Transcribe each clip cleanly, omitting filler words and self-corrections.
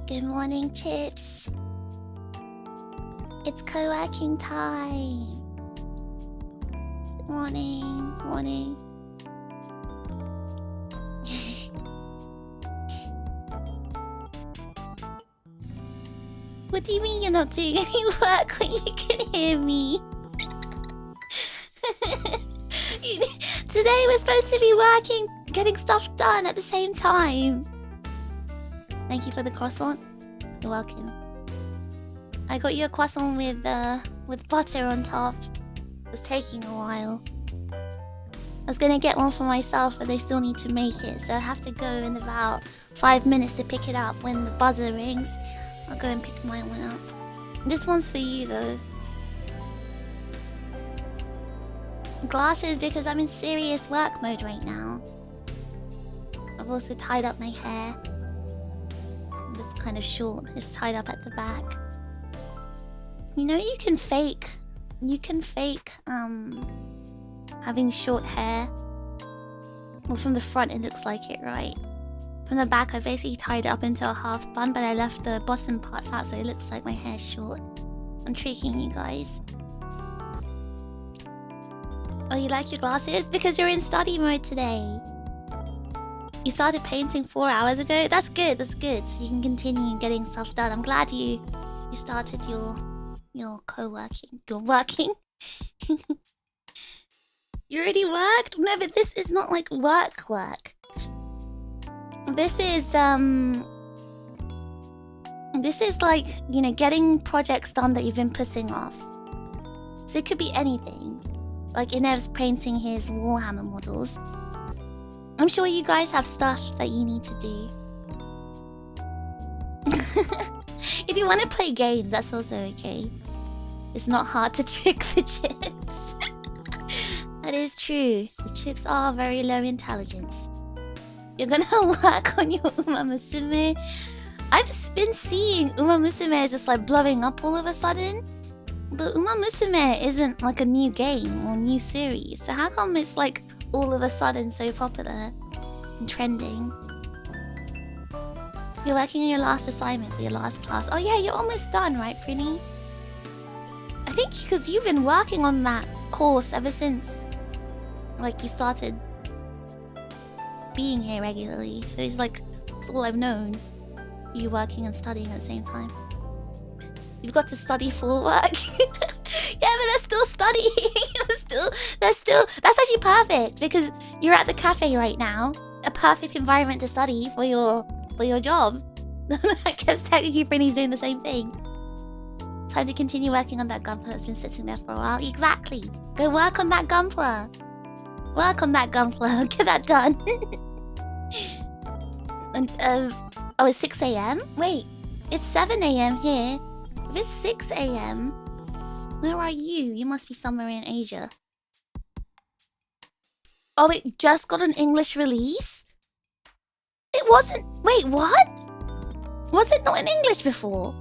Good morning, Chips. It's co-working time. Good morning, morning. What do you mean you're not doing any work when you can hear me? Today we're supposed to be working, getting stuff done at the same time. Thank you for the croissant. You're welcome. I got you a croissant with butter on top. It was taking a while. I was gonna get one for myself, but they still need to make it, so I have to go in about 5 minutes to pick it up. When the buzzer rings, I'll go and pick my one up. This one's for you though. Glasses because I'm in serious work mode right now. I've also tied up my hair. It looks kind of short. It's tied up at the back. You know you can fake having short hair. Well, from the front it looks like it, right? From the back I basically tied it up into a half bun, but I left the bottom parts out so it looks like my hair's short. I'm tricking you guys. Oh, you like your glasses? Because you're in study mode today. You started painting 4 hours ago? That's good, that's good. So you can continue getting stuff done. I'm glad you started your co-working. You're working? You already worked? No, but this is not like work. This is like, you know, getting projects done that you've been putting off. So it could be anything. Like Inev's painting his Warhammer models. I'm sure you guys have stuff that you need to do. If you want to play games, that's also okay. It's not hard to trick the chips. That is true. The chips are very low intelligence. You're gonna work on your Uma Musume. I've been seeing Uma Musume is just like blowing up all of a sudden. But Uma Musume isn't like a new game or new series. So how come it's like all of a sudden so popular and trending? You're working on your last assignment for your last class. Oh yeah, you're almost done, right, Prinny? I think because you've been working on that course ever since like you started being here regularly. So it's like, it's all I've known. You working and studying at the same time. You've got to study for work. Yeah, but they're still studying. That's actually perfect because you're at the cafe right now. A perfect environment to study for your job. I guess technically Prinny's doing the same thing. Time to continue working on that gunpla that's been sitting there for a while. Exactly. Go work on that gunpla. Work on that gunpla. Get that done. And oh, it's 6 AM? Wait, it's 7 AM here. If it's 6 AM, where are you? You must be somewhere in Asia. Oh, it just got an English release? It wasn't... Wait, what? Was it not in English before?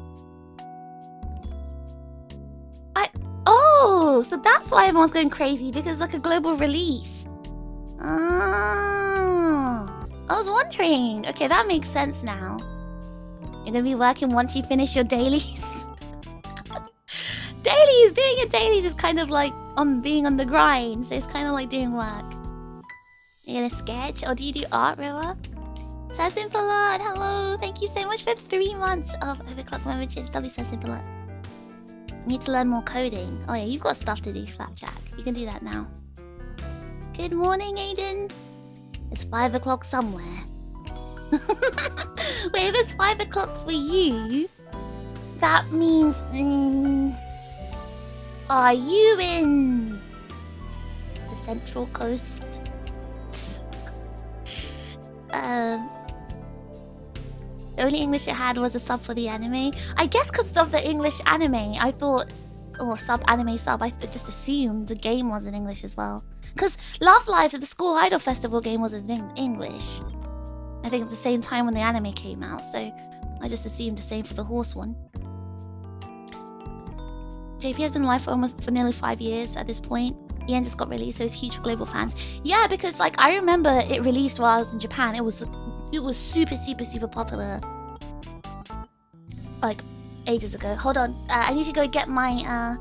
Oh, so that's why everyone's going crazy, because it's like a global release. Ah, I was wondering. Okay, that makes sense now. You're gonna be working once you finish your dailies. Dailies! Doing your dailies is kind of like being on the grind, so it's kind of like doing work. You're gonna sketch, or do you do art, Riva? Sassin Palad, hello! Thank you so much for 3 months of Overclock memberships. W Sassin Palad. Need to learn more coding. Oh yeah, you've got stuff to do, Flapjack. You can do that now. Good morning, Aiden. It's 5 o'clock somewhere. Wait, if it's 5 o'clock for you, that means... are you in the Central Coast? The only English it had was a sub for the anime. I guess because of the English anime, I thought... Or anime sub, I just assumed the game was in English as well. Because Love Live, the School Idol Festival game, was in English. I think at the same time when the anime came out, so I just assumed the same for the horse one. JP has been live for nearly 5 years at this point. The end just got released, so it's huge for global fans. Yeah, because like I remember it released while I was in Japan. It was super popular. like ages ago. Hold on, I need to go get my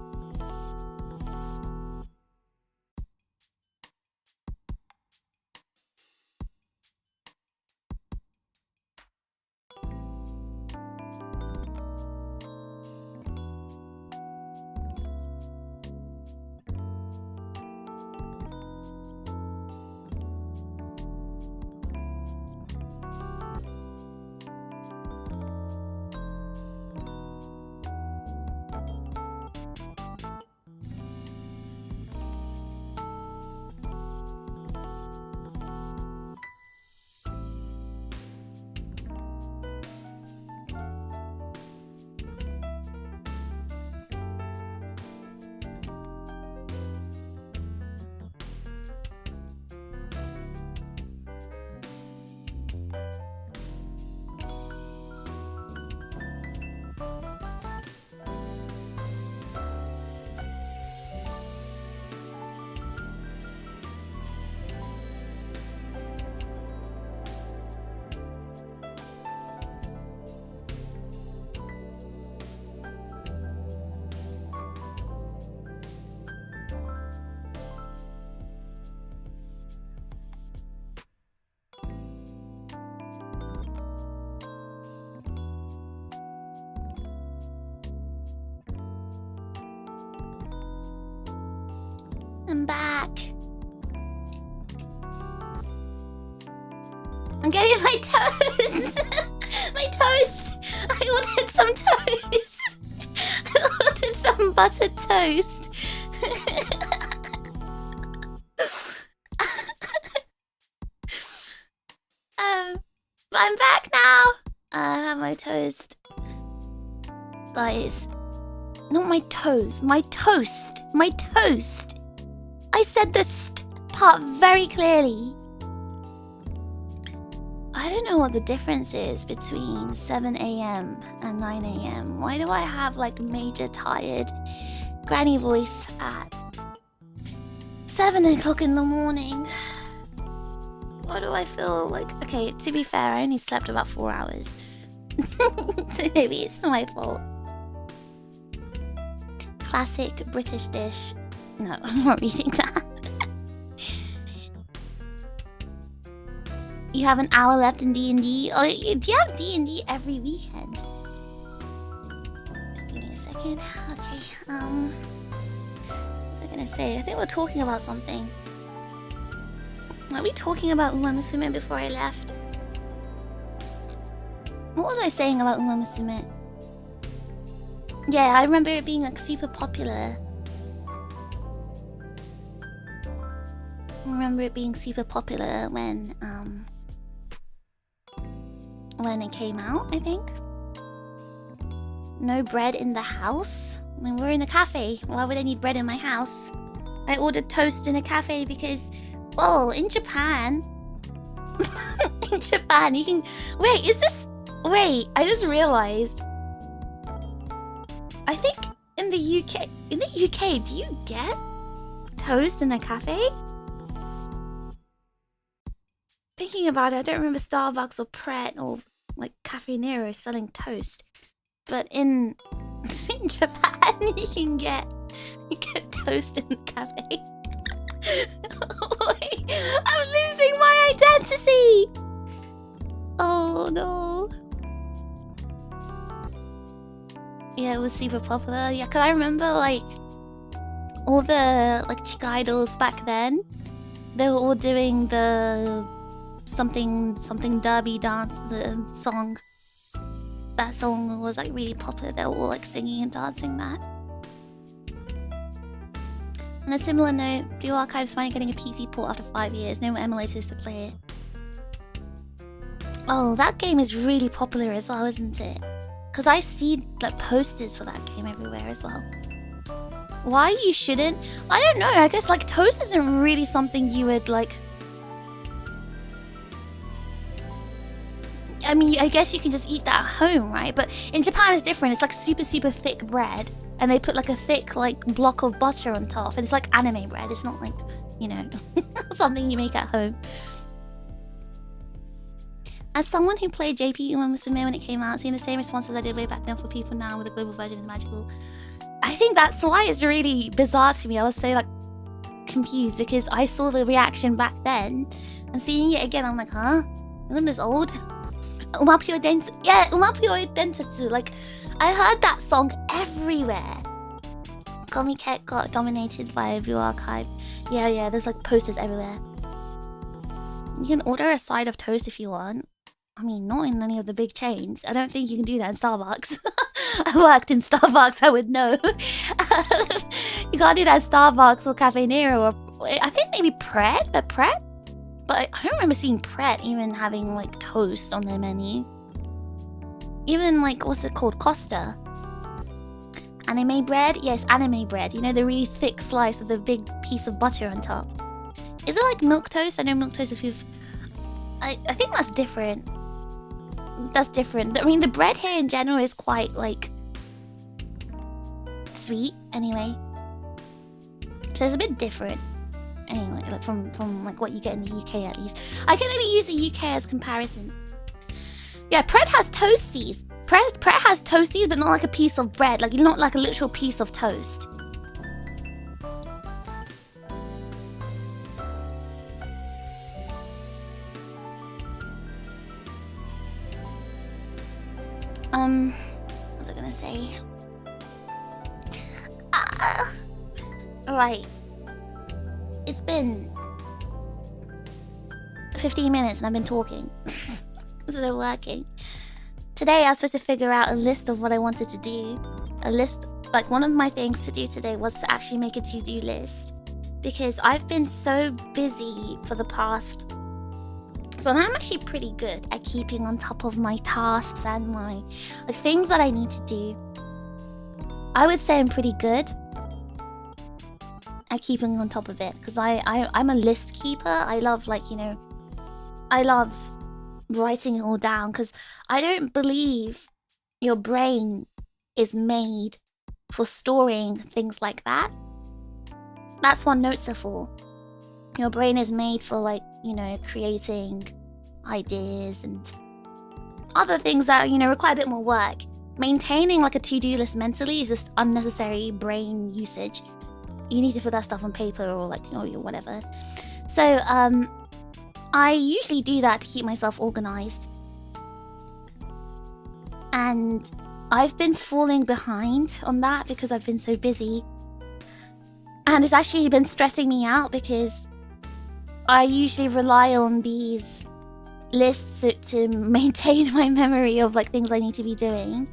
I'm back. I'm getting my toast. My toast. I ordered some toast. I ordered some buttered toast. I'm back now. I have my toast. Guys, not my toes. My toast. My toast. I said this part very clearly. I don't know what the difference is between 7 AM and 9 AM. Why do I have like major tired granny voice at 7 o'clock in the morning? Why do I feel like... Okay, to be fair, I only slept about 4 hours. So maybe it's my fault. Classic British dish. No, I'm not reading that. You have an hour left in D&D? Oh, do you have D&D every weekend? Give me a second. Okay, what was I gonna say? I think we're talking about something. Are we talking about Uma Musume before I left? What was I saying about Uma Musume? Yeah, I remember it being like super popular. I remember it being super popular when it came out, I think. No bread in the house? I mean, we're in a cafe. Why would I need bread in my house? I ordered toast in a cafe because, oh, in Japan... in Japan, you can... Wait, is this... Wait, I just realized. I think in the UK... In the UK, do you get toast in a cafe? Thinking about it, I don't remember Starbucks or Pret or like Cafe Nero selling toast. But in Japan, you can get toast in the cafe. Wait, I'm losing my identity! Oh no. Yeah, it was super popular. Yeah, because I remember like all the like chick idols back then. They were all doing the something derby dance, the song. That song was like really popular. They were all like singing and dancing that. On a similar note, Blue Archive's finally getting a PC port after 5 years. No more emulators to play it. Oh, that game is really popular as well, isn't it? Because I see like posters for that game everywhere as well. Why you shouldn't? I don't know. I guess like toast isn't really something you would like... I mean, I guess you can just eat that at home, right? But in Japan it's different. It's like super thick bread. And they put like a thick like block of butter on top. And it's like anime bread. It's not like, you know, something you make at home. As someone who played JP when it came out, seeing the same responses I did way back then for people now with the global version is magical. I think that's why it's really bizarre to me. I was so like confused because I saw the reaction back then, and seeing it again, I'm like, huh? Isn't this old? Umapyo Densetsu. Yeah, Umapyo Densetsu. Like, I heard that song everywhere. Komiket got dominated by a view archive. Yeah, there's like posters everywhere. You can order a side of toast if you want. I mean, not in any of the big chains. I don't think you can do that in Starbucks. I worked in Starbucks, I would know. You can't do that in Starbucks or Cafe Nero or I think maybe Pret, but I don't remember seeing Pret even having like toast on their menu. Even like, what's it called? Costa. Anime bread? Yes, anime bread. You know, the really thick slice with a big piece of butter on top. Is it like milk toast? I know milk toast is with... I think that's different. That's different. I mean, the bread here in general is quite like... sweet, anyway. So it's a bit different. Anyway, like from like what you get in the UK at least. I can only use the UK as comparison. Yeah, Pret has toasties. Pret has toasties, but not like a piece of bread. Like, not like a literal piece of toast. What was I gonna say? Alright. It's been 15 minutes and I've been talking. It's not working. Today I was supposed to figure out a list of what I wanted to do. A list, like one of my things to do today was to actually make a to-do list. Because I've been so busy for the past... So I'm actually pretty good at keeping on top of my tasks and my things that I need to do. I would say I'm pretty good at keeping on top of it. Because I'm a list keeper. I love I love writing it all down. Because I don't believe your brain is made for storing things like that. That's what notes are for. Your brain is made for creating ideas and other things that, require a bit more work. Maintaining like a to-do list mentally is just unnecessary brain usage. You need to put that stuff on paper or whatever. So, I usually do that to keep myself organized. And I've been falling behind on that because I've been so busy. And it's actually been stressing me out because I usually rely on these lists to maintain my memory of things I need to be doing.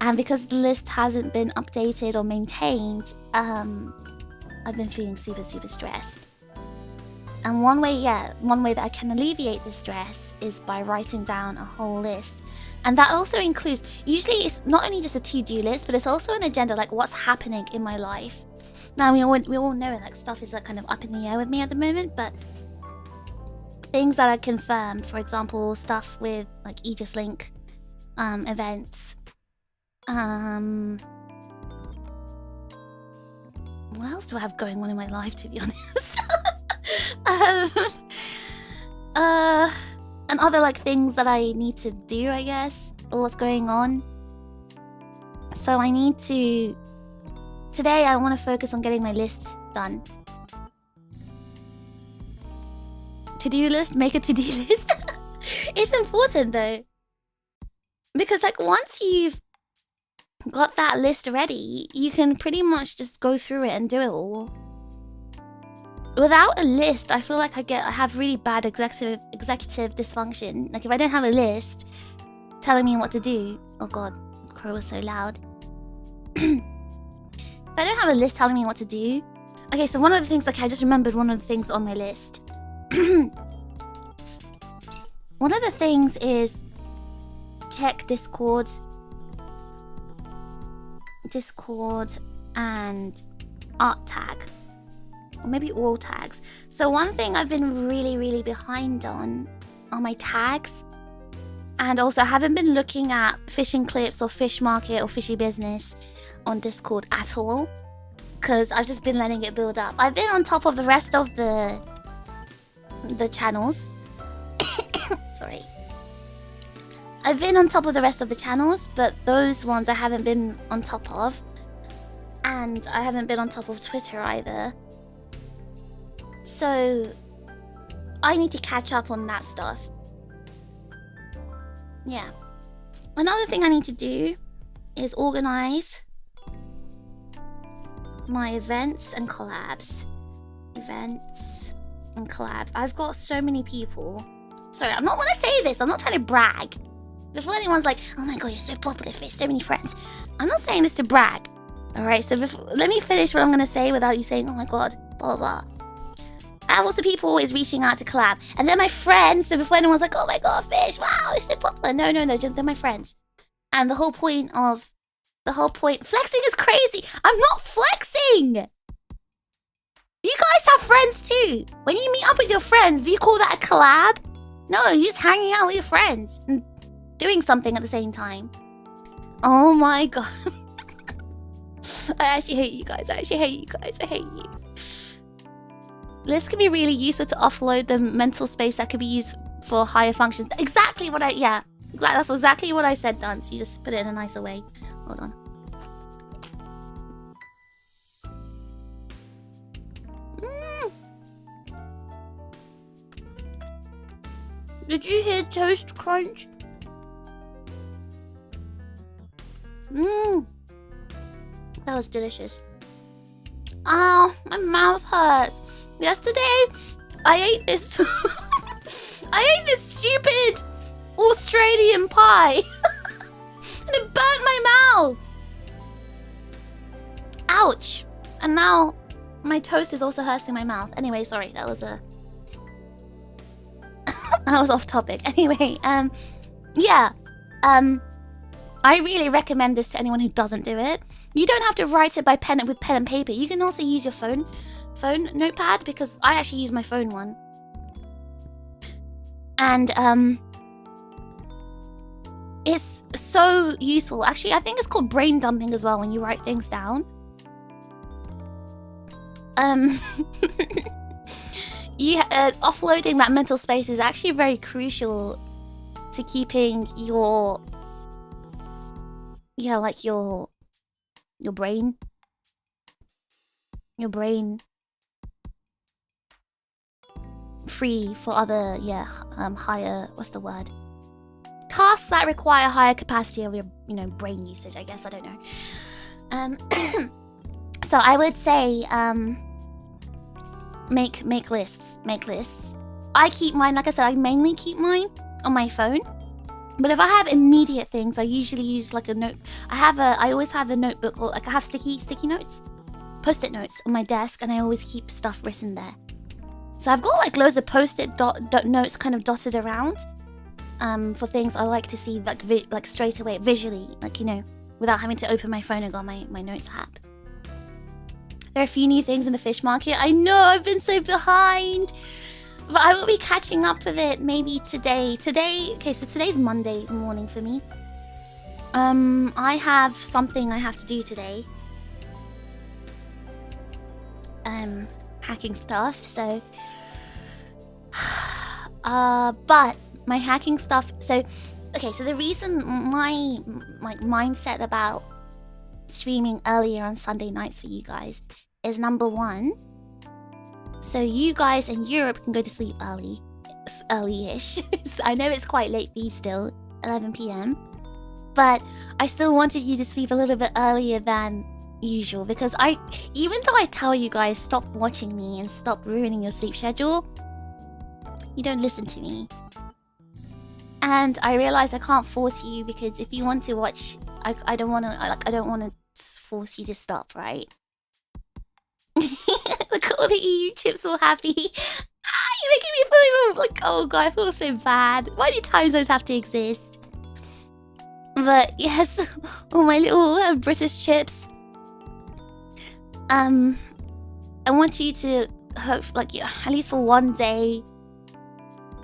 And because the list hasn't been updated or maintained, I've been feeling super, super stressed. And one way that I can alleviate this stress is by writing down a whole list. And that also includes, usually it's not only just a to-do list, but it's also an agenda, like what's happening in my life. Now, we all know stuff is kind of up in the air with me at the moment, but things that are confirmed, for example, stuff with Aegis-Link events. What else do I have going on in my life, to be honest? And other things that I need to do, I guess, or what's going on. So I need to... Today, I want to focus on getting my list done. To-do list? Make a to-do list? It's important, though. Because, once you've got that list ready, you can pretty much just go through it and do it all. Without a list, I feel like I have really bad executive dysfunction. If I don't have a list telling me what to do... Oh god, the crow was so loud. If I don't have a list telling me what to do... Okay, so one of the things... Okay, I just remembered one of the things on my list. One of the things is... check Discord and art tag. Or maybe all tags. So one thing I've been really, really behind on are my tags. And also I haven't been looking at fishing clips or fish market or fishy business on Discord at all, because I've just been letting it build up. I've been on top of the rest of the channels. Sorry. I've been on top of the rest of the channels, but those ones I haven't been on top of. And I haven't been on top of Twitter either. So I need to catch up on that stuff. Yeah. Another thing I need to do is organize my events and collabs. Events and collabs. I've got so many people. Sorry, I'm not, when I say this, I'm not trying to brag. Before anyone's like, oh my god, you're so popular, Fish, so many friends. I'm not saying this to brag. Alright, so let me finish what I'm going to say without you saying, oh my god, blah, blah, blah. I have lots of people always reaching out to collab. And they're my friends, so before anyone's like, oh my god, Fish, wow, you're so popular. No, they're my friends. And the whole point, flexing is crazy. I'm not flexing. You guys have friends too. When you meet up with your friends, do you call that a collab? No, you're just hanging out with your friends and doing something at the same time. Oh my god. I actually hate you guys. I hate you. This can be really useful to offload the mental space that could be used for higher functions. Exactly what that's exactly what I said, Dunce. You just put it in a nicer way. Hold on. Did you hear toast crunch? That was delicious. Ah, my mouth hurts. Yesterday, I ate this. I ate this stupid Australian pie, and it burnt my mouth. Ouch! And now my toast is also hurting my mouth. Anyway, sorry, that was that was off topic. Anyway, yeah, I really recommend this to anyone who doesn't do it. You don't have to write it with pen and paper. You can also use your phone notepad, because I actually use my phone one. And it's so useful. Actually, I think it's called brain dumping as well when you write things down. Offloading that mental space is actually very crucial to keeping your brain free for other higher, what's the word, tasks that require higher capacity of your brain usage, I guess. I don't know. So I would say make lists. I keep mine, like I said, I mainly keep mine on my phone. But if I have immediate things, I usually use like a note. I always have a notebook, or like I have sticky notes, post-it notes on my desk, and I always keep stuff written there. So I've got like loads of post-it notes kind of dotted around, for things I like to see like straight away, visually, like, without having to open my phone and go on my notes app. There are a few new things in the fish market. I know, I've been so behind. But I will be catching up with it maybe today. Okay, so today's Monday morning for me. I have something I have to do today. Hacking stuff, so... but my hacking stuff... Okay, so the reason my mindset about streaming earlier on Sunday nights for you guys is, number one, so you guys in Europe can go to sleep early-ish. I know it's quite late for you still, 11 PM. But I still wanted you to sleep a little bit earlier than usual, because even though I tell you guys stop watching me and stop ruining your sleep schedule, you don't listen to me. And I realized I can't force you, because if you want to watch, I don't want to force you to stop, right? Look at all the EU chips all happy. You're making me feel like, oh god, I feel so bad. Why do time zones have to exist? But yes, all my little British chips. I want you to hope, at least for one day,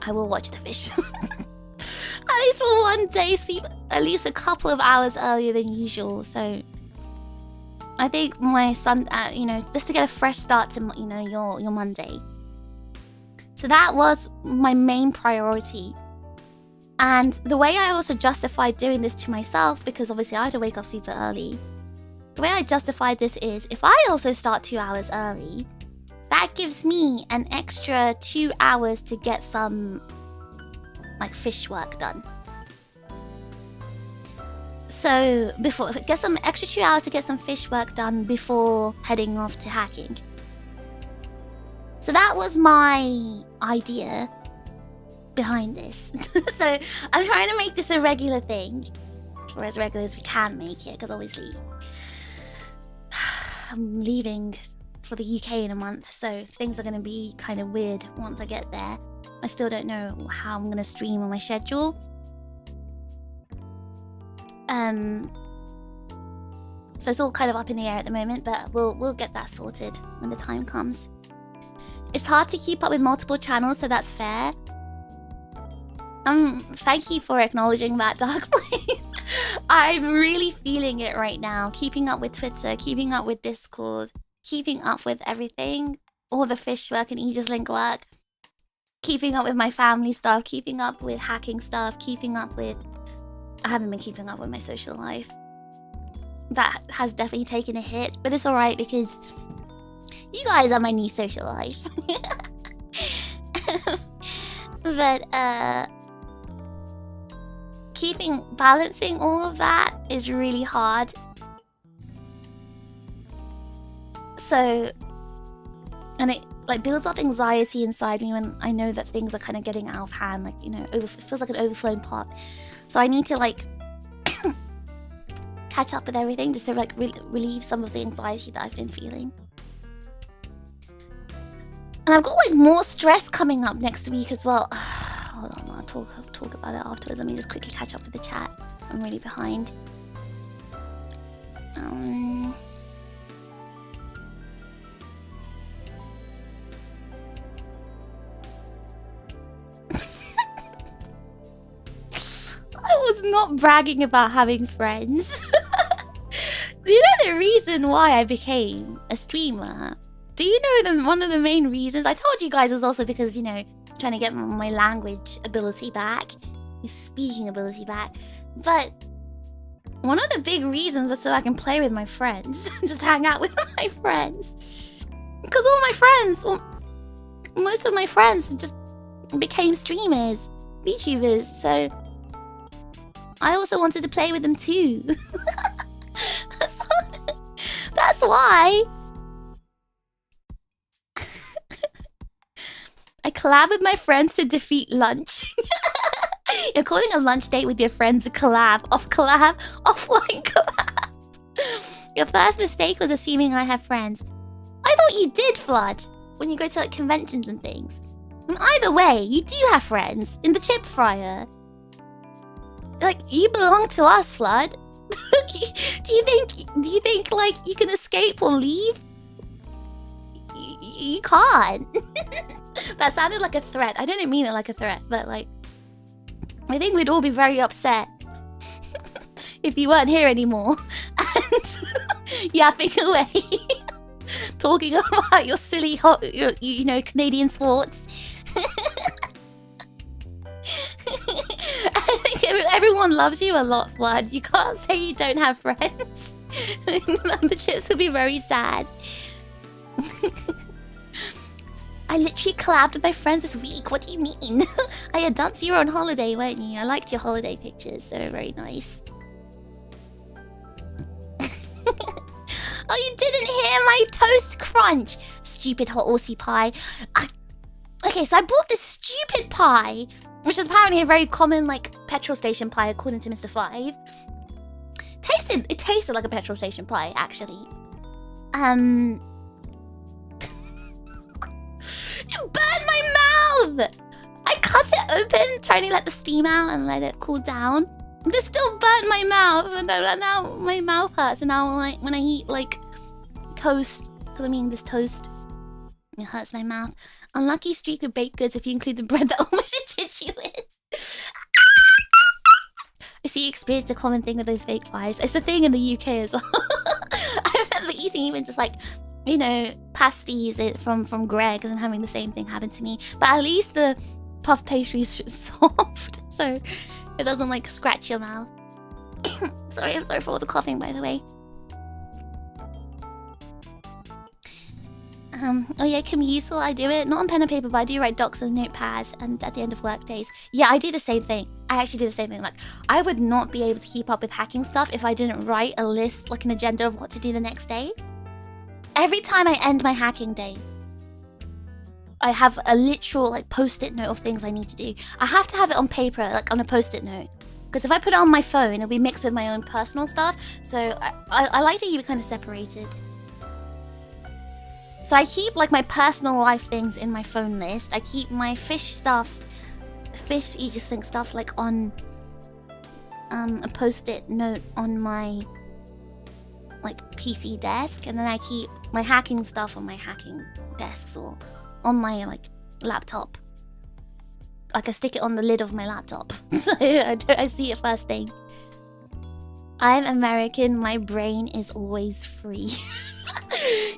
I will watch the fish. At least for one day, sleep at least a couple of hours earlier than usual. So I think my son, just to get a fresh start to, your Monday. So that was my main priority. And the way I also justified doing this to myself, because obviously I had to wake up super early, the way I justified this is, if I also start 2 hours early, that gives me an extra 2 hours to get some, like, fish work done. So, get some extra 2 hours to get some fish work done before heading off to hacking. So that was my idea behind this. So I'm trying to make this a regular thing, or as regular as we can make it, because obviously I'm leaving for the UK in a month, so things are going to be kind of weird once I get there. I still don't know how I'm going to stream on my schedule. So it's all kind of up in the air at the moment, but we'll get that sorted when the time comes. It's hard to keep up with multiple channels, so that's fair. Thank you for acknowledging that, Darkblade. I'm really feeling it right now. Keeping up with Twitter, keeping up with Discord, keeping up with everything. All the fish work and Aegis-Link work. Keeping up with my family stuff, keeping up with hacking stuff, keeping up with... I haven't been keeping up with my social life. That has definitely taken a hit, but it's alright because you guys are my new social life. But, balancing all of that is really hard. So, and it like builds up anxiety inside me when I know that things are kind of getting out of hand, like, you know, it feels like an overflowing pot. So I need to like catch up with everything just to like relieve some of the anxiety that I've been feeling. And I've got like more stress coming up next week as well. Hold on, I'll talk about it afterwards. Let me just quickly catch up with the chat. I'm really behind. I was not bragging about having friends. You know the reason why I became a streamer? Do you know one of the main reasons? I told you guys was also because, you know, trying to get my language ability back, my speaking ability back. But one of the big reasons was so I can play with my friends, just hang out with my friends. Because all my friends, most of my friends just became streamers, VTubers, so I also wanted to play with them too. That's why. I collab with my friends to defeat lunch. You're calling a lunch date with your friends a collab, offline collab. Your first mistake was assuming I have friends. I thought you did, Flood, when you go to like conventions and things. And either way, you do have friends in the chip fryer. Like, you belong to us, Flood. Do you think like you can escape or leave? You can't. That sounded like a threat. I didn't mean it like a threat, but like, I think we'd all be very upset if you weren't here anymore and yapping away, talking about your silly, you know, Canadian sports. I think everyone loves you a lot, Flood. You can't say you don't have friends. The chits will be very sad. I literally collabed with my friends this week. What do you mean? I had danced. You were on holiday, weren't you? I liked your holiday pictures. They were very nice. Oh, you didn't hear my toast crunch. Stupid hot Aussie pie. Okay, so I bought this stupid pie, which is apparently a very common, like, petrol station pie, according to Mr. Five. It tasted like a petrol station pie, actually. It burned my mouth! I cut it open, trying to let the steam out and let it cool down. But it still burnt my mouth, and now my mouth hurts. And now, like, when I eat, like, toast, because I'm eating this toast, it hurts my mouth. Unlucky streak with baked goods if you include the bread that almost did you in. I see you experienced a common thing with those fake pies. It's a thing in the UK as well. I remember eating even just like, you know, pasties from Greg's and having the same thing happen to me. But at least the puff pastry is soft. so it doesn't like scratch your mouth. Sorry, I'm sorry for all the coughing, by the way. Oh yeah, Commutal, I do it. Not on pen and paper, but I do write docs on notepads and at the end of work days. Yeah, I do the same thing. I actually do the same thing. Like, I would not be able to keep up with hacking stuff if I didn't write a list, like an agenda of what to do the next day. Every time I end my hacking day, I have a literal like post-it note of things I need to do. I have to have it on paper, like on a post-it note. Because if I put it on my phone, it'll be mixed with my own personal stuff. So I like to keep it kind of separated. So I keep like my personal life things in my phone list. I keep my fish stuff, fish Aegis-Link stuff like on a post-it note on my like PC desk, and then I keep my hacking stuff on my hacking desks or on my like laptop. Like I stick it on the lid of my laptop, so I see it first thing. I'm American. My brain is always free.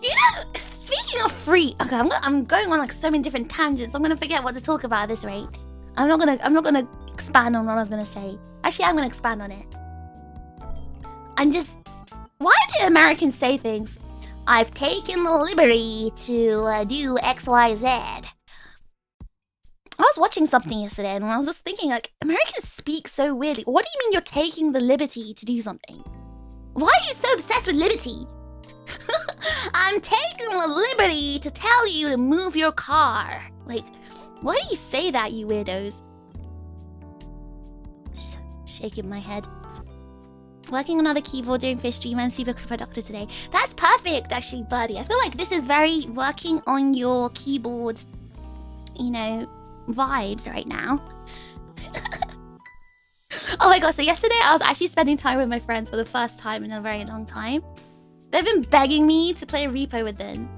You know, speaking of free, okay, I'm going on like so many different tangents. I'm gonna forget what to talk about at this rate. I'm not gonna expand on what I was gonna say. Actually, I'm gonna expand on it. Why do Americans say things? I've taken the liberty to do X, Y, Z. I was watching something yesterday and I was just thinking, like, Americans speak so weirdly. What do you mean you're taking the liberty to do something? Why are you so obsessed with liberty? I'm taking the liberty to tell you to move your car. Like, why do you say that, you weirdos? Just shaking my head. Working on another keyboard doing fish stream. I'm super productive today. That's perfect, actually, buddy. I feel like this is very working on your keyboard, you know, vibes right now. Oh my god, so yesterday I was actually spending time with my friends for the first time in a very long time. They've been begging me to play a repo with them.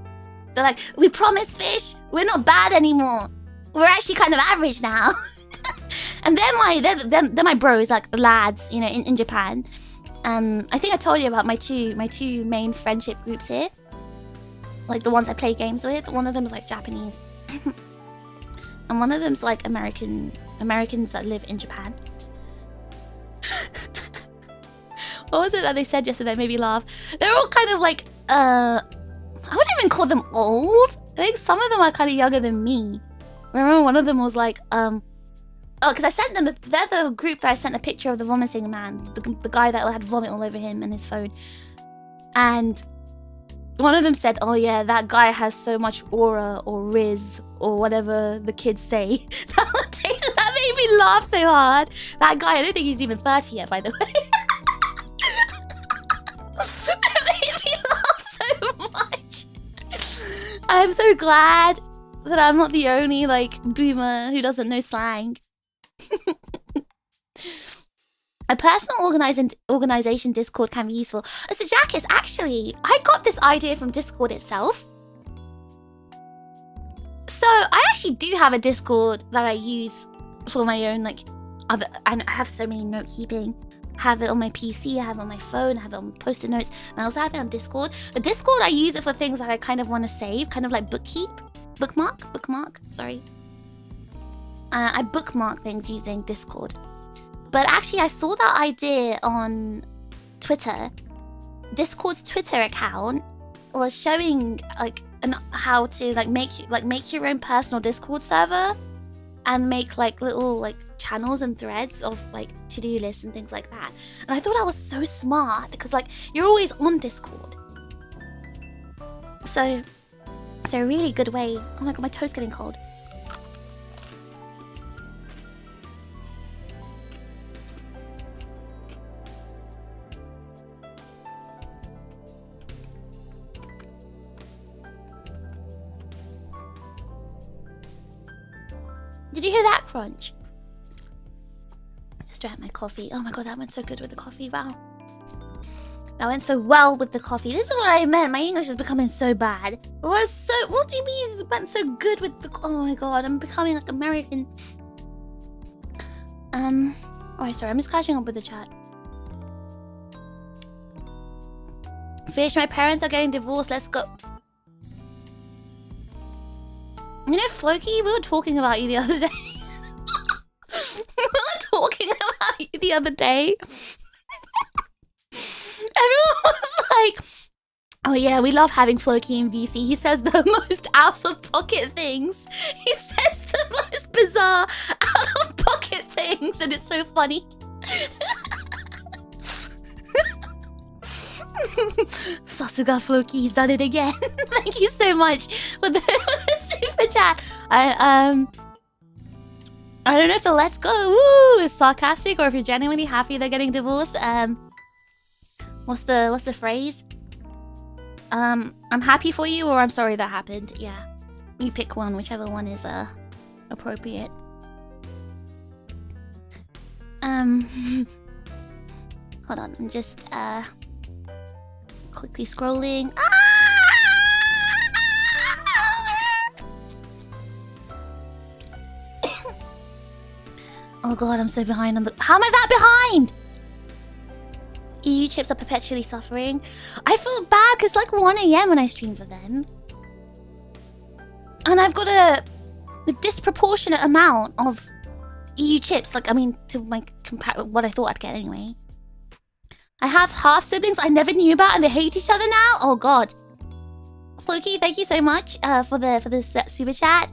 They're like, we promise, Fish, we're not bad anymore. We're actually kind of average now. And they're my bros, like the lads, you know, in Japan. I think I told you about my two main friendship groups here. Like the ones I play games with. One of them is like Japanese. And one of them's like Americans that live in Japan. What was it that they said yesterday that made me laugh? They're all kind of like, I wouldn't even call them old. I think some of them are kind of younger than me. I remember one of them was like, oh, because I sent them, they're the group that I sent a picture of the vomiting man, the guy that had vomit all over him and his phone. And one of them said, oh yeah, that guy has so much aura or riz or whatever the kids say. That made me laugh so hard. That guy, I don't think he's even 30 yet, by the way. It made me laugh so much. I'm so glad that I'm not the only like boomer who doesn't know slang. A personal organization Discord can be useful. So Jackus, actually, I got this idea from Discord itself. So I actually do have a Discord that I use for my own, like, and I have so many note keeping. I have it on my PC, I have it on my phone, I have it on Post-it notes, and I also have it on Discord. The Discord, I use it for things that I kind of want to save, kind of like bookmark, sorry. I bookmark things using Discord. But actually, I saw that idea on Twitter. Discord's Twitter account was showing like how to like make your own personal Discord server and make like little like channels and threads of like to-do lists and things like that. And I thought that was so smart because like you're always on Discord. So a really good way. Oh my god, my toe's getting cold. Did you hear that crunch? Just drank my coffee. Oh my god, that went so good with the coffee. Wow. That went so well with the coffee. This is what I meant. My English is becoming so bad. What do you mean it went so good with the... Oh my god, I'm becoming like American. Oh, sorry, I'm just catching up with the chat. Fish, my parents are getting divorced. Let's go. You know, Floki, we were talking about you the other day. We were the other day. Everyone was like, oh yeah, we love having Floki in VC. He says the most out-of-pocket things. He says the most bizarre out-of-pocket things, and it's so funny. Sasuga Floki, he's done it again. Thank you so much for the super chat. I don't know if the "let's go" woo is sarcastic or if you're genuinely happy they're getting divorced. What's the phrase? I'm happy for you, or I'm sorry that happened. Yeah, you pick one, whichever one is appropriate. Hold on, I'm just quickly scrolling. Oh god, I'm so behind on the. How am I that behind? EU chips are perpetually suffering. I feel bad because it's like 1 AM when I stream for them. And I've got a disproportionate amount of EU chips. Like, I mean, to my what I thought I'd get anyway. I have half siblings I never knew about and they hate each other now. Oh god. Floki, thank you so much for the super chat.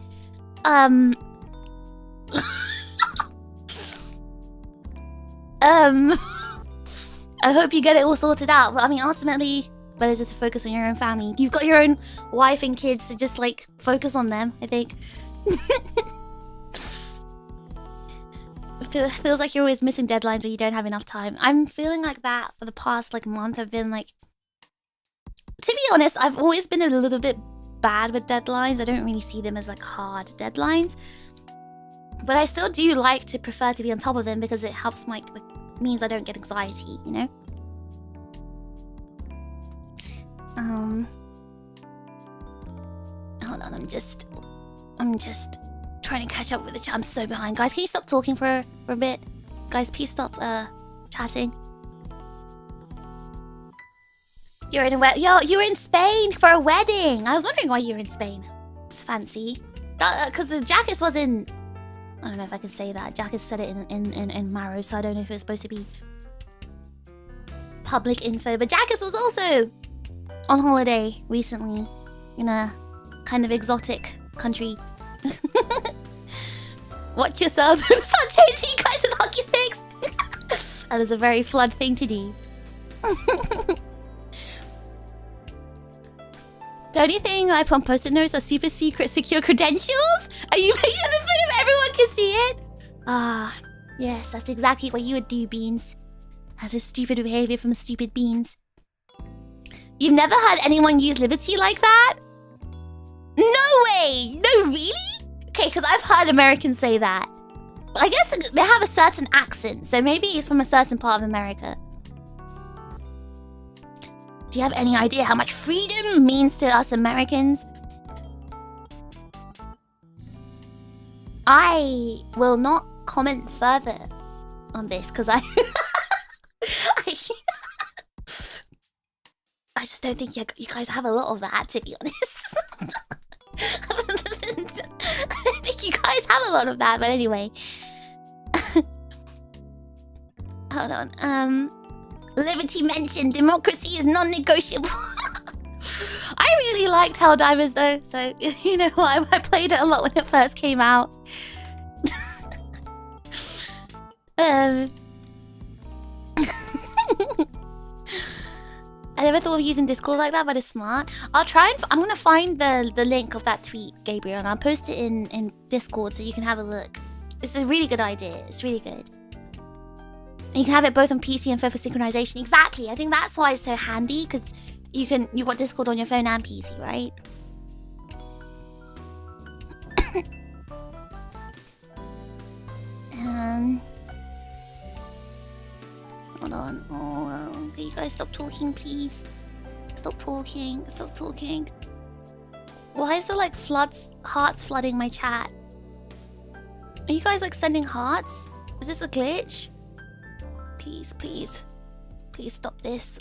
I hope you get it all sorted out. But I mean, ultimately, better just to focus on your own family. You've got your own wife and kids to just like focus on them, I think. It feels like you're always missing deadlines or you don't have enough time. I'm feeling like that for the past like month. I've been like, to be honest, I've always been a little bit bad with deadlines. I don't really see them as like hard deadlines. But I still do like to prefer to be on top of them because it helps my means I don't get anxiety, you know? Hold on, I'm just trying to catch up with the chat. I'm so behind. Guys, can you stop talking for a bit? Guys, please stop chatting. You're in you were in Spain for a wedding. I was wondering why you were in Spain. It's fancy. Because Jackus was in... I don't know if I can say that. Jackus said it in Marrow, so I don't know if it's supposed to be public info. But Jackus was also on holiday recently in a kind of exotic country. Watch yourselves. Start chasing you guys with hockey sticks. That is a very flood thing to do. The only thing I put on post-it notes are super secret secure credentials. Are you making the video everyone can see it? Ah, yes, that's exactly what you would do, Beans. That's a stupid behavior from stupid Beans. You've never heard anyone use liberty like that? No way! No, really? Okay, because I've heard Americans say that. I guess they have a certain accent, so maybe it's from a certain part of America. Do you have any idea how much freedom means to us Americans? I will not comment further on this because I just don't think you guys have a lot of that, to be honest. I don't think you guys have a lot of that, but anyway. Hold on. Liberty mentioned democracy is non-negotiable. I really liked Helldivers though, so you know what? I played it a lot when it first came out. I never thought of using Discord like that, but it's smart. I'll try and I'm gonna find the link of that tweet, Gabriel, and I'll post it in Discord so you can have a look. It's a really good idea. It's really good. And you can have it both on PC and phone for synchronization. Exactly. I think that's why it's so handy, because you've got Discord on your phone and PC, right? Hold on. Oh, can you guys stop talking, please? Stop talking. Stop talking. Why is there like hearts flooding my chat? Are you guys like sending hearts? Is this a glitch? Please, please. Please stop this.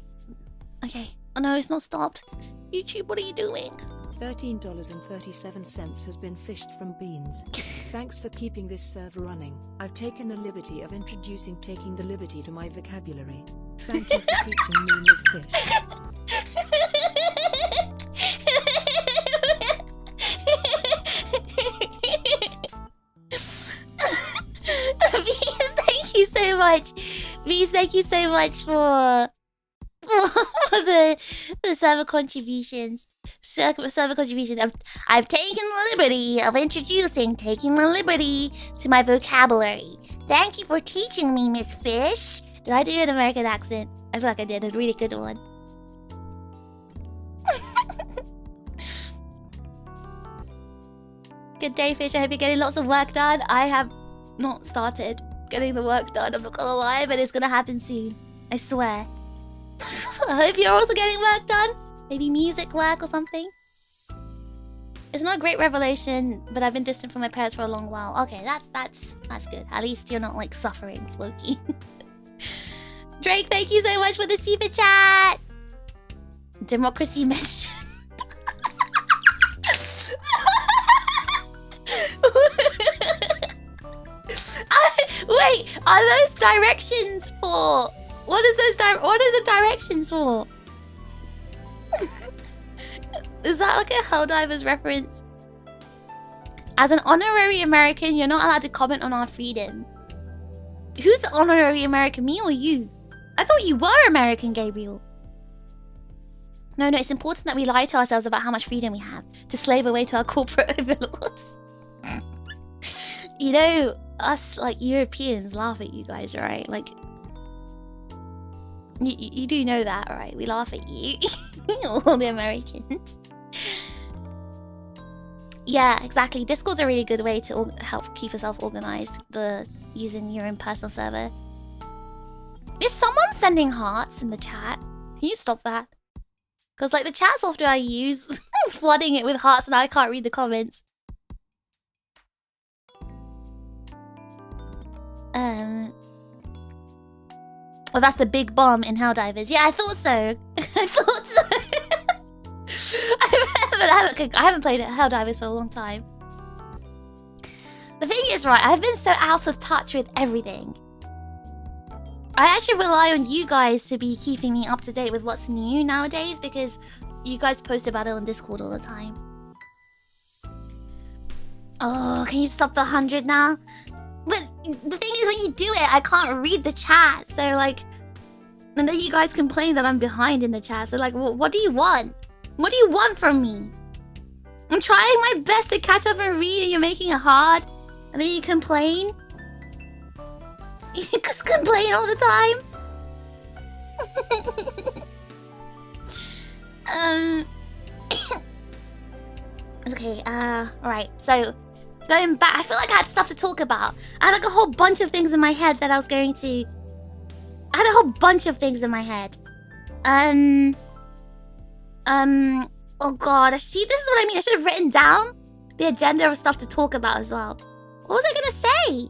Okay. Oh no, it's not stopped. YouTube, what are you doing? $13.37 has been fished from Beans. Thanks for keeping this server running. I've taken the liberty of introducing taking the liberty to my vocabulary. Thank you for teaching me, Ms. Fish. Thank you so much. Bees, thank you so much for the server contributions. Server contributions. I've taken the liberty of introducing taking the liberty to my vocabulary. Thank you for teaching me, Miss Fish. Did I do an American accent? I feel like I did a really good one. Good day, Fish. I hope you're getting lots of work done. I have not started getting the work done, I'm not gonna lie, but it's gonna happen soon. I swear. I hope you're also getting work done. Maybe music work or something. It's not a great revelation, but I've been distant from my parents for a long while. Okay, that's good. At least you're not like suffering, Floki. Drake, thank you so much for the super chat. Democracy mentioned. Wait, are those directions for? What are the directions for? Is that like a Helldivers reference? As an honorary American, you're not allowed to comment on our freedom. Who's the honorary American, me or you? I thought you were American, Gabriel. No, it's important that we lie to ourselves about how much freedom we have to slave away to our corporate overlords. You know, us like Europeans laugh at you guys, right? Like, you do know that, right? We laugh at you, all the Americans. Yeah, exactly. Discord's a really good way to help keep yourself organized. Using your own personal server. Is someone sending hearts in the chat? Can you stop that? Because like the chat software I use is flooding it with hearts, and I can't read the comments. Well, that's the big bomb in Helldivers. Yeah, I thought so. I thought so. I haven't played Helldivers for a long time. The thing is, right, I've been so out of touch with everything. I actually rely on you guys to be keeping me up to date with what's new nowadays, because you guys post about it on Discord all the time. Oh, can you stop the 100 now? But the thing is, when you do it, I can't read the chat. So, like... And then you guys complain that I'm behind in the chat. So, like, what do you want? What do you want from me? I'm trying my best to catch up and read, and you're making it hard. And then you complain? You just complain all the time? Okay, alright. So... Going back, I feel like I had stuff to talk about. I had like a whole bunch of things in my head that I was going to... I had a whole bunch of things in my head. Oh god, see, this is what I mean. I should have written down the agenda of stuff to talk about as well. What was I gonna say?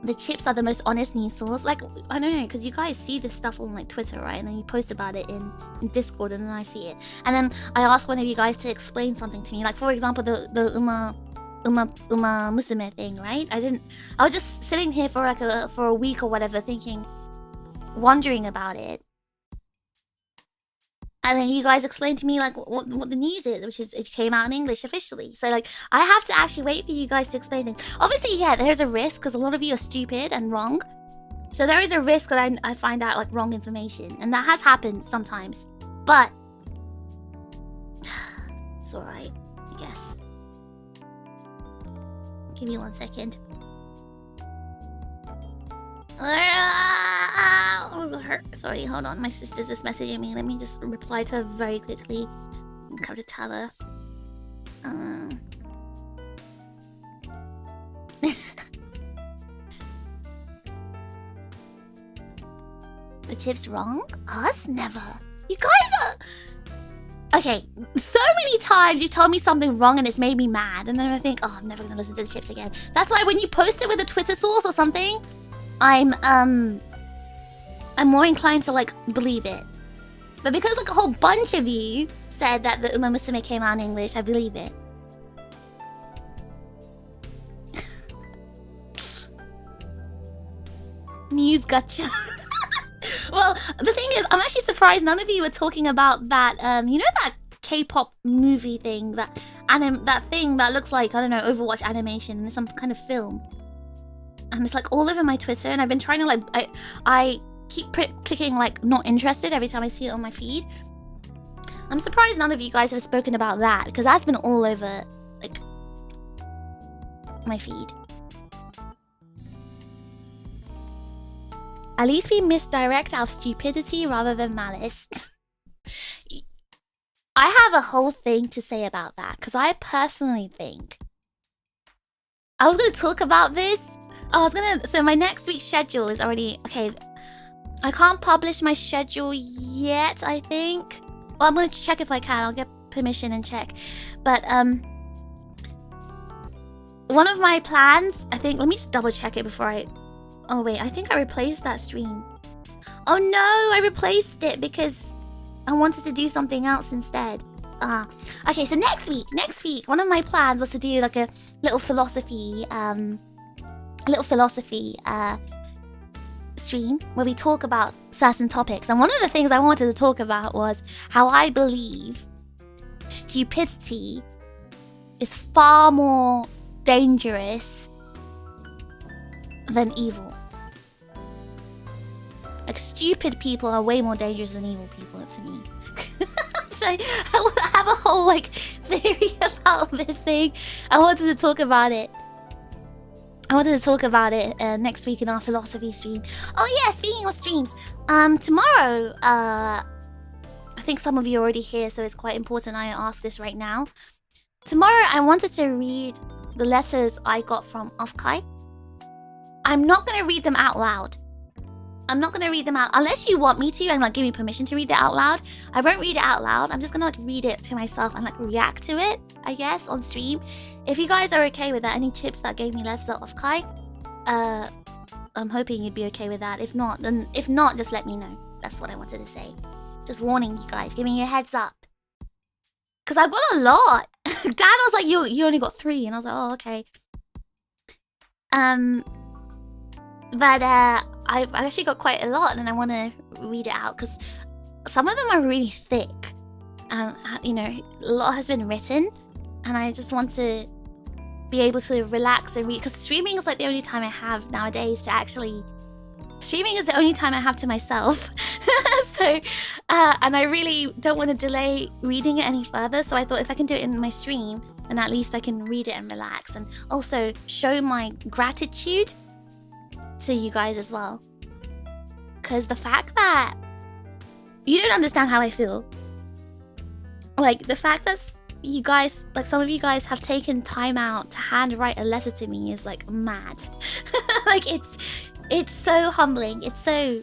The chips are the most honest news source. Like, I don't know, because you guys see this stuff on like Twitter, right? And then you post about it in Discord, and then I see it. And then I ask one of you guys to explain something to me. Like, for example, the Uma Musume thing, right? I was just sitting here for like for a week or whatever, wondering about it. And then you guys explained to me like what the news is, which is it came out in English officially. So like I have to actually wait for you guys to explain things. Obviously, yeah, there's a risk because a lot of you are stupid and wrong. So there is a risk that I find out like wrong information, and that has happened sometimes. But it's alright, I guess. Give me 1 second. Sorry, hold on. My sister's just messaging me. Let me just reply to her very quickly. I'm going to tell her. The chip's wrong? Us? Never. You guys are... Okay, so many times you tell me something wrong and it's made me mad. And then I think, oh, I'm never going to listen to the chips again. That's why when you post it with a Twitter source or something, I'm more inclined to like believe it. But because like a whole bunch of you said that the Uma Musume came out in English, I believe it. News gotcha. Well, the thing is, I'm actually surprised none of you were talking about that, you know that K-pop movie thing, that thing that looks like, I don't know, Overwatch animation, and it's some kind of film. And it's like all over my Twitter, and I've been trying to like, I keep clicking like not interested every time I see it on my feed. I'm surprised none of you guys have spoken about that, because that's been all over like my feed. At least we misdirect our stupidity rather than malice. I have a whole thing to say about that, because I personally think... I was going to talk about this. So my next week's schedule is already... Okay, I can't publish my schedule yet, I think. Well, I'm going to check if I can. I'll get permission and check. But, one of my plans, I think... Let me just double check it before I... Oh wait, I think I replaced that stream. Oh no, I replaced it because I wanted to do something else instead. Okay, so next week, one of my plans was to do like a little philosophy stream where we talk about certain topics. And one of the things I wanted to talk about was how I believe stupidity is far more dangerous than evil. Like, stupid people are way more dangerous than evil people, to me. So, I have a whole, like, theory about this thing. I wanted to talk about it. Next week in our philosophy stream. Oh yeah, speaking of streams, tomorrow, I think some of you are already here, so it's quite important I ask this right now. Tomorrow, I wanted to read the letters I got from Offkai. I'm not going to read them out loud. I'm not going to read them out unless you want me to and like give me permission to read it out loud. I won't read it out loud. I'm just going to like read it to myself and like react to it, I guess, on stream. If you guys are okay with that, any chips that gave me letters of Kai, I'm hoping you'd be okay with that. If not, just let me know. That's what I wanted to say. Just warning you guys, giving you a heads up. Because I've got a lot. Dad was like, you only got 3, and I was like, oh, okay. But I've actually got quite a lot, and I want to read it out because some of them are really thick, and you know, a lot has been written, and I just want to be able to relax and read, because streaming is like the only time I have nowadays to actually... Streaming is the only time I have to myself. So, and I really don't want to delay reading it any further, so I thought if I can do it in my stream, then at least I can read it and relax, and also show my gratitude to you guys as well. Because the fact that you don't understand how I feel, like the fact that you guys, like some of you guys have taken time out to handwrite a letter to me is like mad. Like it's so humbling. It's so,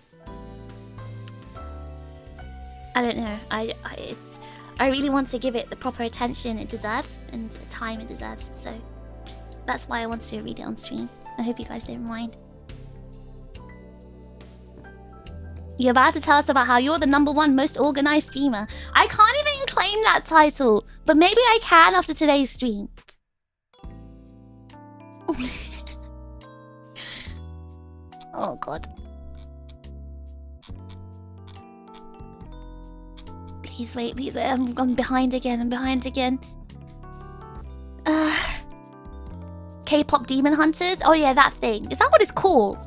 I don't know, I really want to give it the proper attention it deserves and the time it deserves, so that's why I want to read it on stream. I hope you guys don't mind. You're about to tell us about how you're the #1 most organized streamer. I can't even claim that title, but maybe I can after today's stream. Oh god. Please wait, I'm behind again, K-pop Demon Hunters? Oh yeah, that thing. Is that what it's called?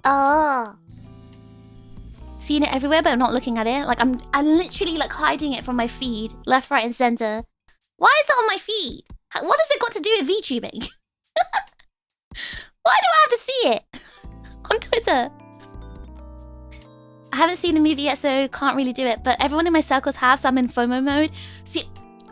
Oh. Seeing it everywhere, but I'm not looking at it. Like I'm literally like hiding it from my feed, left, right, and center. Why is it on my feed? What has it got to do with VTubing? Why do I have to see it on Twitter? I haven't seen the movie yet, so can't really do it. But everyone in my circles have, so I'm in FOMO mode. See,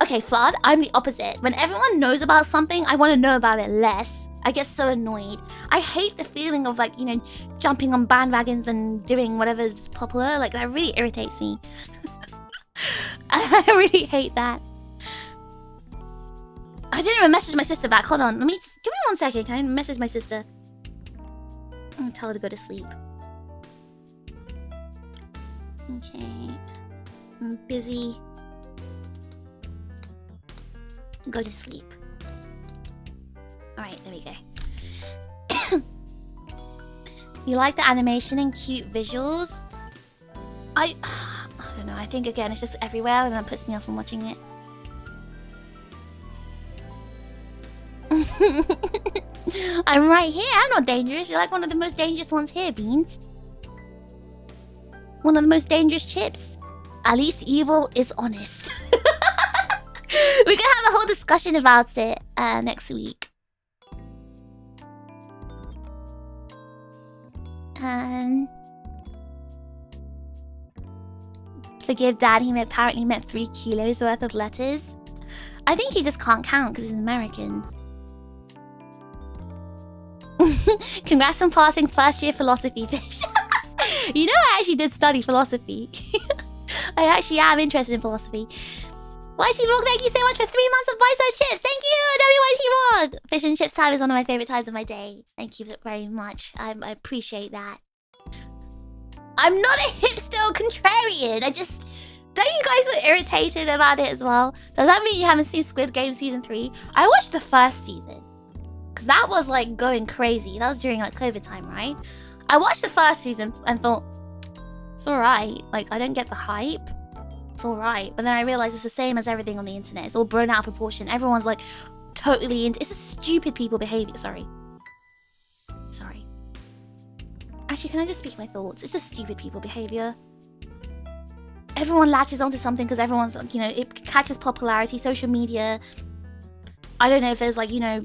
okay, Flood, I'm the opposite. When everyone knows about something, I want to know about it less. I get so annoyed. I hate the feeling of like, you know, jumping on bandwagons and doing whatever's popular. Like, that really irritates me. I really hate that. I didn't even message my sister back. Hold on. Give me 1 second. Can I message my sister? I'm gonna tell her to go to sleep. Okay. I'm busy. Go to sleep. Alright, there we go. You like the animation and cute visuals? I don't know, I think again it's just everywhere and that puts me off from watching it. I'm right here, I'm not dangerous. You're like one of the most dangerous ones here, Beans. One of the most dangerous chips. At least evil is honest. We can have a whole discussion about it next week. Forgive Dad, he apparently meant 3 kilos worth of letters. I think he just can't count because he's an American. Congrats on passing first year philosophy, Fish. You know I actually did study philosophy. I actually am interested in philosophy. YC Vlog, thank you so much for 3 months of bite-sized chips. Thank you, WYC Vlog. Fish and chips time is one of my favorite times of my day. Thank you very much. I appreciate that. I'm not a hipster or contrarian. I just... Don't you guys get irritated about it as well? Does that mean you haven't seen Squid Game Season 3? I watched the first season. Because that was like going crazy. That was during like COVID time, right? I watched the first season and thought, it's alright. Like, I don't get the hype. It's alright. But then I realized it's the same as everything on the internet. It's all blown out of proportion. Everyone's like totally into... It's just stupid people behavior. Sorry. Actually, can I just speak my thoughts? It's just stupid people behavior. Everyone latches onto something because everyone's, you know, it catches popularity, social media. I don't know if there's like, you know,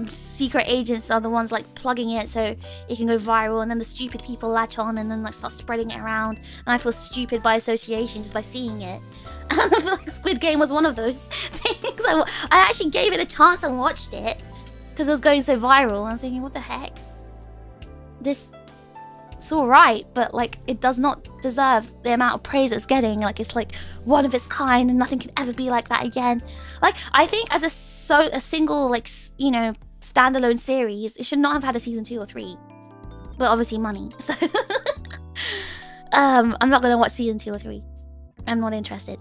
secret agents are the ones like plugging it so it can go viral, and then the stupid people latch on and then like start spreading it around, and I feel stupid by association just by seeing it. And I feel like Squid Game was one of those things. I actually gave it a chance and watched it because it was going so viral. I was thinking, what the heck? It's alright, but like it does not deserve the amount of praise it's getting. Like it's like one of its kind and nothing can ever be like that again. Like I think as a single like, you know, standalone series, it should not have had a season 2 or 3. But obviously money. So I'm not gonna watch season 2 or 3. I'm not interested.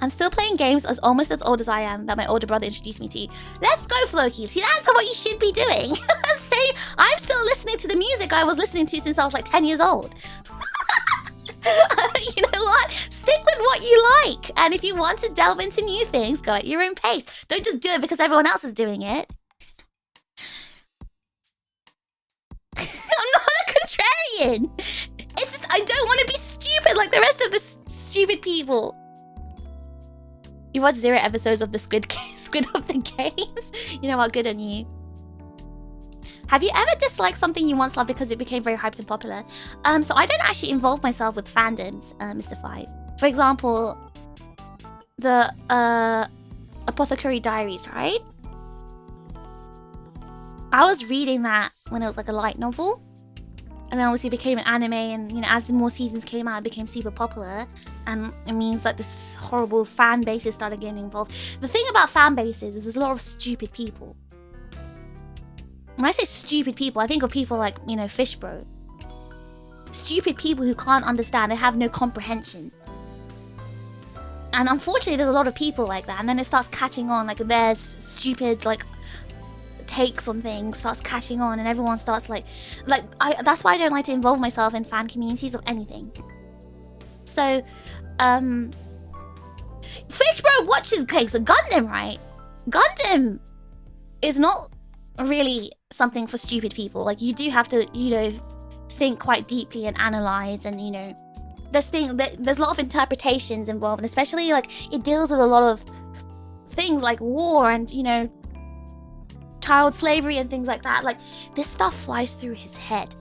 I'm still playing games as almost as old as I am that my older brother introduced me to. Let's go, Floki. See, that's what you should be doing. Say, I'm still listening to the music I was listening to since I was like 10 years old. You know what? Stick with what you like. And if you want to delve into new things, go at your own pace. Don't just do it because everyone else is doing it. I'm not a contrarian. It's just, I don't want to be stupid like the rest of the stupid people. You watched 0 episodes of the Squid of the Games? You know what? Good on you. Have you ever disliked something you once loved because it became very hyped and popular? So I don't actually involve myself with fandoms, Mr. 5. For example, the Apothecary Diaries, right? I was reading that when it was like a light novel. And then obviously it became an anime, and you know, as more seasons came out, it became super popular. And it means like this horrible fan bases started getting involved. The thing about fan bases is there's a lot of stupid people. When I say stupid people, I think of people like, you know, Fish Bro. Stupid people who can't understand, they have no comprehension. And unfortunately, there's a lot of people like that. And then it starts catching on, like their stupid, like, takes on things starts catching on, and everyone starts that's why I don't like to involve myself in fan communities of anything. So Fish Bro watches cakes of Gundam, right? Gundam is not really something for stupid people. Like you do have to, you know, think quite deeply and analyze, and you know, there's a lot of interpretations involved, and especially like it deals with a lot of things like war and, you know, child slavery and things like that. Like this stuff flies through his head.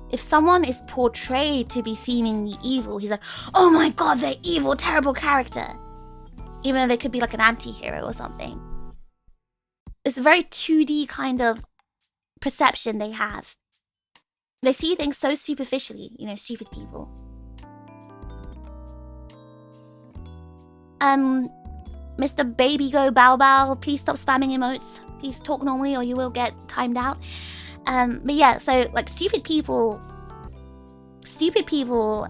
If someone is portrayed to be seemingly evil, he's like, oh my god, they're evil, terrible character, even though they could be like an anti-hero or something. It's a very 2D kind of perception they have. They see things so superficially, you know, stupid people. Mr. Baby Go Bow Bow, please stop spamming emotes. Please talk normally or you will get timed out. But yeah, so like stupid people stupid people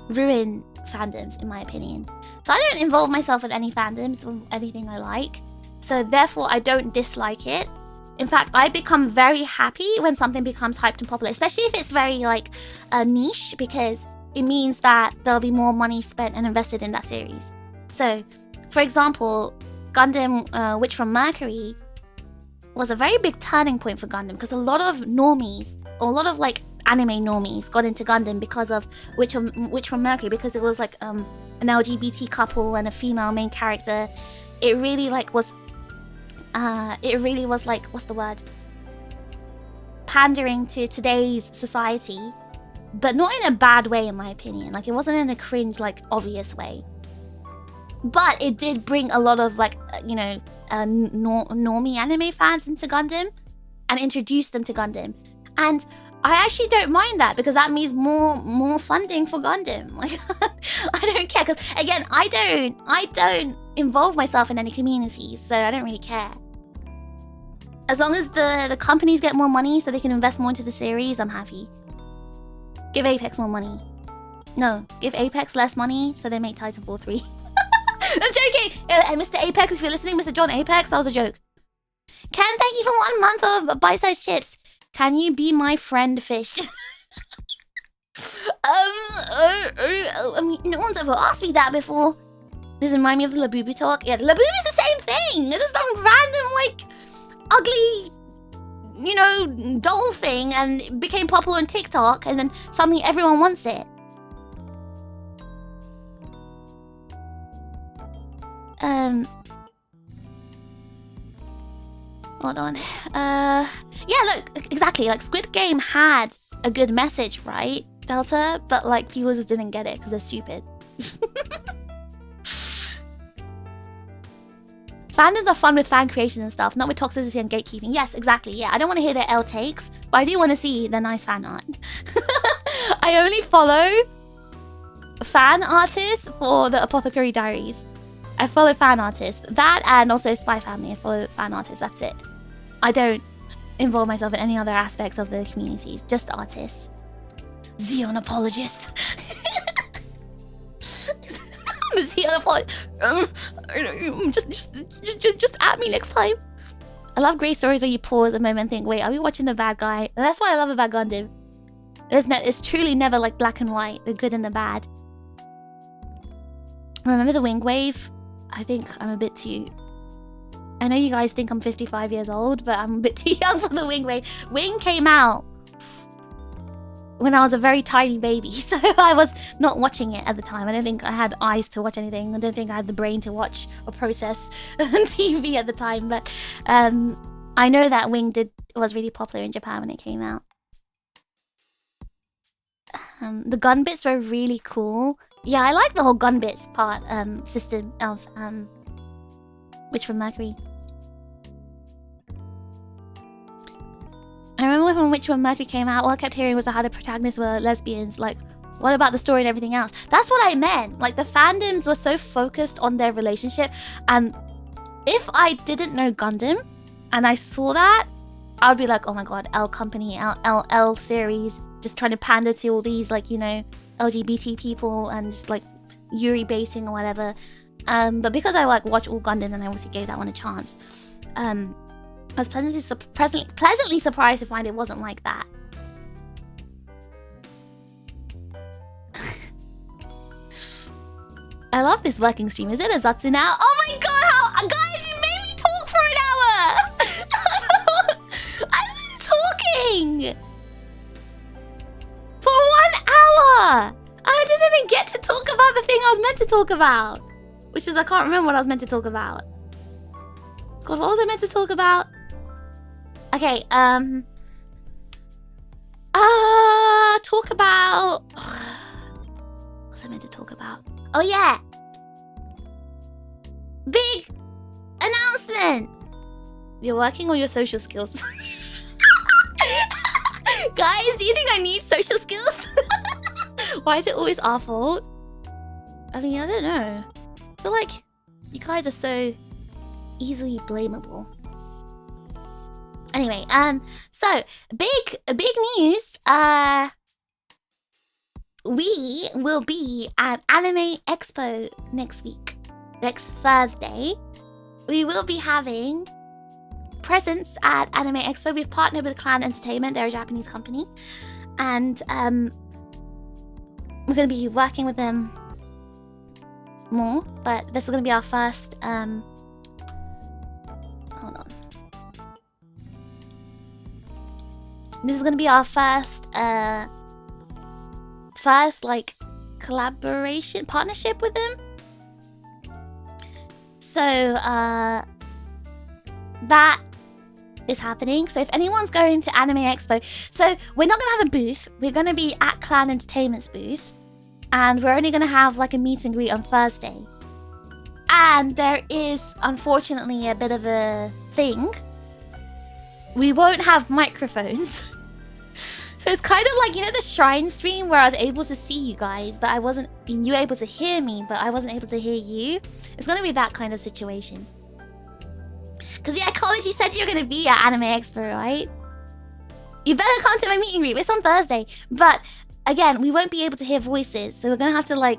ruin fandoms, in my opinion. So I don't involve myself with any fandoms or anything I like. So therefore, I don't dislike it. In fact, I become very happy when something becomes hyped and popular, especially if it's very like niche, because it means that there'll be more money spent and invested in that series. So, for example, Gundam Witch from Mercury was a very big turning point for Gundam, because a lot of normies, or a lot of like anime normies, got into Gundam because of Witch from Mercury, because it was like an LGBT couple and a female main character. It really like was like, what's the word? Pandering to today's society, but not in a bad way, in my opinion. Like, it wasn't in a cringe, like, obvious way. But it did bring a lot of, like, normie anime fans into Gundam and introduce them to Gundam. And I actually don't mind that, because that means more funding for Gundam. Like, I don't care, because again, I don't involve myself in any communities, so I don't really care. As long as the companies get more money so they can invest more into the series, I'm happy. Give Apex more money. No, give Apex less money so they make Titanfall 3. I'm joking! And Mr. Apex, if you're listening, Mr. John Apex, that was a joke. Ken, thank you for 1 month of bite-sized chips. Can you be my friend, fish? I mean, no one's ever asked me that before. This reminds me of the Labubu talk. Yeah, Labubu is the same thing. This is some random, like, ugly, doll thing, and it became popular on TikTok, and then suddenly everyone wants it. Hold on. Yeah, look, exactly. Like, Squid Game had a good message, right, Delta? But, like, people just didn't get it because they're stupid. Fandoms are fun with fan creation and stuff, not with toxicity and gatekeeping. Yes, exactly. Yeah, I don't want to hear their L takes, but I do want to see the nice fan art. I only follow fan artists for the Apothecary Diaries. I follow fan artists. That, and also Spy Family. I follow fan artists. That's it. I don't involve myself in any other aspects of the communities. Just artists. Xeon apologists. Xeon apologist. Just at me next time. I love great stories where you pause a moment and think, wait, are we watching the bad guy? And that's what I love about Gundam. It's truly never like black and white, the good and the bad. Remember the Wing Wave? I think I'm a bit too... I know you guys think I'm 55 years old, but I'm a bit too young for the Wing Wave. Wing came out when I was a very tiny baby, so I was not watching it at the time. I don't think I had eyes to watch anything. I don't think I had the brain to watch or process TV at the time, but I know that Wing was really popular in Japan when it came out. The gun bits were really cool. Yeah, I like the whole gun bits part system of Witch from Mercury. I remember when Witch from Mercury came out, all I kept hearing was how the protagonists were lesbians. Like, what about the story and everything else? That's what I meant. Like, the fandoms were so focused on their relationship, and if I didn't know Gundam and I saw that, I would be like, oh my god, L company, L series, just trying to pander to all these, like, LGBT people and just like Yuri basing or whatever. But because I like watch all Gundam, and I obviously gave that one a chance, I was pleasantly surprised to find it wasn't like that. I love this working stream. Is it a Zatsu now? Oh my god, how guys, you made me talk for an hour! I've been talking for 1 hour! I didn't even get to talk about the thing I was meant to talk about. Which is, I can't remember what I was meant to talk about. God, what was I meant to talk about? Okay, talk about... What was I meant to talk about? Oh yeah! Big announcement! You're working on your social skills. Guys, do you think I need social skills? Why is it always our fault? I mean, I don't know. I feel like you guys are so easily blamable. Anyway, so big news. we will be at Anime Expo next week. Next Thursday. We will be having presents at Anime Expo. We've partnered with Clan Entertainment. They're a Japanese company. And we're going to be working with them more. But this is going to be our first... hold on. This is going to be our first like collaboration partnership with them. So that is happening. So if anyone's going to Anime Expo, so we're not gonna have a booth, we're gonna be at Clan Entertainment's booth, and we're only gonna have like a meet and greet on Thursday. And there is unfortunately a bit of a thing. We won't have microphones. So it's kind of like, you know, the Shrine stream where I was able to see you guys, but I wasn't, you were able to hear me, but I wasn't able to hear you. It's going to be that kind of situation. Because, yeah, College, you said you're going to be at Anime Expo, right? You better come to my meet and greet. It's on Thursday. But, again, we won't be able to hear voices. So we're going to have to, like,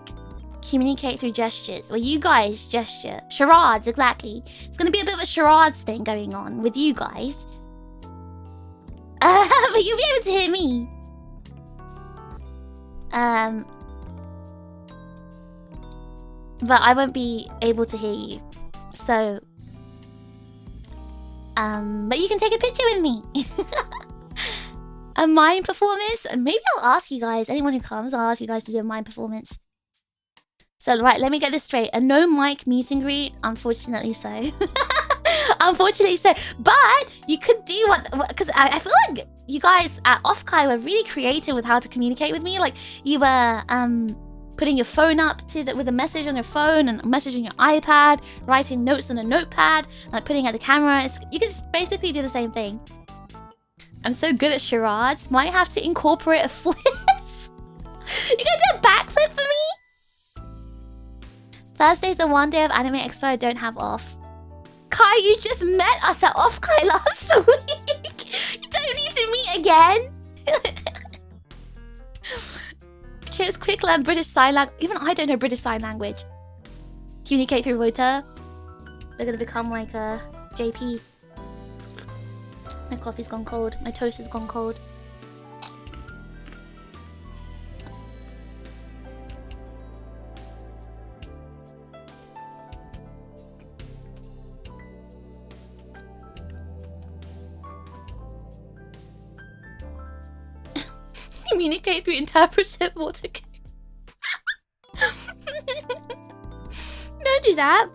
communicate through gestures. Or you guys gesture. Charades, exactly. It's going to be a bit of a charades thing going on with you guys. But you'll be able to hear me. But I won't be able to hear you. So, but you can take a picture with me. A mime performance. And maybe I'll ask you guys, anyone who comes, I'll ask you guys to do a mime performance. So, right, let me get this straight. A no mic meet and greet, unfortunately so. Unfortunately so. But you could do what, because I feel like you guys at Offkai were really creative with how to communicate with me. Like, you were putting your phone up to with a message on your phone and a message on your iPad, writing notes on a notepad, like putting at the camera. You can just basically do the same thing. I'm so good at charades. Might have to incorporate a flip. You gonna do a backflip for me? Thursday's the one day of Anime Expo I don't have off. Kai, you just met us at Offkai last week. You don't need to meet again. Cheers, quick learn British Sign Language. Even I don't know British Sign Language. Communicate through Wota. They're gonna become like a JP. My coffee's gone cold. My toast has gone cold. Communicate through interpretive water. Don't do that.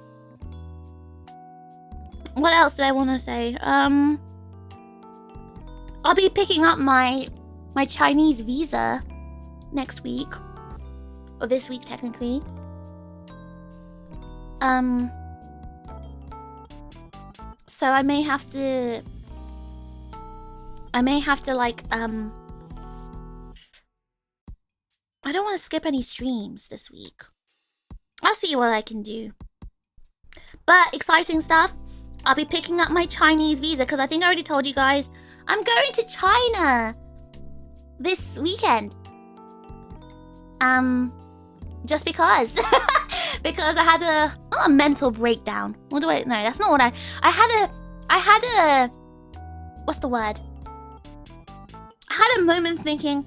What else do I want to say? I'll be picking up my Chinese visa next week, or this week technically. So I may have to like I don't want to skip any streams this week. I'll see what I can do. But exciting stuff. I'll be picking up my Chinese visa because I think I already told you guys I'm going to China this weekend. Just because. Because I had not a mental breakdown. What do I... No, that's not what I had a... What's the word? I had a moment thinking,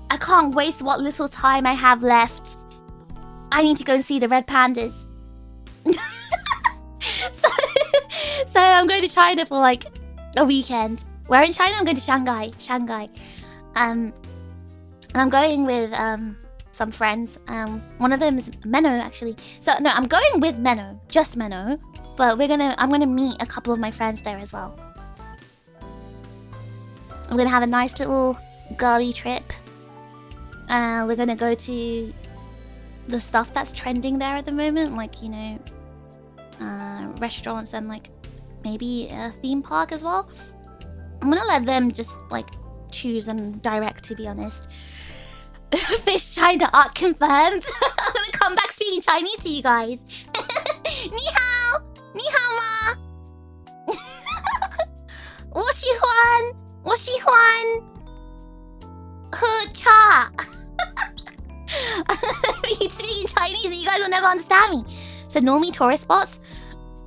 I can't waste what little time I have left. I need to go and see the red pandas. So I'm going to China for like a weekend. Where in China? I'm going to Shanghai. And I'm going with some friends. One of them is Menno actually. So no, I'm going with Menno, just Menno. But I'm gonna meet a couple of my friends there as well. I'm gonna have a nice little girly trip. We're gonna go to the stuff that's trending there at the moment, like, you know, restaurants and like maybe a theme park as well. I'm gonna let them just like choose and direct, to be honest. Fish China art confirmed. I'm gonna come back speaking Chinese to you guys. Ni hao, ni hao ma. 我喜欢喝茶。He's speaking Chinese and you guys will never understand me. So normie tourist spots.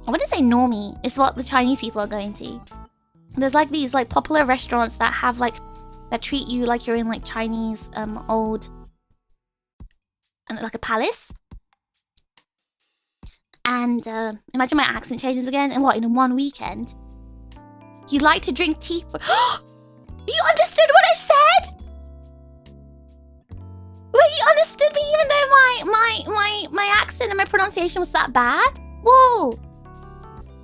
I wouldn't say normie. It's what the Chinese people are going to. There's like these like popular restaurants that have like that treat you like you're in like Chinese old and like a palace. And imagine my accent changes again. And what, in one weekend? You like to drink tea for... You understood what I said? Wait, you understood me even though my accent and my pronunciation was that bad? Whoa!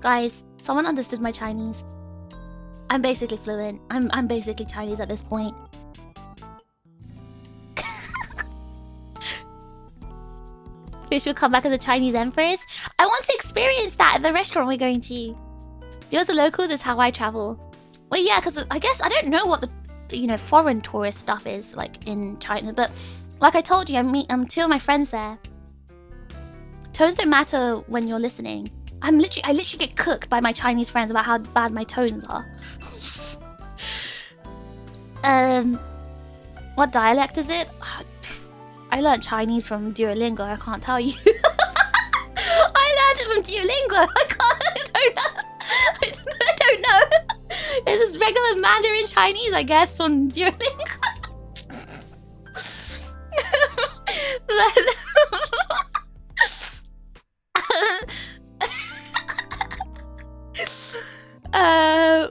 Guys, someone understood my Chinese. I'm basically fluent. I'm basically Chinese at this point. Fish will come back as a Chinese empress. I want to experience that at the restaurant we're going to. Deals with locals is how I travel. Well, yeah, because I guess I don't know what the foreign tourist stuff is like in China, but like I told you, I meet two of my friends there. Tones don't matter when you're listening. I literally get cooked by my Chinese friends about how bad my tones are. What dialect is it? I learned Chinese from Duolingo. I can't tell you. I learned it from Duolingo. I don't know. It's just regular Mandarin Chinese, I guess, on Duolingo.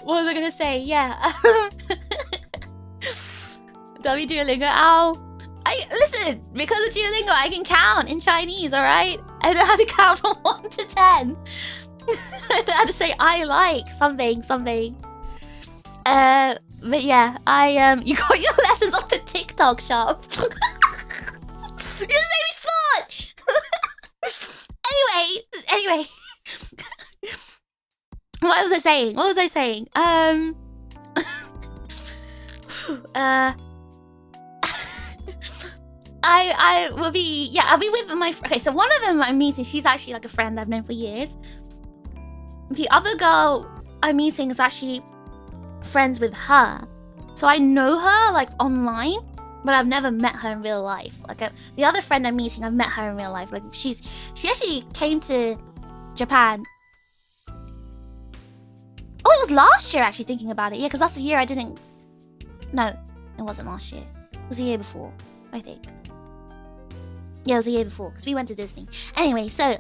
What was I gonna say? Yeah. W Duolingo. Ow. Listen, because of Duolingo, I can count in Chinese, alright? I know how to count from 1 to 10. I know how to say I like something. But yeah, you got your lessons off the TikTok shop. You just made me snort! Anyway. What was I saying? I'll be with my... Okay, so one of them I'm meeting, she's actually like a friend I've known for years. The other girl I'm meeting is actually friends with her. So I know her like online, but I've never met her in real life. Like the other friend I'm meeting, I've met her in real life. Like she actually came to Japan. Oh, it was last year actually, thinking about it. Yeah, because that's the year I didn't... No, it wasn't last year. It was the year before, I think. Yeah, it was the year before, because we went to Disney. Anyway, so...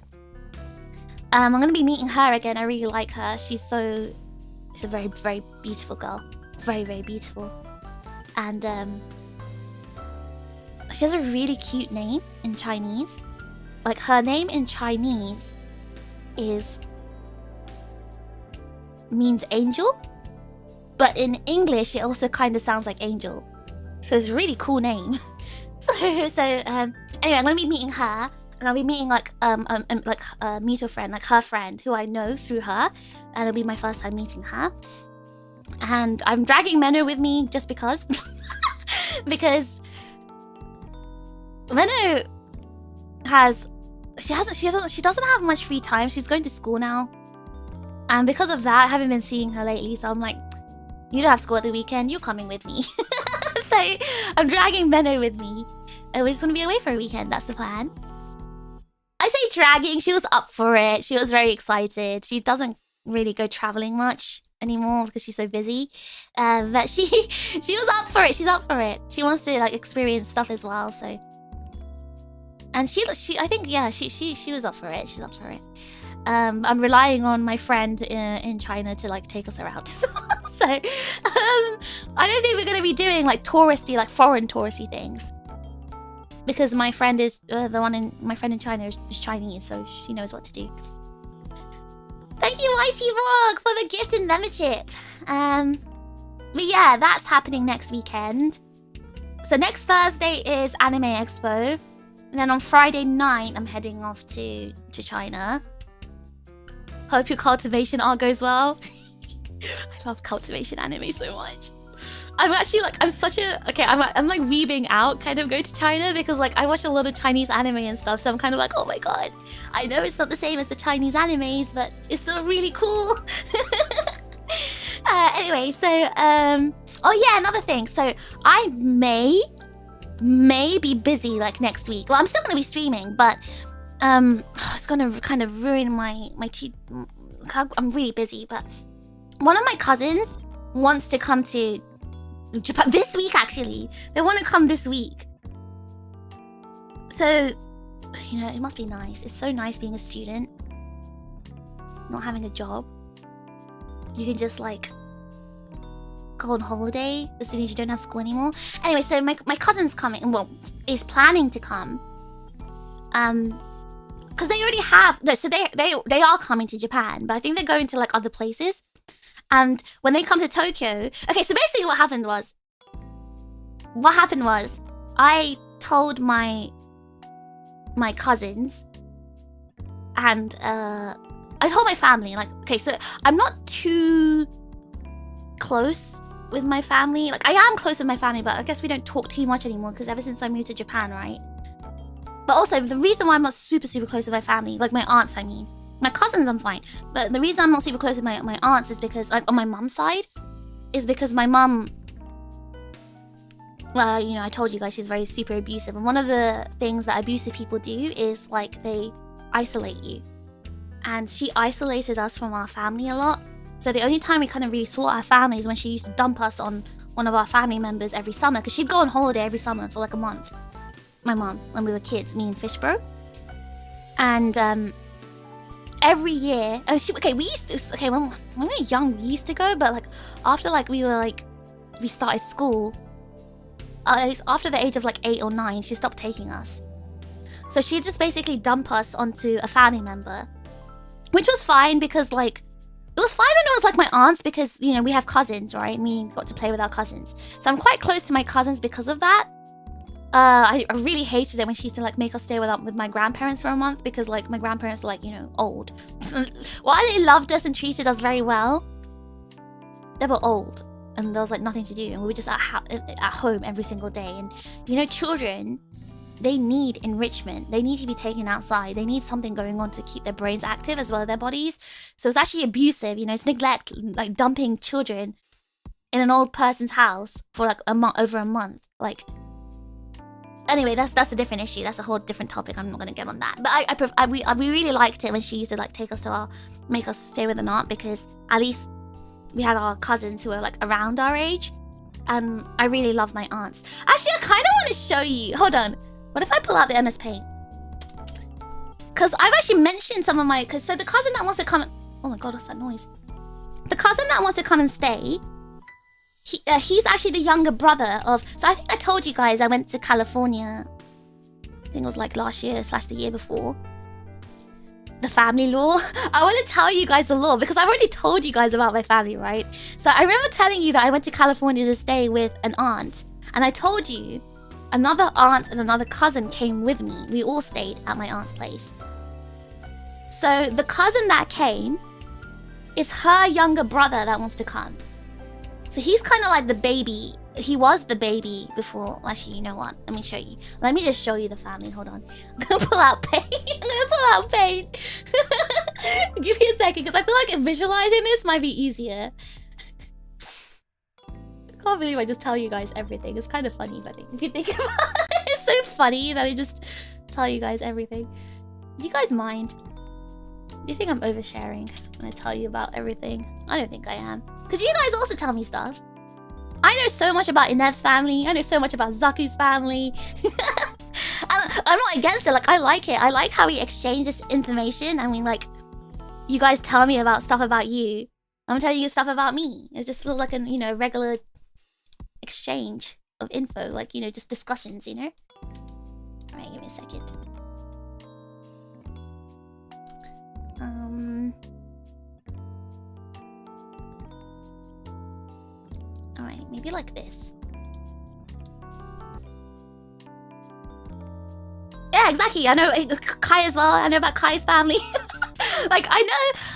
I'm going to be meeting her again. I really like her. She's a very, very beautiful girl. Very, very beautiful. And, she has a really cute name in Chinese. Like, her name in Chinese means angel. But in English, it also kind of sounds like angel. So it's a really cool name. So anyway, I'm going to be meeting her. And I'll be meeting like a mutual friend, like her friend, who I know through her. And it'll be my first time meeting her. And I'm dragging Menno with me just because. Because Menno she doesn't have much free time. She's going to school now. And because of that, I haven't been seeing her lately. So I'm like, you don't have school at the weekend. You're coming with me. So I'm dragging Menno with me. And we're just going to be away for a weekend. That's the plan. I say dragging. She was up for it. She was very excited. She doesn't really go traveling much anymore because she's so busy. But she was up for it. She's up for it. She wants to like experience stuff as well. So, and I think yeah, she was up for it. She's up for it. I'm relying on my friend in China to like take us around. So I don't think we're gonna be doing like touristy, like foreign touristy things. Because my friend is my friend in China is Chinese, so she knows what to do. Thank you, YT Vlog, for the gift and membership. But yeah, that's happening next weekend. So next Thursday is Anime Expo, and then on Friday night I'm heading off to China. Hope your cultivation art goes well. I love cultivation anime so much. I'm actually like, I'm like weaving out kind of go to China because like I watch a lot of Chinese anime and stuff, so I'm kind of like, oh my god, I know it's not the same as the Chinese animes, but it's still really cool. Anyway, so oh yeah, another thing, so I may may be busy like next week. Well, I'm still gonna be streaming, but it's gonna kind of ruin my I'm really busy, but one of my cousins wants to come to Japan this week. Actually, they want to come this week. So, you know, it must be nice. It's so nice being a student, not having a job. You can just like go on holiday as soon as you don't have school anymore. Anyway, so my cousin's coming. Well, is planning to come. Because they already have. No, so they are coming to Japan, but I think they're going to like other places. And when they come to Tokyo, okay. So basically, what happened was, I told my cousins, and I told my family, like, okay, so I'm not too close with my family. Like, I am close with my family, but I guess we don't talk too much anymore because ever since I moved to Japan, right? But also, the reason why I'm not super close with my family, like my aunts, I mean. My cousins, I'm fine. But the reason I'm not super close with my aunts is because, like, on my mum's side, is because my mum, well, you know, I told you guys she's very super abusive. And one of the things that abusive people do is, like, they isolate you. And she isolated us from our family a lot. So the only time we kind of really saw our family is when she used to dump us on one of our family members every summer. Because she'd go on holiday every summer for like a month. My mum, when we were kids, me and Fish Bro. And every year, we used to, when we were young, we used to go, but like after like we started school, after the age of like 8 or 9, she stopped taking us. So she'd just basically dump us onto a family member, which was fine because like, it was fine when it was like my aunts because, you know, we have cousins, right? We got to play with our cousins. So I'm quite close to my cousins because of that. I really hated it when she used to like make us stay with my grandparents for a month because like my grandparents are like, you know, old. While they loved us and treated us very well, they were old and there was like nothing to do and we were just at home every single day. And you know, children, they need enrichment. They need to be taken outside. They need something going on to keep their brains active as well as their bodies. So it's actually abusive, you know, it's neglect, like dumping children in an old person's house for like over a month. Like, anyway, that's a different issue. That's a whole different topic. I'm not gonna get on that. But we really liked it when she used to like make us stay with an aunt because at least we had our cousins who were like around our age, and I really love my aunts. Actually, I kind of want to show you. Hold on. What if I pull out the MS Paint? Because I've actually mentioned some of my. So the cousin that wants to come. Oh my god, what's that noise? The cousin that wants to come and stay. He's actually the younger brother of... So I think I told you guys I went to California. I think it was like last year / the year before. The family law. I want to tell you guys the law because I've already told you guys about my family, right? So I remember telling you that I went to California to stay with an aunt. And I told you another aunt and another cousin came with me. We all stayed at my aunt's place. So the cousin that came is her younger brother that wants to come. So he's kind of like the baby. He was the baby before. Actually, you know what? Let me show you. Let me just show you the family. Hold on. I'm gonna pull out paint. Give me a second, because I feel like visualizing this might be easier. I can't believe I just tell you guys everything. It's kind of funny, I think. If you think about it, it's so funny that I just tell you guys everything. Do you guys mind? Do you think I'm oversharing when I tell you about everything? I don't think I am. Because you guys also tell me stuff. I know so much about Inev's family. I know so much about Zaku's family. I'm not against it. Like, I like it. I like how we exchange this information. I mean, like, you guys tell me about stuff about you. I'm telling you stuff about me. It just feels like a, you know, regular exchange of info. Like, you know, just discussions, you know? Alright, give me a second. Alright, maybe like this. Yeah, exactly. I know Kai as well. I know about Kai's family. Like, I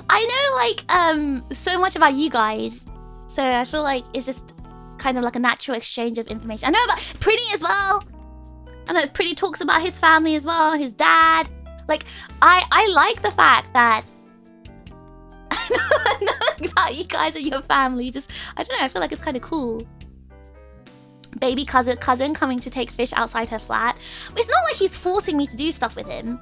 know like so much about you guys. So I feel like it's just kind of like a natural exchange of information. I know about Pretty as well. I know Pretty talks about his family as well, his dad. Like, I like the fact that I know about you guys and your family. Just, I don't know, I feel like it's kind of cool. baby cousin coming to take fish outside her flat. It's not like he's forcing me to do stuff with him.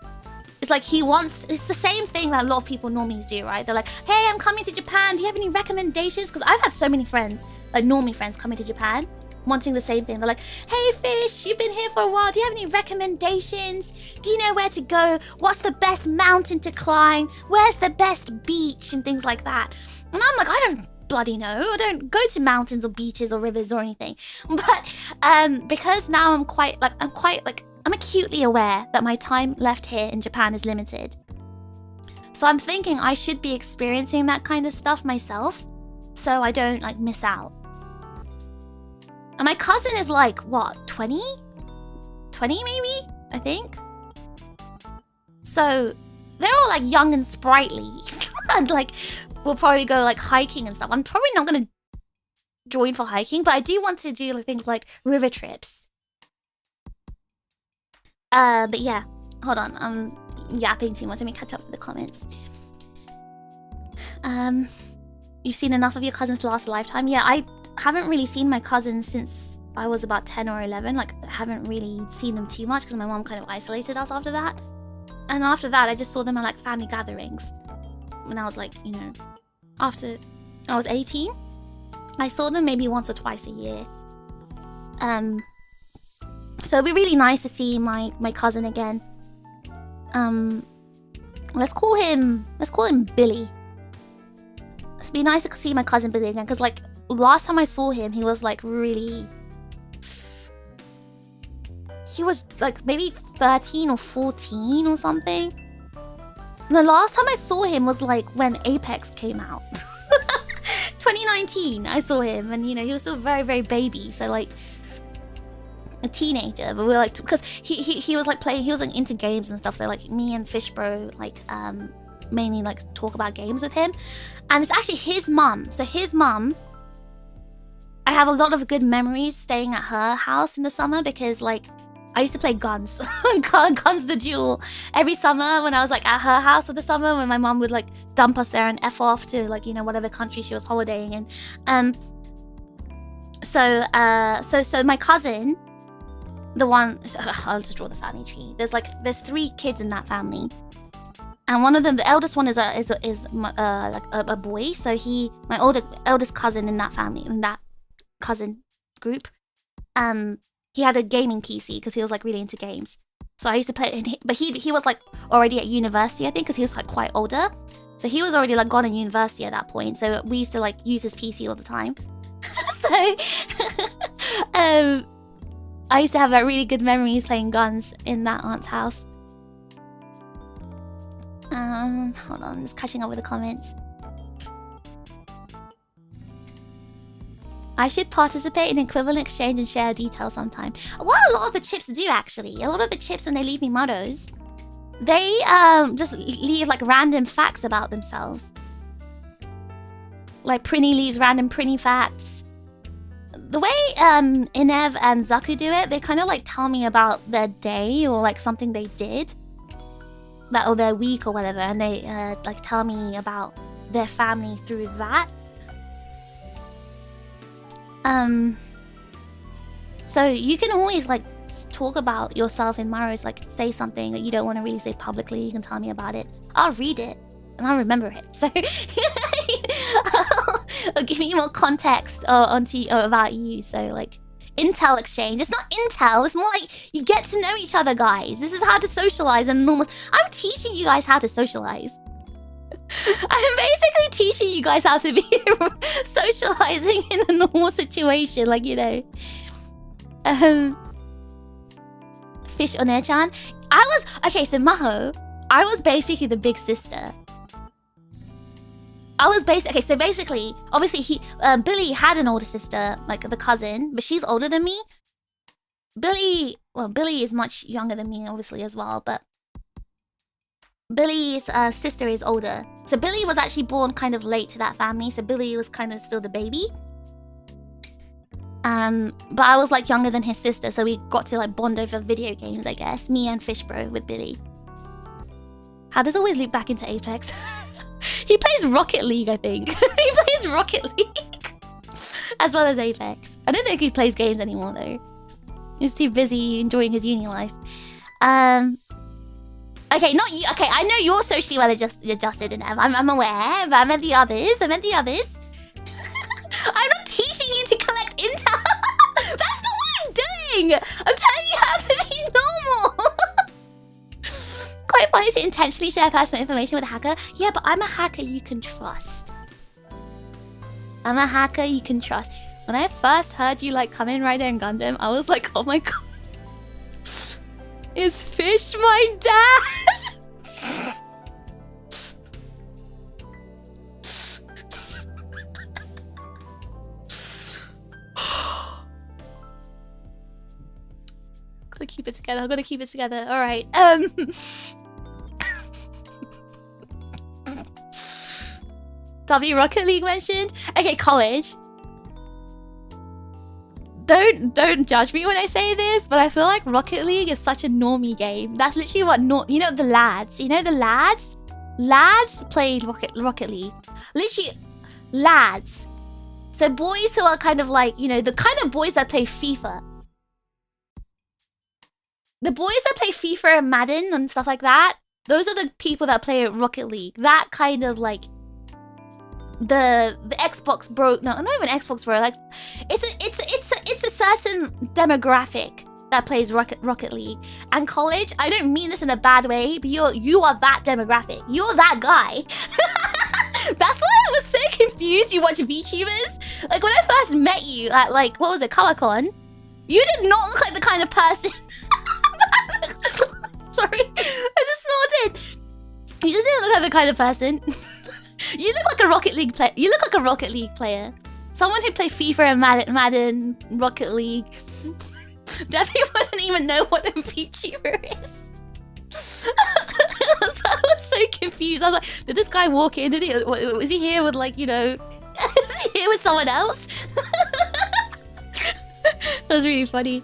It's like he wants, it's the same thing that a lot of people normies do, right? They're like, hey, I'm coming to Japan. Do you have any recommendations? Because I've had so many friends, like normie friends coming to Japan, wanting the same thing. They're like, hey, Fish, you've been here for a while. Do you have any recommendations? Do you know where to go? What's the best mountain to climb? Where's the best beach? And things like that. And I'm like, I don't bloody know. I don't go to mountains or beaches or rivers or anything. But because now I'm acutely aware that my time left here in Japan is limited. So I'm thinking I should be experiencing that kind of stuff myself so I don't like miss out. And my cousin is like, what, 20? 20 maybe, I think? So they're all like young and sprightly. And like, we'll probably go like hiking and stuff. I'm probably not gonna join for hiking, but I do want to do like, things like river trips. But yeah, hold on, I'm yapping too much. Let me catch up with the comments. You've seen enough of your cousins to last a lifetime? Yeah, I haven't really seen my cousins since I was about 10 or 11. Like, I haven't really seen them too much because my mom kind of isolated us after that. And after that, I just saw them at like family gatherings. When I was like, you know, after I was 18, I saw them maybe once or twice a year. So it'd be really nice to see my cousin again. Let's call him Billy. It'd be nice to see my cousin Billy again, because like last time I saw him, he was like really. He was like maybe 13 or 14 or something. The last time I saw him was like when Apex came out. 2019, I saw him, and you know he was still very, very baby. So like. A teenager, but we were like, because he was like playing, he was like into games and stuff, so like me and Fish Bro like mainly like talk about games with him. And it's actually his mum, so his mum, I have a lot of good memories staying at her house in the summer, because like I used to play Guns Guns the Duel every summer when I was like at her house for the summer, when my mum would like dump us there and F off to like, you know, whatever country she was holidaying in. So my cousin, the one, I'll just draw the family tree. There's 3 kids in that family, and one of them, the eldest one, is like a boy. So my eldest cousin in that family, in that cousin group, he had a gaming PC because he was like really into games. So I used to play, but he was like already at university, I think, because he was like quite older. So he was already like gone in university at that point. So we used to like use his PC all the time. So I used to have like really good memories playing Guns in that aunt's house. Hold on, just catching up with the comments. I should participate in equivalent exchange and share details sometime. What a lot of the chips do, actually. A lot of the chips, when they leave me models, they just leave like random facts about themselves. Like Prinny leaves random Prinny facts. The way Inev and Zaku do it, they kind of like tell me about their day or like something they did, or their week or whatever, and they like tell me about their family through that. So you can always like talk about yourself in Maros, like say something that you don't want to really say publicly. You can tell me about it. I'll read it and I'll remember it. So I'll give you more context about you. So like intel exchange. It's not intel. It's more like you get to know each other, guys. This is how to socialize and normal. I'm teaching you guys how to socialize. I'm basically teaching you guys how to be socializing in a normal situation, like, you know. Fish One-chan. So Maho, I was basically the big sister. Basically, obviously Billy had an older sister, like the cousin, but she's older than me. Billy is much younger than me, obviously, as well, but Billy's sister is older. So Billy was actually born kind of late to that family, so Billy was kind of still the baby. But I was like younger than his sister, so we got to like bond over video games, I guess. Me and Fishbro with Billy. How does always loop back into Apex? He plays Rocket League, I think. He plays Rocket League. As well as Apex. I don't think he plays games anymore though. He's too busy enjoying his uni life. Okay, not you. Okay, I know you're socially well adjusted and I'm aware, but I meant the others. I'm not teaching you to collect intel. That's not what I'm doing. I'm telling you how to be normal. Quite funny to intentionally share personal information with a hacker. Yeah, but I'm a hacker you can trust. I'm a hacker you can trust. When I first heard you like Kamen Rider and Gundam, I was like, oh my god. Is Fish my dad? Gotta keep it together. I'm gonna keep it together. All right. W Rocket League mentioned. Okay, college. Don't judge me when I say this, but I feel like Rocket League is such a normie game. That's literally what you know the lads. You know the lads? Lads played Rocket League. Literally, lads. So boys who are kind of like, you know, the kind of boys that play FIFA. The boys that play FIFA and Madden and stuff like that, those are the people that play Rocket League. That kind of like the Xbox bro, no, not even Xbox bro. Like, it's a certain demographic that plays Rocket League. And college, I don't mean this in a bad way, but you are that demographic. You're that guy. That's why I was so confused. You watch VTubers. Like when I first met you at like what was it, Colorcon? You did not look like the kind of person. Sorry, I just snorted. You just didn't look like the kind of person. You look like a Rocket League player. You look like a Rocket League player. Someone who play FIFA and Madden, Rocket League. Definitely wouldn't even know what a VTuber is. So I was so confused. I was like, did this guy walk in? Was he here with like, you know, is he here with someone else? That was really funny.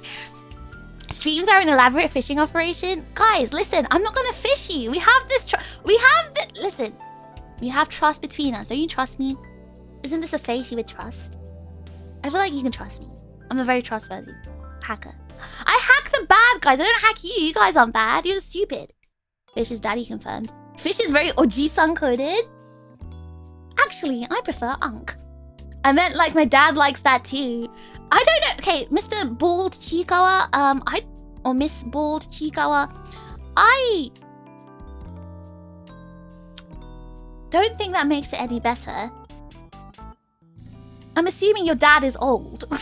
Streams are an elaborate fishing operation. Guys, listen, I'm not gonna fish you. We have this listen. We have trust between us. Don't you trust me? Isn't this a face you would trust? I feel like you can trust me. I'm a very trustworthy hacker. I hack the bad guys. I don't hack you. You guys aren't bad. You're just stupid. Fish's daddy confirmed. Fish is very Oji-san coded. Actually, I prefer Unk. I meant like my dad likes that too. I don't know. Okay, Mr. Bald Chikawa. Or Miss Bald Chikawa. I don't think that makes it any better. I'm assuming your dad is old. I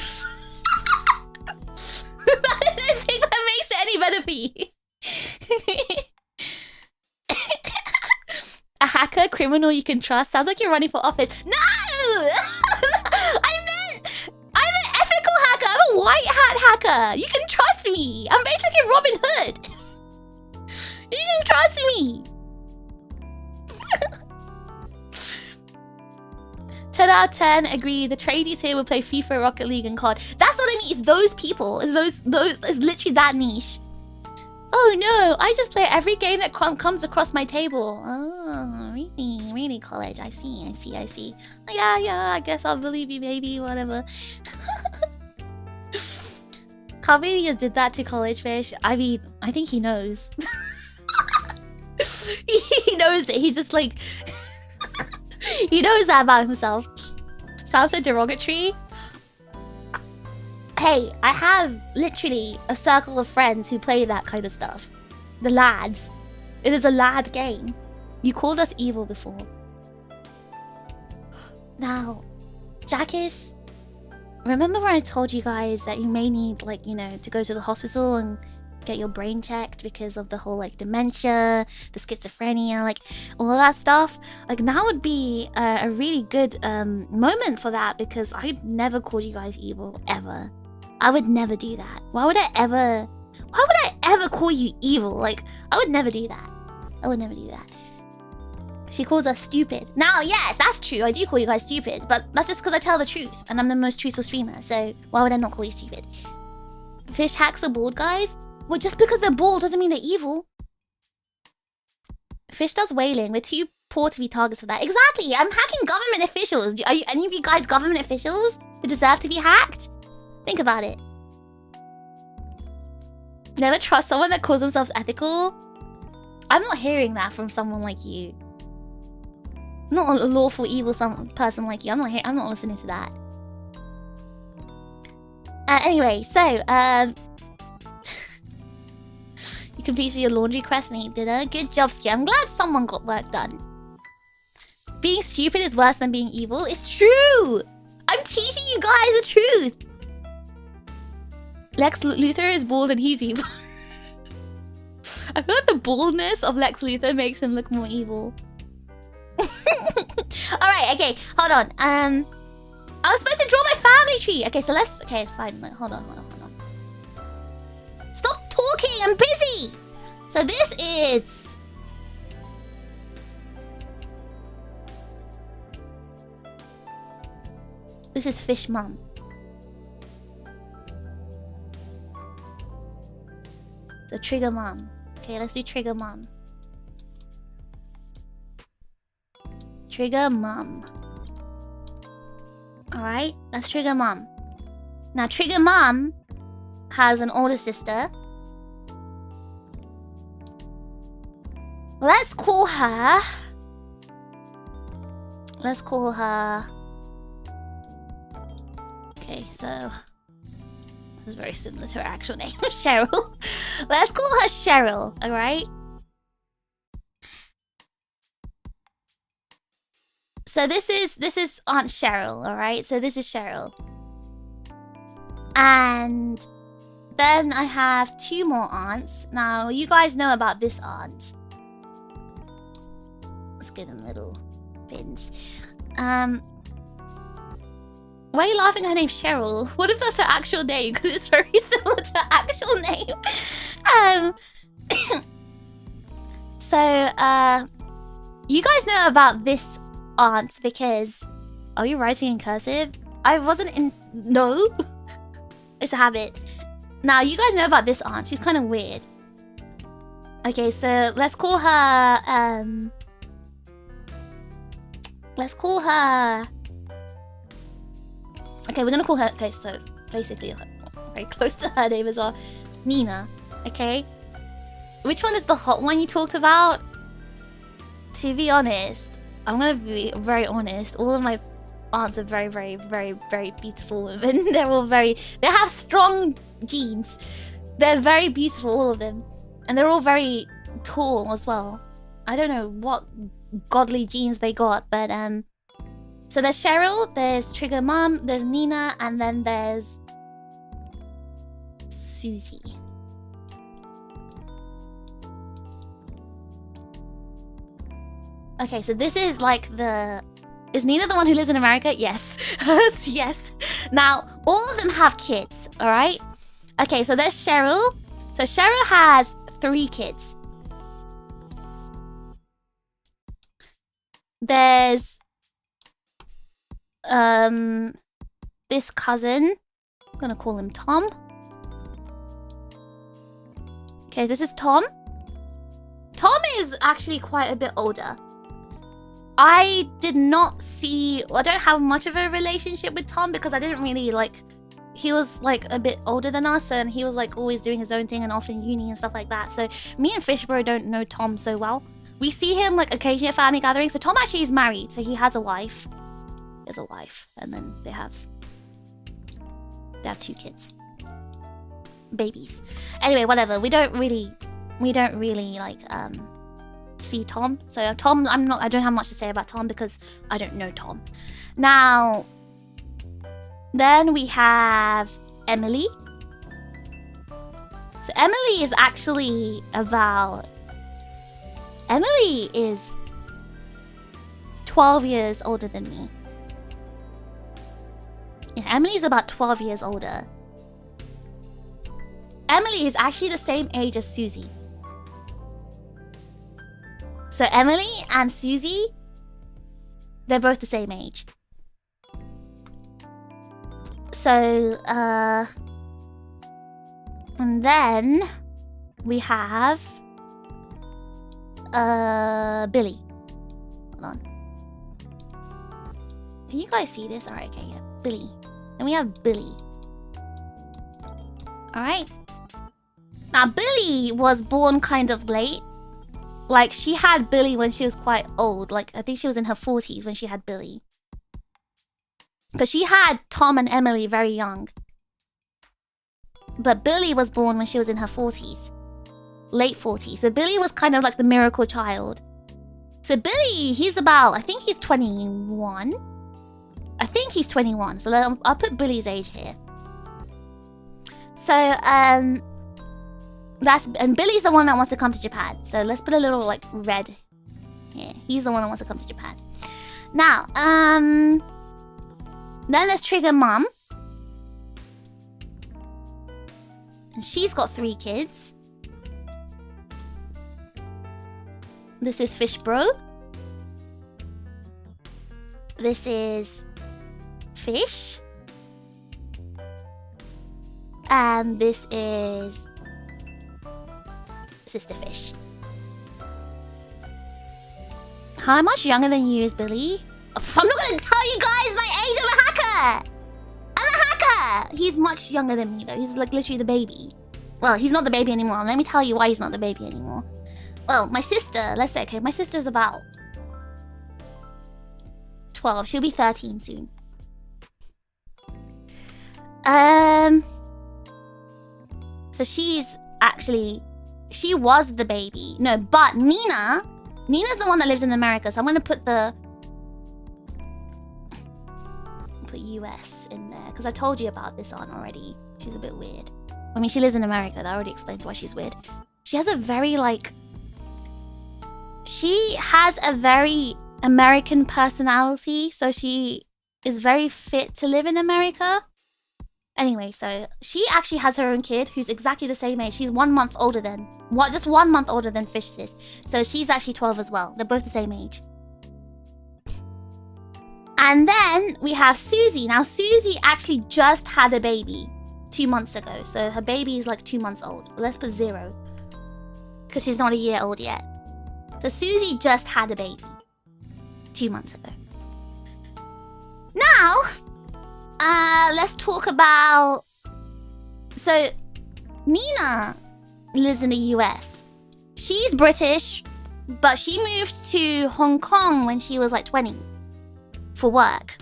don't think that makes it any better for you. A hacker, criminal you can trust. Sounds like you're running for office. No! I'm an ethical hacker. I'm a white hat hacker. You can trust me. I'm basically Robin Hood. You can trust me. 10 out of 10, agree. The tradies here will play FIFA, Rocket League, and COD. That's what I mean. It's those people. It's it's literally that niche. Oh no, I just play every game that comes across my table. Oh, really, college. I see. Yeah, I guess I'll believe you, maybe, whatever. Can't believe he just did that to College Fish. I mean, I think he knows. He knows it. He's just like... He knows that about himself. Sounds so derogatory. Hey, I have literally a circle of friends who play that kind of stuff. The lads. It is a lad game. You called us evil before. Now, Jackis, remember when I told you guys that you may need, like, you know, to go to the hospital and get your brain checked because of the whole, like, dementia, the schizophrenia, like, all that stuff? Like, now would be a really good moment for that, because I'd never call you guys evil, ever. I would never do that. Why would I ever call you evil? Like, I would never do that. I would never do that. She calls us stupid. Now, yes, that's true. I do call you guys stupid, but that's just because I tell the truth, and I'm the most truthful streamer, so why would I not call you stupid? Fish hacks the bald guys? Well, just because they're bald doesn't mean they're evil. Fish does whaling. We're too poor to be targets for that. Exactly. I'm hacking government officials. Are any of you guys government officials? who deserve to be hacked? Think about it. Never trust someone that calls themselves ethical. I'm not hearing that from someone like you. Not a lawful evil person like you. I'm not listening to that. Anyway, so you completed your laundry quest and ate dinner. Good job, Ski. I'm glad someone got work done. Being stupid is worse than being evil. It's true. I'm teaching you guys the truth. Lex Luthor is bald and he's evil. I feel like the baldness of Lex Luthor makes him look more evil. Alright, okay, hold on. I was supposed to draw my family tree. Okay, so let's... Okay, fine. Hold on. Stop talking! I'm busy! So this is... This is Fish Mum. So Trigger Mum. Okay, let's do Trigger Mum. Trigger Mum. Alright, let's Trigger Mum. Now, Trigger Mum has an older sister. Let's call her... Okay, so... This is very similar to her actual name, Cheryl. Let's call her Cheryl, alright? So this is Aunt Cheryl, alright? So this is Cheryl. And then I have 2 more aunts. Now, you guys know about this aunt. Let's give them little fins. Why are you laughing? Her name's Cheryl. What if that's her actual name? Because it's very similar to her actual name. So, you guys know about this aunt because... Are you writing in cursive? I wasn't in... No. It's a habit. Now, you guys know about this aunt. She's kind of weird. Okay, so let's call her... Let's call her... Okay, we're gonna call her... Okay, so basically, very close to her name as well. Nina, okay? Which one is the hot one you talked about? To be honest, I'm gonna be very honest. All of my aunts are very, very, very, very beautiful women. They're all very... They have strong genes. They're very beautiful, all of them. And they're all very tall as well. I don't know what godly genes they got, but... So there's Cheryl, there's Trigger Mum, there's Nina, and then there's... Susie. Okay, so this is like the... Is Nina the one who lives in America? Yes. Yes. Now, all of them have kids, alright? Okay, so there's Cheryl. So Cheryl has 3 kids. There's... this cousin. I'm gonna call him Tom. Okay, this is Tom. Tom is actually quite a bit older. I did not see... I don't have much of a relationship with Tom because I didn't really like... He was like a bit older than us and he was like always doing his own thing and off in uni and stuff like that. So me and Fishbro don't know Tom so well. We see him like occasionally at family gatherings. So Tom actually is married, so he has a wife. He has a wife, and then they have 2 kids. Babies. Anyway, whatever. We don't really like see Tom. So Tom, I don't have much to say about Tom because I don't know Tom. Now, then we have Emily. So Emily is actually about... Emily is 12 years older than me. Yeah, Emily's about 12 years older. Emily is actually the same age as Susie. So Emily and Susie, they're both the same age. So, and then we have Billy. Hold on. Can you guys see this? Alright, okay, yeah. Billy. Then we have Billy. Alright. Now, Billy was born kind of late. Like, she had Billy when she was quite old. Like, I think she was in her 40s when she had Billy. Because she had Tom and Emily very young. But Billy was born when she was in her 40s. Late 40s. So Billy was kind of like the miracle child. So Billy, he's about, I think he's 21. I think he's 21. So I'll put Billy's age here. So, and Billy's the one that wants to come to Japan. So let's put a little like red here. He's the one that wants to come to Japan. Now, then let's trigger mom. And she's got 3 kids. This is Fish Bro. This is Fish. And this is Sister Fish. How much younger than you is Billy? I'm not gonna tell you guys my age. I'm a hacker. I'm a hacker. He's much younger than me though. He's like literally the baby. Well, he's not the baby anymore. Let me tell you why he's not the baby anymore. Well, my sister, let's say, okay, my sister's about 12. She'll be 13 soon. So she's actually, she was the baby. No, but Nina's the one that lives in America. So I'm gonna put US in there because I told you about this aunt already. She's a bit weird. I mean, she lives in America. That already explains why she's weird. She has a very she has a very American personality, so she is very fit to live in America. Anyway, so she actually has her own kid who's exactly the same age. She's 1 month older than, just 1 month older than Fish Sis. So she's actually 12 as well. They're both the same age. And then we have Susie. Now, Susie actually just had a baby 2 months ago. So her baby is like 2 months old. Let's put 0. Because she's not a year old yet. So Susie just had a baby 2 months ago. Now, let's talk about... So, Nina lives in the US. She's British, but she moved to Hong Kong when she was like 20 for work.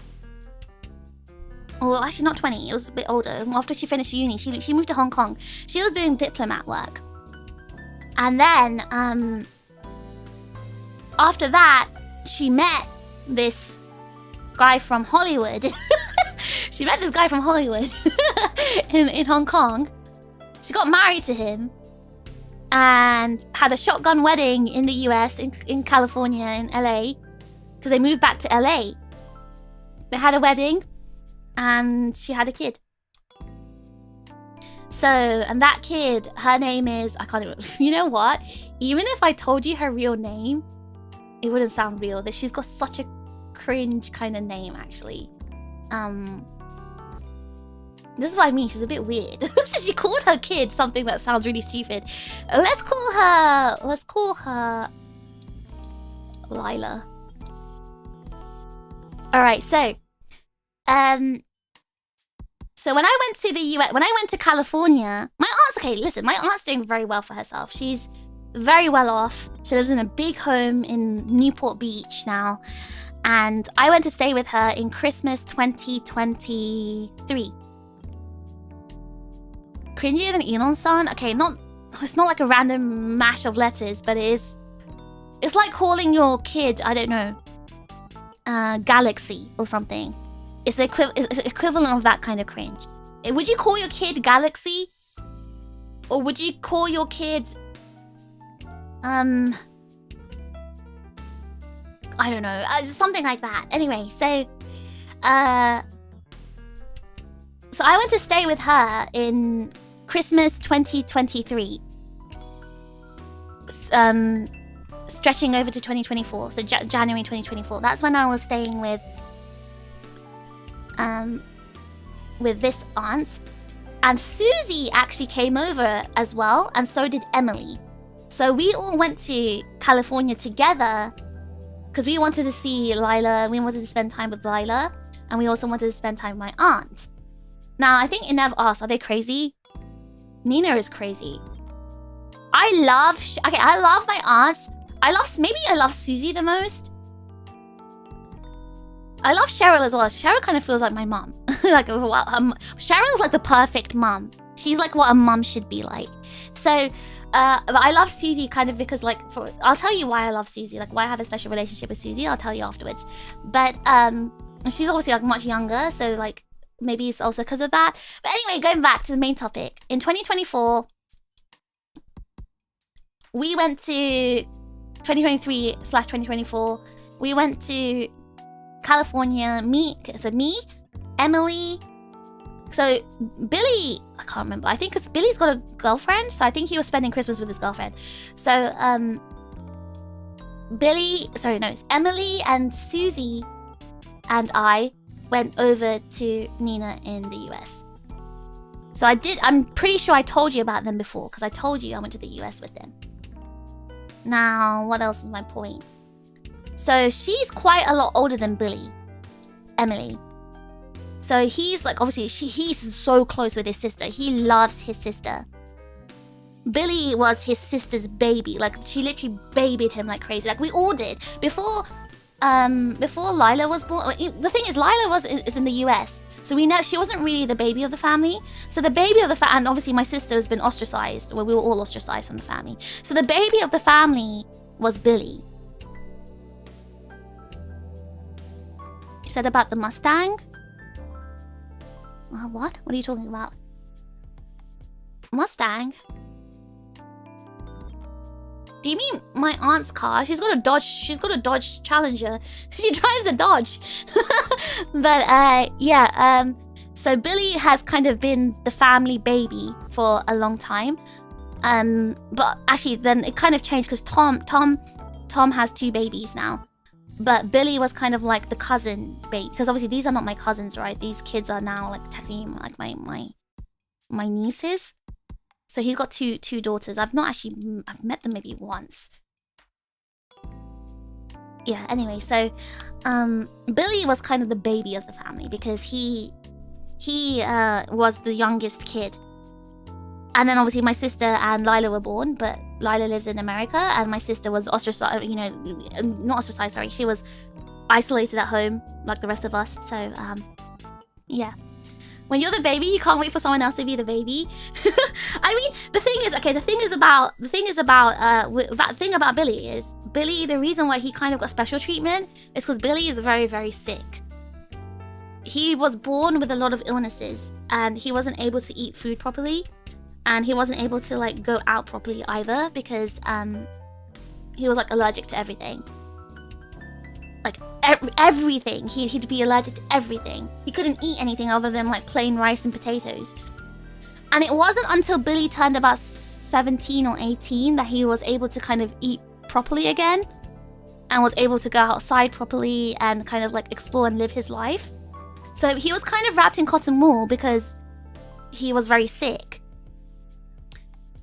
Or actually not 20, it was a bit older. After she finished uni, she moved to Hong Kong. She was doing diplomat work. And then, after that, she met this guy from Hollywood. She met this guy from Hollywood in Hong Kong. She got married to him and had a shotgun wedding in the US, in California, in LA, because they moved back to LA. They had a wedding and she had a kid. So, and that kid, her name is, I can't even, you know what? Even if I told you her real name, it wouldn't sound real. That she's got such a cringe kind of name, actually. This is what I mean. She's a bit weird. She called her kid something that sounds really stupid. Let's call her Lila. All right. So when I went to the US, when I went to California, my aunt's okay. Listen, my aunt's doing very well for herself. She's very well off. She lives in a big home in Newport Beach now. And I went to stay with her in Christmas 2023. Cringier than Enon-san? Okay, it's not like a random mash of letters, but it's like calling your kid, I don't know, Galaxy or something. It's the equivalent of that kind of cringe. Would you call your kid Galaxy? Or would you call your kid... I don't know, something like that. Anyway, so I went to stay with her in Christmas 2023, stretching over to 2024, so January 2024. That's when I was staying with this aunt, and Susie actually came over as well, and so did Emily. So we all went to California together because we wanted to see Lila, we wanted to spend time with Lila, and we also wanted to spend time with my aunt. Now, I think Inev asked, are they crazy? Nina is crazy. I love my aunts. I love Susie the most. I love Cheryl as well. Cheryl kind of feels like my mom. Cheryl's like the perfect mom. She's like what a mom should be like. So, but I love Susie kind of because I'll tell you why I love Susie. Like why I have a special relationship with Susie. I'll tell you afterwards. But she's obviously like much younger. So like maybe it's also because of that. But anyway, going back to the main topic. In 2024, we went to 2023/2024. We went to California. Me, Emily. So Billy, I can't remember. I think because Billy's got a girlfriend, so I think he was spending Christmas with his girlfriend. So it's Emily and Susie and I went over to Nina in the US. So I'm pretty sure I told you about them before, because I told you I went to the US with them. Now, what else was my point? So she's quite a lot older than Billy, Emily. So he's like, obviously, he's so close with his sister. He loves his sister. Billy was his sister's baby. Like, she literally babied him like crazy. Like, we all did. Before Lila was born, the thing is, Lila is in the US. So we know she wasn't really the baby of the family. So the baby of the family, and obviously my sister has been ostracized. Well, we were all ostracized from the family. So the baby of the family was Billy. You said about the Mustang? What? What are you talking about? Mustang? Do you mean my aunt's car? She's got a Dodge Challenger. She drives a Dodge. But so Billy has kind of been the family baby for a long time. But actually then it kind of changed because Tom has 2 babies now. But Billy was kind of like the cousin baby, because obviously these are not my cousins, right? These kids are now like technically like my nieces. So he's got two daughters. I've met them maybe once. Yeah, anyway, so Billy was kind of the baby of the family because he was the youngest kid. And then obviously my sister and Lila were born, but Lila lives in America and my sister was ostracized, not ostracized, sorry. She was isolated at home like the rest of us. So, yeah. When you're the baby, you can't wait for someone else to be the baby. I mean, the thing about Billy is, the reason why he kind of got special treatment is because Billy is very, very sick. He was born with a lot of illnesses and he wasn't able to eat food properly. And he wasn't able to like go out properly either because he was like allergic to everything. Like everything. He'd be allergic to everything. He couldn't eat anything other than like plain rice and potatoes. And it wasn't until Billy turned about 17 or 18 that he was able to kind of eat properly again and was able to go outside properly and kind of like explore and live his life. So he was kind of wrapped in cotton wool because he was very sick.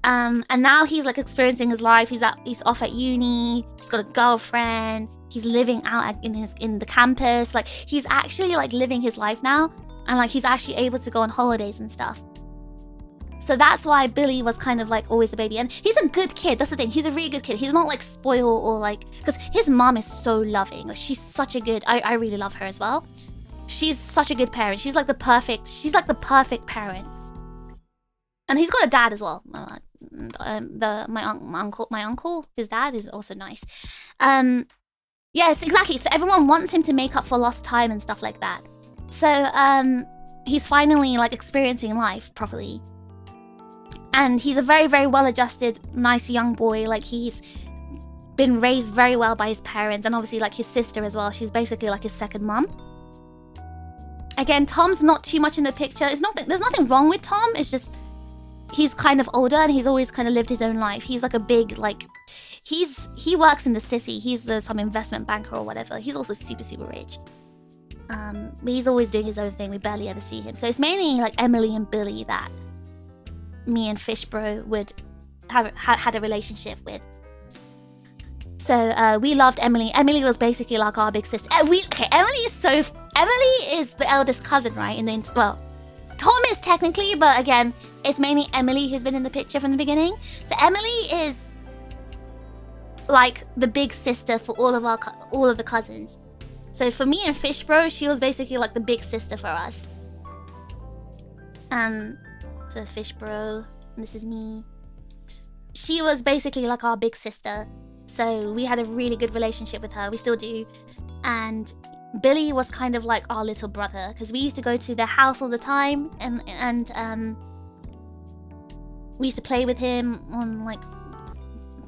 And now he's like experiencing his life. He's off at uni. He's got a girlfriend. He's living out in the campus. Like he's actually like living his life now, and like he's actually able to go on holidays and stuff. So that's why Billy was kind of like always a baby, and he's a good kid. That's the thing. He's a really good kid. He's not like spoiled or like, because his mom is so loving. Like she's such a good. I really love her as well. She's such a good parent. She's like the perfect parent. And he's got a dad as well. My uncle, his dad is also nice. Yes, exactly. So everyone wants him to make up for lost time and stuff like that. So he's finally like experiencing life properly. And he's a very, very well-adjusted, nice young boy. Like he's been raised very well by his parents and obviously like his sister as well. She's basically like his second mom. Again, Tom's not too much in the picture. There's nothing wrong with Tom. It's just he's kind of older and he's always kind of lived his own life. He's like a big, like, he works in the city. He's some investment banker or whatever. He's also super, super rich. But he's always doing his own thing. We barely ever see him. So it's mainly like Emily and Billy that me and Fish Bro would had a relationship with. So we loved Emily. Emily was basically like our big sister. Emily is the eldest cousin, right? Tom is technically, but again, it's mainly Emily who's been in the picture from the beginning. So Emily is like the big sister for all of the cousins. So for me and Fish Bro, she was basically like the big sister for us. So that's Fish Bro, and this is me. She was basically like our big sister. So we had a really good relationship with her. We still do. And Billy was kind of like our little brother because we used to go to their house all the time, and we used to play with him on like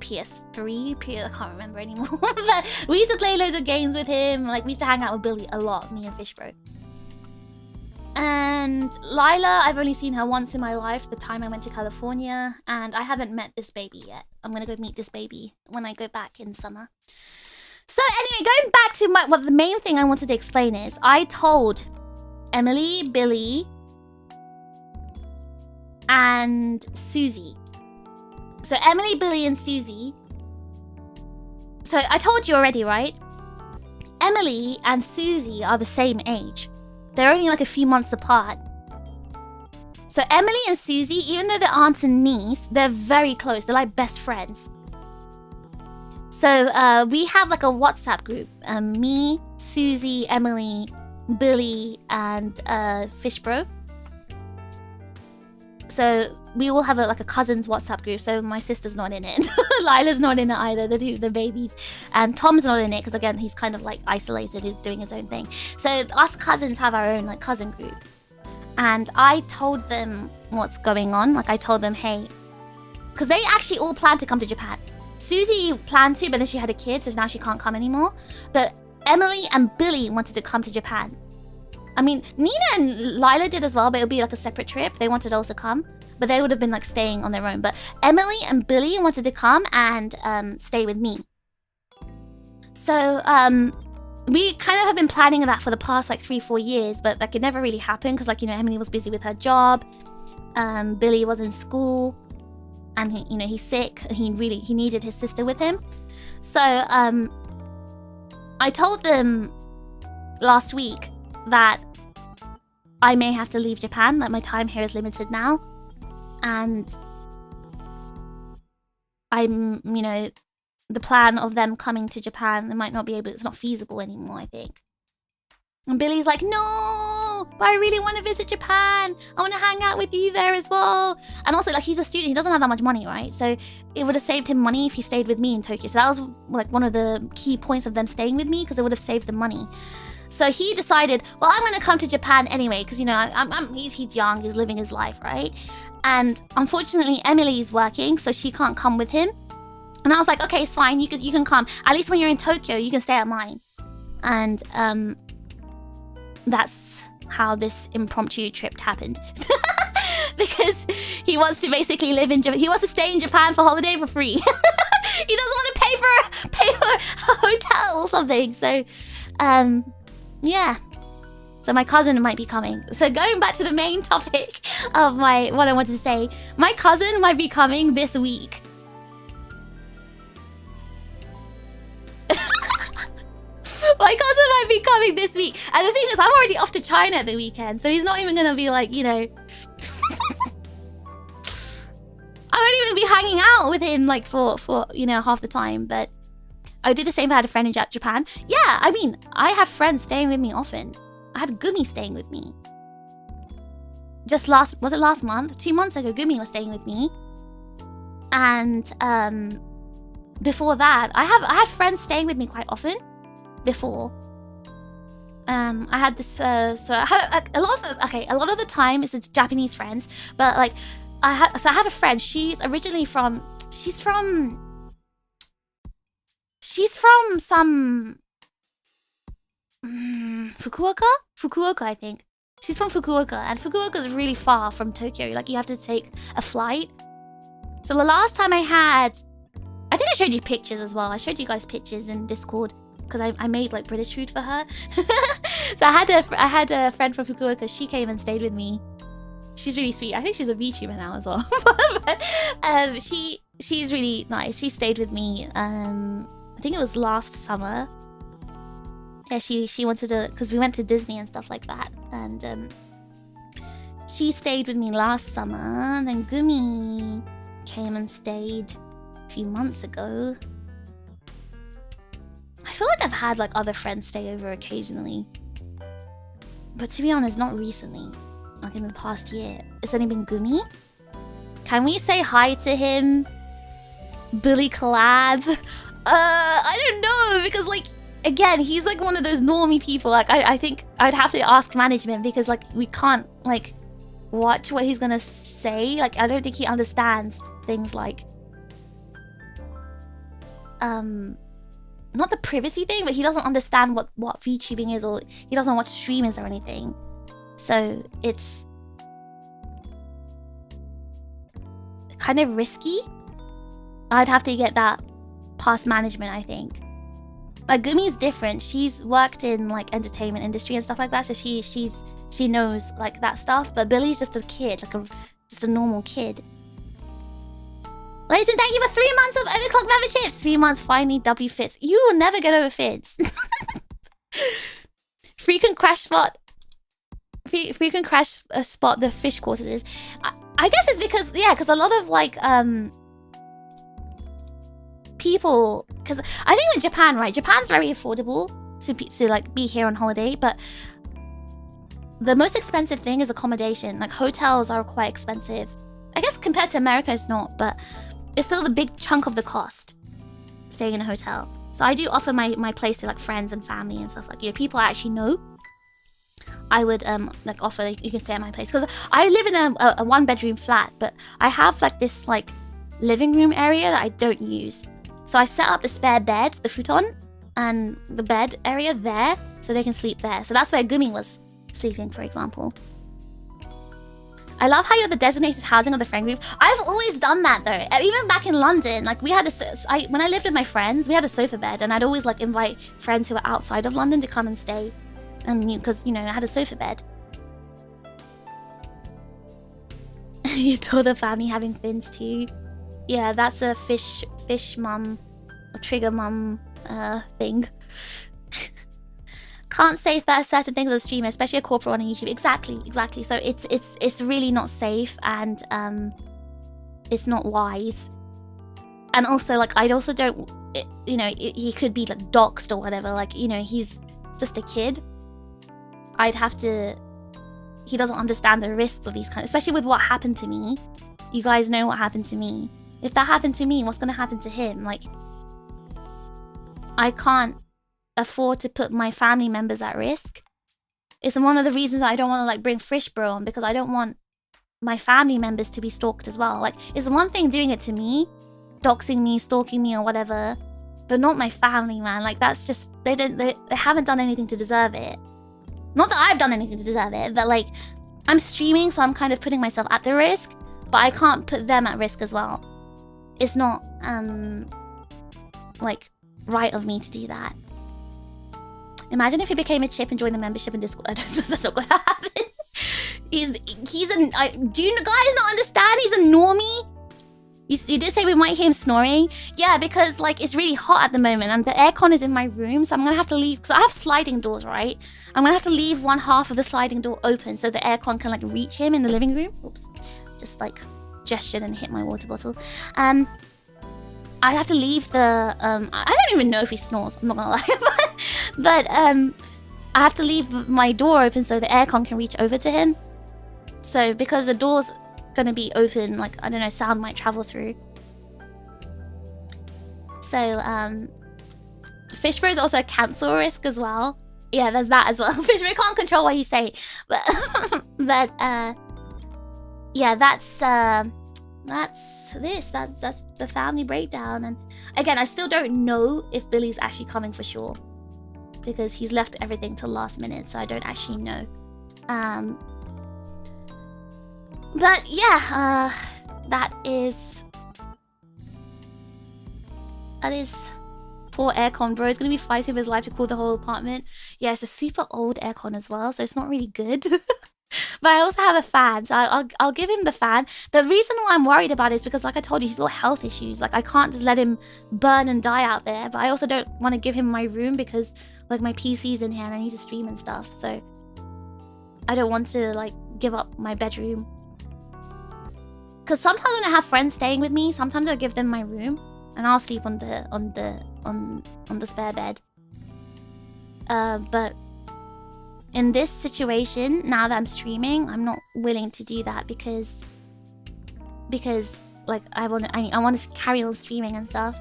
PS3. I can't remember anymore. But we used to play loads of games with him. Like we used to hang out with Billy a lot, me and Fishbro. And Lila, I've only seen her once in my life, the time I went to California, and I haven't met this baby yet. I'm gonna go meet this baby when I go back in summer. So anyway, going back to the main thing I wanted to explain is I told Emily, Billy, and Susie. So Emily, Billy, and Susie. So I told you already, right? Emily and Susie are the same age. They're only like a few months apart. So Emily and Susie, even though they're aunt and niece, they're very close. They're like best friends. So we have like a WhatsApp group. Me, Susie, Emily, Billy, and Fishbro. So we all have like a cousins WhatsApp group. So my sister's not in it. Lila's not in it either. The babies. And Tom's not in it because again, he's kind of like isolated. He's doing his own thing. So us cousins have our own like cousin group. And I told them what's going on. Like I told them, hey, because they actually all planned to come to Japan. Susie planned to, but then she had a kid, so now she can't come anymore. But Emily and Billy wanted to come to Japan. I mean, Nina and Lila did as well, but it would be like a separate trip. They wanted to also come, but they would have been like staying on their own. But Emily and Billy wanted to come and stay with me. So we kind of have been planning that for the past like 3-4 years, but like it never really happened because like, you know, Emily was busy with her job. Billy was in school. And he, you know, he's sick. He needed his sister with him. So I told them last week that I may have to leave Japan, that my time here is limited now. And I'm, you know, the plan of them coming to Japan, they might not be able, it's not feasible anymore, I think. And Billy's like, no, but I really want to visit Japan. I want to hang out with you there as well. And also, like, he's a student. He doesn't have that much money, right? So it would have saved him money if he stayed with me in Tokyo. So that was, like, one of the key points of them staying with me because it would have saved them money. So he decided, well, I'm going to come to Japan anyway because, you know, he's young. He's living his life, right? And unfortunately, Emily's working, so she can't come with him. And I was like, okay, it's fine. You can come. At least when you're in Tokyo, you can stay at mine. And, that's how this impromptu trip happened. Because he wants to basically live in Japan. He wants to stay in Japan for holiday for free. He doesn't want to pay for a hotel or something. So, yeah. So my cousin might be coming. So going back to the main topic of what I wanted to say, my cousin might be coming this week. My cousin might be coming this week. And the thing is, I'm already off to China at the weekend. So he's not even going to be like, you know... I won't even be hanging out with him like for you know, half the time. But I would do the same if I had a friend in Japan. Yeah, I mean, I have friends staying with me often. I had Gumi staying with me. Was it last month? 2 months ago, Gumi was staying with me. And before that, I had friends staying with me quite often. Before I had this so I had a lot of the time it's Japanese friends, but like I have a friend. She's originally from some Fukuoka, I think. She's from Fukuoka, and Fukuoka is really far from Tokyo. Like you have to take a flight. So the last time I think I showed you pictures as well. I showed you guys pictures in Discord. Because I made like British food for her. So I had a friend from Fukuoka. She came and stayed with me. She's really sweet. I think she's a VTuber now as well. But, she's really nice. She stayed with me. I think it was last summer. Yeah, she wanted to, because we went to Disney and stuff like that. And She stayed with me last summer, then Gumi came and stayed a few months ago. I feel like I've had like other friends stay over occasionally. But to be honest, not recently. Like in the past year. It's only been Gumi. Can we say hi to him? Billy collab? I don't know, because like, again, he's like one of those normie people. Like I think I'd have to ask management, because like we can't like watch what he's gonna say. Like I don't think he understands things like not the privacy thing, but he doesn't understand what VTubing is, or he doesn't watch streamers or anything. So it's kind of risky. I'd have to get that past management, I think. Like Gumi's different. She's worked in like entertainment industry and stuff like that, so she knows like that stuff. But Billy's just a kid, like just a normal kid. Leighton, thank you for 3 months of Overclock memberships. 3 months, finally W fits. You will never get over fits. Frequent crash spot. Frequent crash spot the fish quarters. I guess it's because, yeah, because a lot of like people, because I think in Japan, right? Japan's very affordable to like be here on holiday, but the most expensive thing is accommodation. Like hotels are quite expensive. I guess compared to America, it's not, but it's still the big chunk of the cost staying in a hotel. So I do offer my place to like friends and family and stuff, like, you know, people I actually know. I would like offer you can stay at my place, because I live in a 1-bedroom flat, but I have like this like living room area that I don't use. So I set up the spare bed, the futon, and the bed area there, so they can sleep there. So that's where Gumi was sleeping, for example. I love how you're the designated housing of the friend group. I've always done that though. And even back in London, like we had when I lived with my friends, we had a sofa bed, and I'd always like invite friends who were outside of London to come and stay. And because, you know, I had a sofa bed. You told the family having fins too. Yeah, that's a fish mum, or trigger mum thing. Can't say certain things as a streamer, especially a corporate one on YouTube. Exactly. So it's really not safe, and it's not wise. And also, like, I also don't, you know, he could be like doxxed or whatever. Like, you know, he's just a kid. I'd have to. He doesn't understand the risks of these especially with what happened to me. You guys know what happened to me. If that happened to me, what's gonna happen to him? Like, I can't afford to put my family members at risk. It's one of the reasons I don't want to like bring Fish Bro on, because I don't want my family members to be stalked as well. Like, it's one thing doing it to me, doxing me, stalking me or whatever, but not my family, man. Like, that's just, they haven't done anything to deserve it. Not that I've done anything to deserve it, but like, I'm streaming, so I'm kind of putting myself at the risk, but I can't put them at risk as well. It's not like right of me to do that. Imagine if he became a chip and joined the membership in Discord. I don't know, that's not gonna happen. Do you guys not understand? He's a normie. You did say we might hear him snoring. Yeah, because like it's really hot at the moment and the aircon is in my room, so I'm gonna have to leave, because I have sliding doors, right? I'm gonna have to leave one half of the sliding door open so the aircon can like reach him in the living room. Oops, just like gestured and hit my water bottle. I have to leave the I don't even know if he snores, I'm not gonna lie. but I have to leave my door open so the aircon can reach over to him. So because the door's gonna be open, like, I don't know, sound might travel through. So Fishbro is also a cancel risk as well. Yeah, there's that as well. Fishbro can't control what he say, but yeah, that's the family breakdown. And again, I still don't know if Billy's actually coming for sure, because he's left everything till last minute, so I don't actually know. But yeah, that is poor aircon, bro. It's gonna be fighting with his life to cool the whole apartment. Yeah, it's a super old aircon as well, so it's not really good. But I also have a fan, so I'll give him the fan. The reason why I'm worried about it is because, like I told you, he's got health issues. Like, I can't just let him burn and die out there. But I also don't want to give him my room because, like, my PC's in here and I need to stream and stuff. So I don't want to, like, give up my bedroom. Because sometimes when I have friends staying with me, sometimes I'll give them my room and I'll sleep on the spare bed. But in this situation, now that I'm streaming, I'm not willing to do that because like I want to carry on streaming and stuff.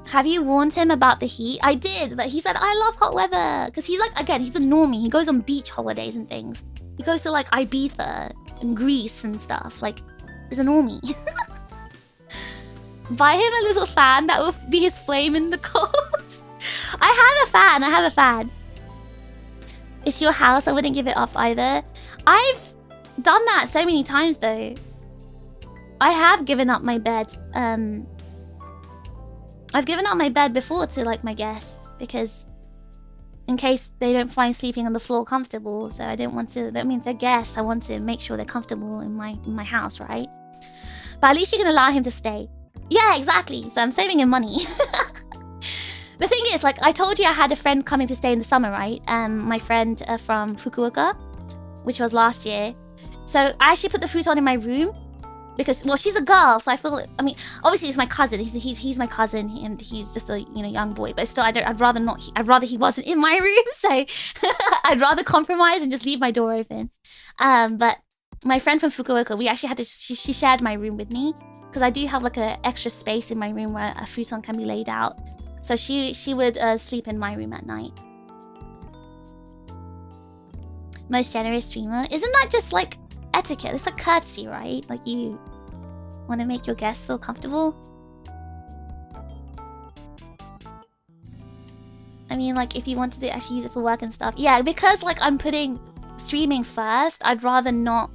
Have you warned him about the heat? I did, but he said I love hot weather because he's like, again, he's a normie. He goes on beach holidays and things. He goes to like Ibiza and Greece and stuff. Like, he's a normie. Buy him a little fan that will be his flame in the cold. I have a fan. It's your house. I wouldn't give it off either. I've done that so many times though. I have given up my bed. I've given up my bed before to like my guests because in case they don't find sleeping on the floor comfortable. So I don't want to, I mean, they're guests. I want to make sure they're comfortable in my house, right? But at least you can allow him to stay. Yeah, exactly. So I'm saving him money. The thing is, like, I told you I had a friend coming to stay in the summer, right? My friend from Fukuoka, which was last year. So I actually put the futon in my room because, well, she's a girl, so I feel, I mean, obviously it's my cousin. He's my cousin, and he's just a young boy. But still, I'd rather not. I'd rather he wasn't in my room. So I'd rather compromise and just leave my door open. But my friend from Fukuoka, we actually had to. She shared my room with me because I do have like an extra space in my room where a futon can be laid out. So she would sleep in my room at night. Most generous streamer. Isn't that just like etiquette? It's like courtesy, right? Like you want to make your guests feel comfortable. I mean, like if you wanted to actually use it for work and stuff. Yeah, because like I'm putting streaming first, I'd rather not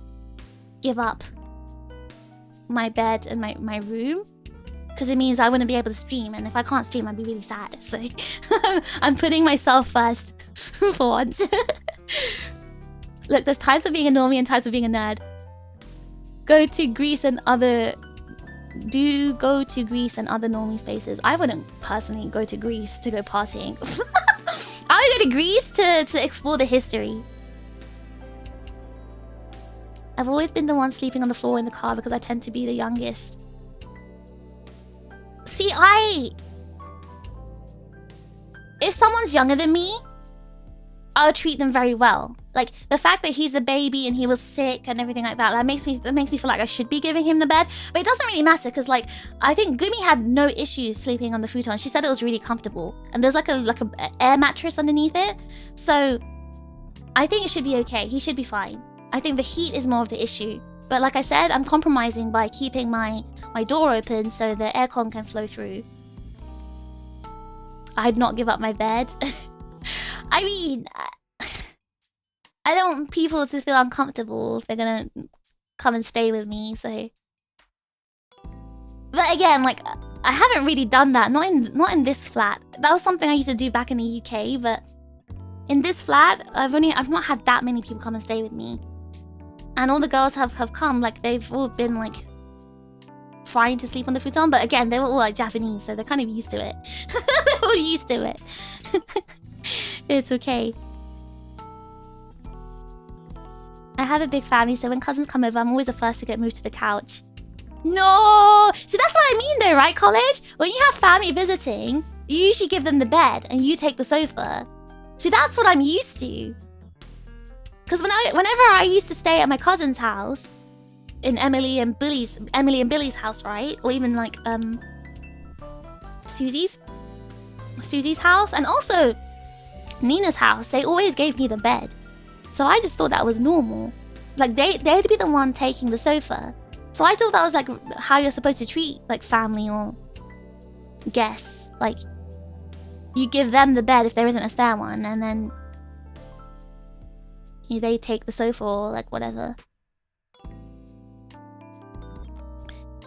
give up my bed and my room. Because it means I wouldn't be able to stream, and if I can't stream, I'd be really sad. So I'm putting myself first for once. Look, there's times of being a normie and times of being a nerd. Go to Greece and other normie spaces. I wouldn't personally go to Greece to go partying. I would go to Greece to explore the history. I've always been the one sleeping on the floor in the car because I tend to be the youngest. See, if someone's younger than me, I'll treat them very well. Like the fact that he's a baby and he was sick and everything like that, that makes me feel like I should be giving him the bed. But it doesn't really matter because like I think Gumi had no issues sleeping on the futon. She said it was really comfortable, and there's like a air mattress underneath it. So I think it should be okay. He should be fine. I think the heat is more of the issue. But like I said, I'm compromising by keeping my door open so the aircon can flow through. I'd not give up my bed. I mean, I don't want people to feel uncomfortable if they're gonna come and stay with me, so... But again, like, I haven't really done that. Not in this flat. That was something I used to do back in the UK, but... In this flat, I've not had that many people come and stay with me. And all the girls have come, like, they've all been, like, fine to sleep on the futon. But again, they were all, like, Japanese, so they're kind of used to it. They're all used to it. It's okay. I have a big family, so when cousins come over, I'm always the first to get moved to the couch. No! See, that's what I mean, though, right, college? When you have family visiting, you usually give them the bed, and you take the sofa. See, that's what I'm used to. Because whenever I used to stay at my cousin's house, in Emily and Billy's house, right? Or even like Susie's house, and also Nina's house, they always gave me the bed. So I just thought that was normal. Like they'd be the one taking the sofa. So I thought that was like how you're supposed to treat like family or guests. Like you give them the bed if there isn't a spare one, and then they take the sofa or like whatever.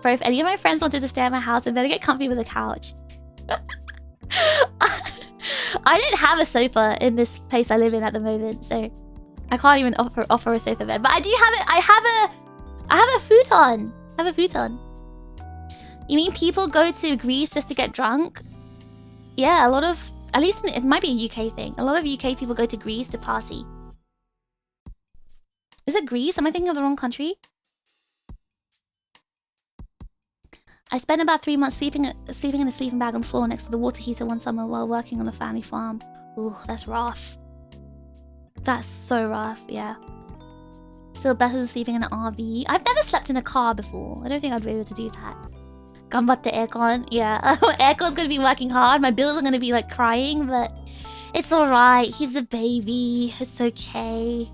Bro, if any of my friends wanted to stay at my house, they better get comfy with a couch. I don't have a sofa in this place I live in at the moment, so I can't even offer a sofa bed. But I do have it. I have a futon. I have a futon. You mean people go to Greece just to get drunk? Yeah, a lot of, at least it might be a UK thing. A lot of UK people go to Greece to party. Is it Greece? Am I thinking of the wrong country? I spent about 3 months sleeping in a sleeping bag on the floor next to the water heater one summer while working on a family farm. Ooh, that's rough. That's so rough, yeah. Still better than sleeping in an RV. I've never slept in a car before. I don't think I'd be able to do that. Ganbatte aircon. Yeah, aircon's gonna be working hard. My bills are gonna be like crying, but it's alright. He's a baby. It's okay.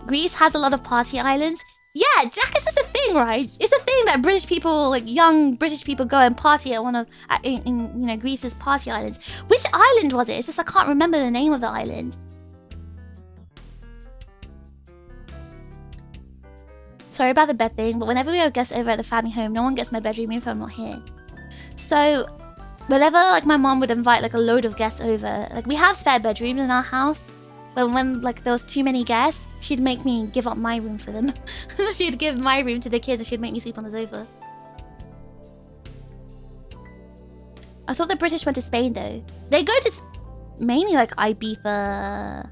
Greece has a lot of party islands. Yeah, Jackass is a thing, right? It's a thing that British people, like young British people, go and party at one of, in you know, Greece's party islands. Which island was it? It's just I can't remember the name of the island. Sorry about the bed thing, but whenever we have guests over at the family home, no one gets my bedroom if I'm not here. So, whenever like my mom would invite like a load of guests over, like we have spare bedrooms in our house, but when like there was too many guests, she'd make me give up my room for them. She'd give my room to the kids and she'd make me sleep on the sofa. I thought the British went to Spain though. They go to mainly like Ibiza,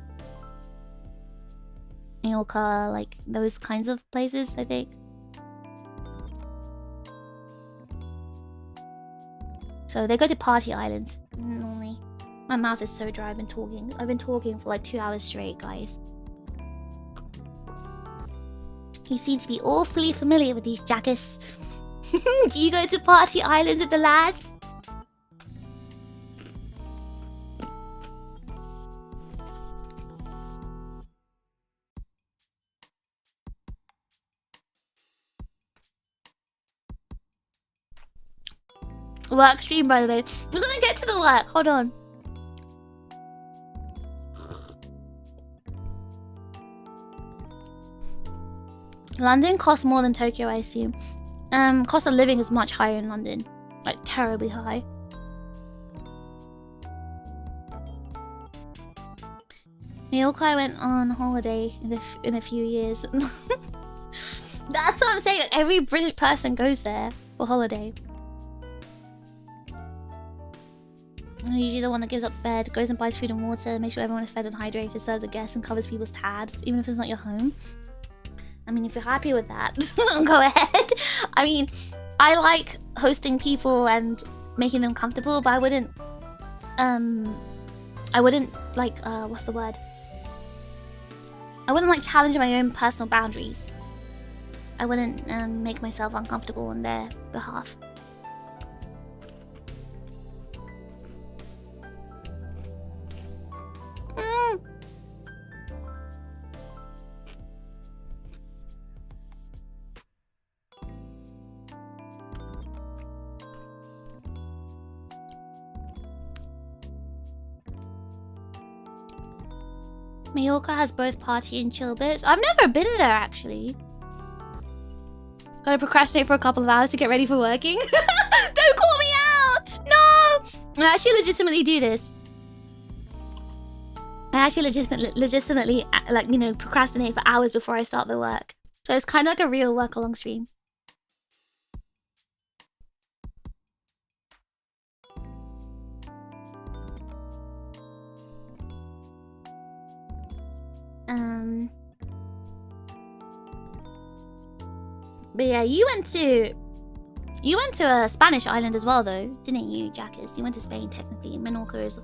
Mallorca, like those kinds of places, I think. So they go to party islands normally. My mouth is so dry. I've been talking for like 2 hours straight, guys. You seem to be awfully familiar with these Jackass. Do you go to party islands with the lads? Work stream, by the way. We're gonna get to the work. Hold on. London costs more than Tokyo, I assume. Cost of living is much higher in London. Like, terribly high. Mallorca, I went on holiday in a few years. That's what I'm saying. Like, every British person goes there for holiday. I'm usually the one that gives up the bed, goes and buys food and water, makes sure everyone is fed and hydrated, serves the guests, and covers people's tabs, even if it's not your home. I mean, if you're happy with that, go ahead. I mean, I like hosting people and making them comfortable, but I wouldn't like, what's the word? I wouldn't like challenge my own personal boundaries. I wouldn't make myself uncomfortable on their behalf. Mallorca has both party and chill bits. I've never been there, actually. Gotta procrastinate for a couple of hours to get ready for working. Don't call me out! No! I actually legitimately do this. I actually legitimately, like, you know, procrastinate for hours before I start the work. So it's kind of like a real work-along stream. But yeah, you went to a Spanish island as well, though, didn't you, Jackass? You went to Spain, technically. Menorca is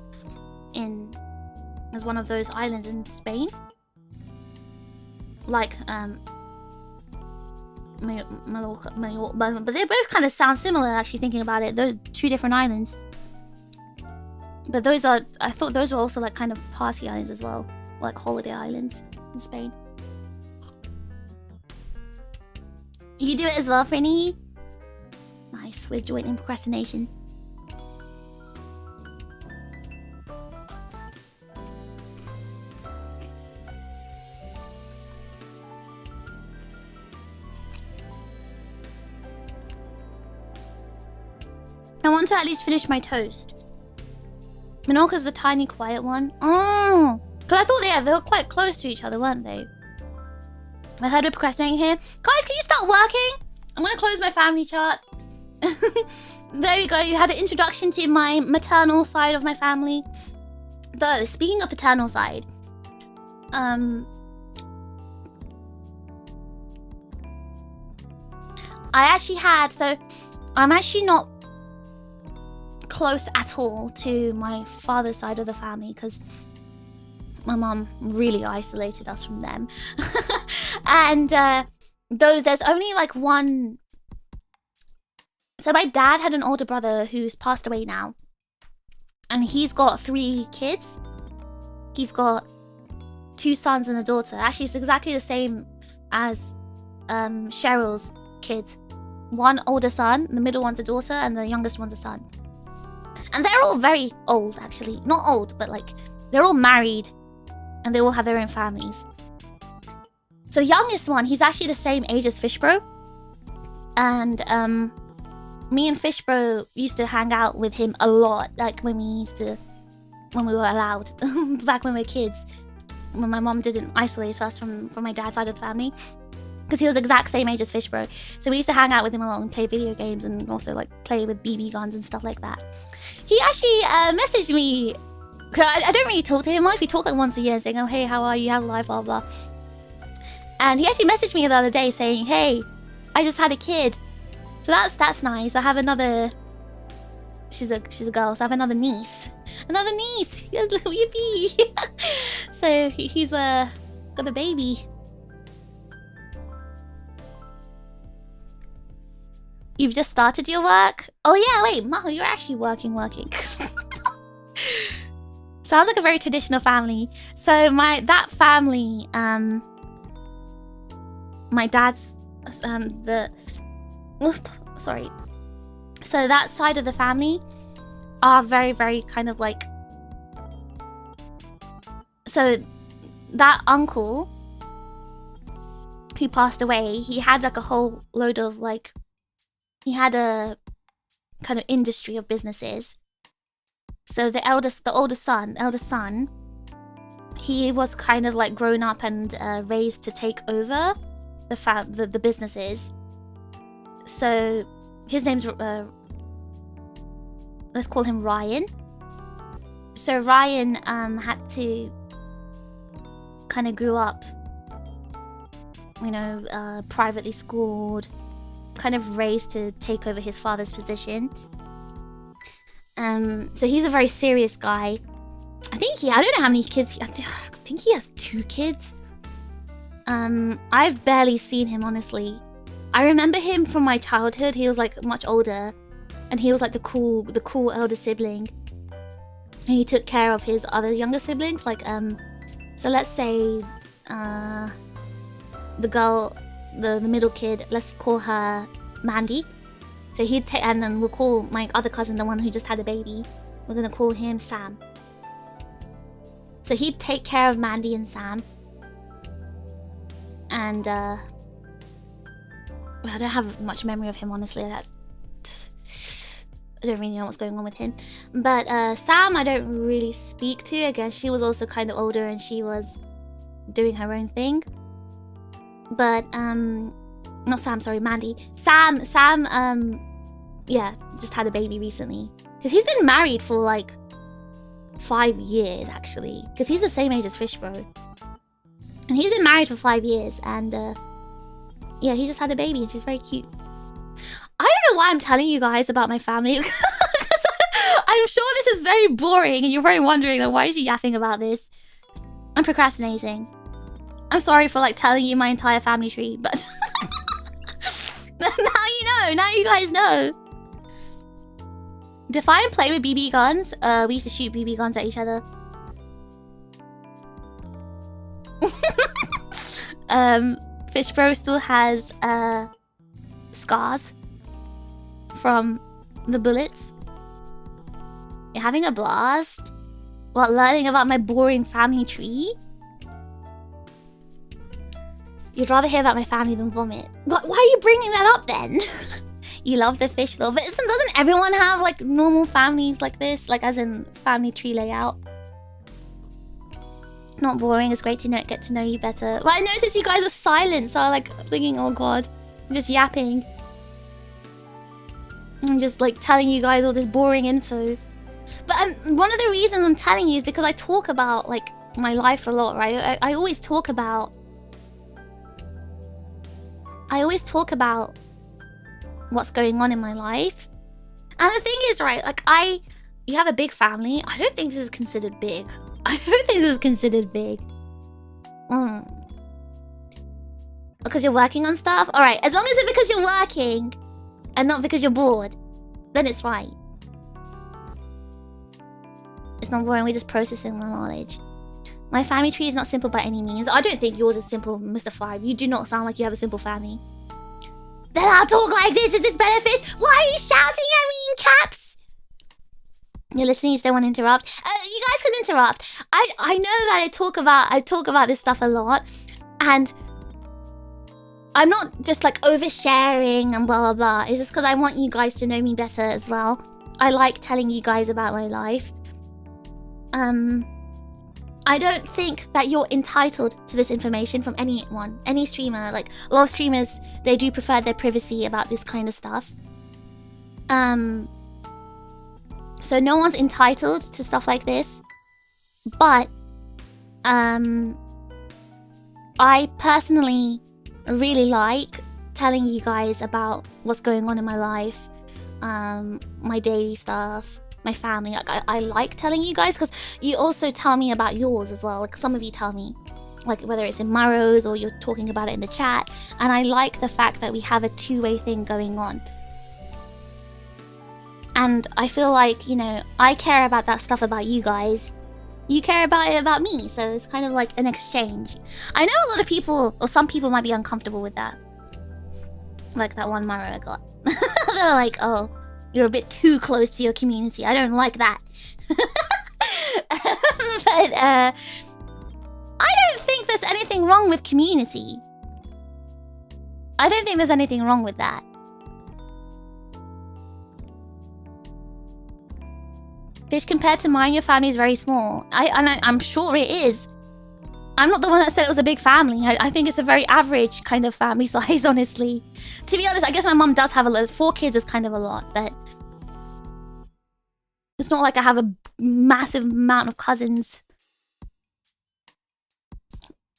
one of those islands in Spain. Like, Mallorca, but they both kind of sound similar, actually, thinking about it. Those two different islands. But those are, I thought those were also like kind of party islands as well. Like holiday islands in Spain. You do it as well, Finny? Nice, we're joint in procrastination. I want to at least finish my toast. Menorca's the tiny, quiet one. Oh! Because I thought they were quite close to each other, weren't they? I heard we're procrastinating here. Guys, can you start working? I'm going to close my family chart. There we go. You had an introduction to my maternal side of my family. Though, speaking of paternal side, I actually had, so I'm actually not close at all to my father's side of the family because my mom really isolated us from them. And though there's only like one. So my dad had an older brother who's passed away now, and he's got 3 kids. He's got 2 sons and a daughter. Actually, it's exactly the same as Cheryl's kids. One older son, the middle one's a daughter, and the youngest one's a son. And they're all very old, actually. Not old, but like, they're all married, and they all have their own families. So the youngest one, he's actually the same age as Fishbro. And me and Fishbro used to hang out with him a lot, like when we were allowed, back when we were kids, when my mom didn't isolate us from my dad's side of the family, because he was the exact same age as Fishbro. So we used to hang out with him a lot and play video games and also like play with BB guns and stuff like that. He actually messaged me, because I don't really talk to him much. We talk like once a year saying, oh hey, how are you, how's life, blah blah. And he actually messaged me the other day saying, hey, I just had a kid. So that's nice. I have another. She's a girl, so I have another niece. Another niece. Yes, yippee. So he's got a baby. You've just started your work? Oh yeah, wait, Maho, you're actually working. Sounds like a very traditional family. So that family, my dad's sorry. So that side of the family are very, very kind of like... So that uncle who passed away, he had like a whole load of like... He had a kind of industry of businesses. So the older son, he was kind of like grown up and raised to take over the businesses. So his name's let's call him Ryan. So Ryan had to kind of grew up, you know, privately schooled, kind of raised to take over his father's position. So he's a very serious guy. I don't know how many kids, I think he has 2 kids. I've barely seen him, honestly. I remember him from my childhood. He was like much older, and he was like the cool elder sibling. And he took care of his other younger siblings. Like so let's say the girl, the middle kid, let's call her Mandy. So he'd take, and then we'll call my other cousin, the one who just had a baby, we're gonna call him Sam. So he'd take care of Mandy and Sam. And I don't have much memory of him, honestly. I don't really know what's going on with him. But Sam, I don't really speak to. Again, she was also kind of older and she was doing her own thing. But not Sam, sorry, Mandy. Sam, yeah, just had a baby recently. Because he's been married for like 5 years, actually. Because he's the same age as Fishbro. And he's been married for 5 years, and yeah, he just had a baby, and she's very cute. I don't know why I'm telling you guys about my family. I'm sure this is very boring, and you're probably wondering, like, why is she yapping about this? I'm procrastinating. I'm sorry for like telling you my entire family tree, but now you know. Now you guys know. Define play with BB guns. We used to shoot BB guns at each other. Fishbro still has scars from the bullets. You're having a blast? What, learning about my boring family tree? You'd rather hear about my family than vomit. Why are you bringing that up then? You love the fish though, but doesn't everyone have like normal families like this? Like as in family tree layout? Not boring, it's great to get to know you better. Well, I noticed you guys were silent, so I like thinking, oh god, I'm just yapping. I'm just like telling you guys all this boring info. But one of the reasons I'm telling you is because I talk about like my life a lot, right? I always talk about what's going on in my life. And the thing is, right, like you have a big family. I don't think this is considered big. I don't think this is considered big. Because you're working on stuff? Alright, as long as it's because you're working and not because you're bored, then it's fine. It's not boring, we're just processing the knowledge. My family tree is not simple by any means. I don't think yours is simple, Mr. Five. You do not sound like you have a simple family. Then I'll talk like this. Is this beneficial? Why are you shouting at me in caps? You're listening, you still want to interrupt? You guys can interrupt. I know that I talk about this stuff a lot, and I'm not just like oversharing and blah blah blah. It's just because I want you guys to know me better as well. I like telling you guys about my life. I don't think that you're entitled to this information from anyone, any streamer. Like, a lot of streamers, they do prefer their privacy about this kind of stuff. So no one's entitled to stuff like this. But, I personally really like telling you guys about what's going on in my life, my daily stuff, my family. Like, I like telling you guys because you also tell me about yours as well. Like, some of you tell me, like, whether it's in Marrows or you're talking about it in the chat, and I like the fact that we have a two-way thing going on. And I feel like, you know, I care about that stuff about you guys, you care about it about me, so it's kind of like an exchange. I know a lot of people, or some people might be uncomfortable with that, like that one Marrow I got. They're like, oh, you're a bit too close to your community. I don't like that. But I don't think there's anything wrong with community. I don't think there's anything wrong with that. Fish, compared to mine, your family is very small. I'm sure it is. I'm not the one that said it was a big family. I think it's a very average kind of family size, honestly. To be honest, I guess my mum does have a lot. 4 kids is kind of a lot, but it's not like I have a massive amount of cousins.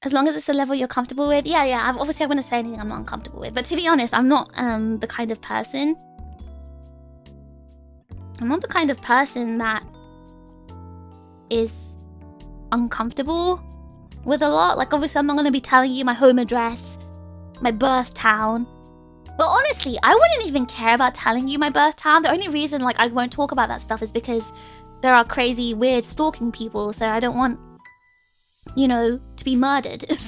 As long as it's a level you're comfortable with. Yeah. Obviously, I'm going to say anything I'm not uncomfortable with. But to be honest, I'm not the kind of person... I'm not the kind of person that is uncomfortable with a lot. Like, obviously, I'm not going to be telling you my home address, my birth town. But honestly, I wouldn't even care about telling you my birth town. The only reason, like, I won't talk about that stuff is because there are crazy, weird, stalking people. So I don't want, you know, to be murdered. But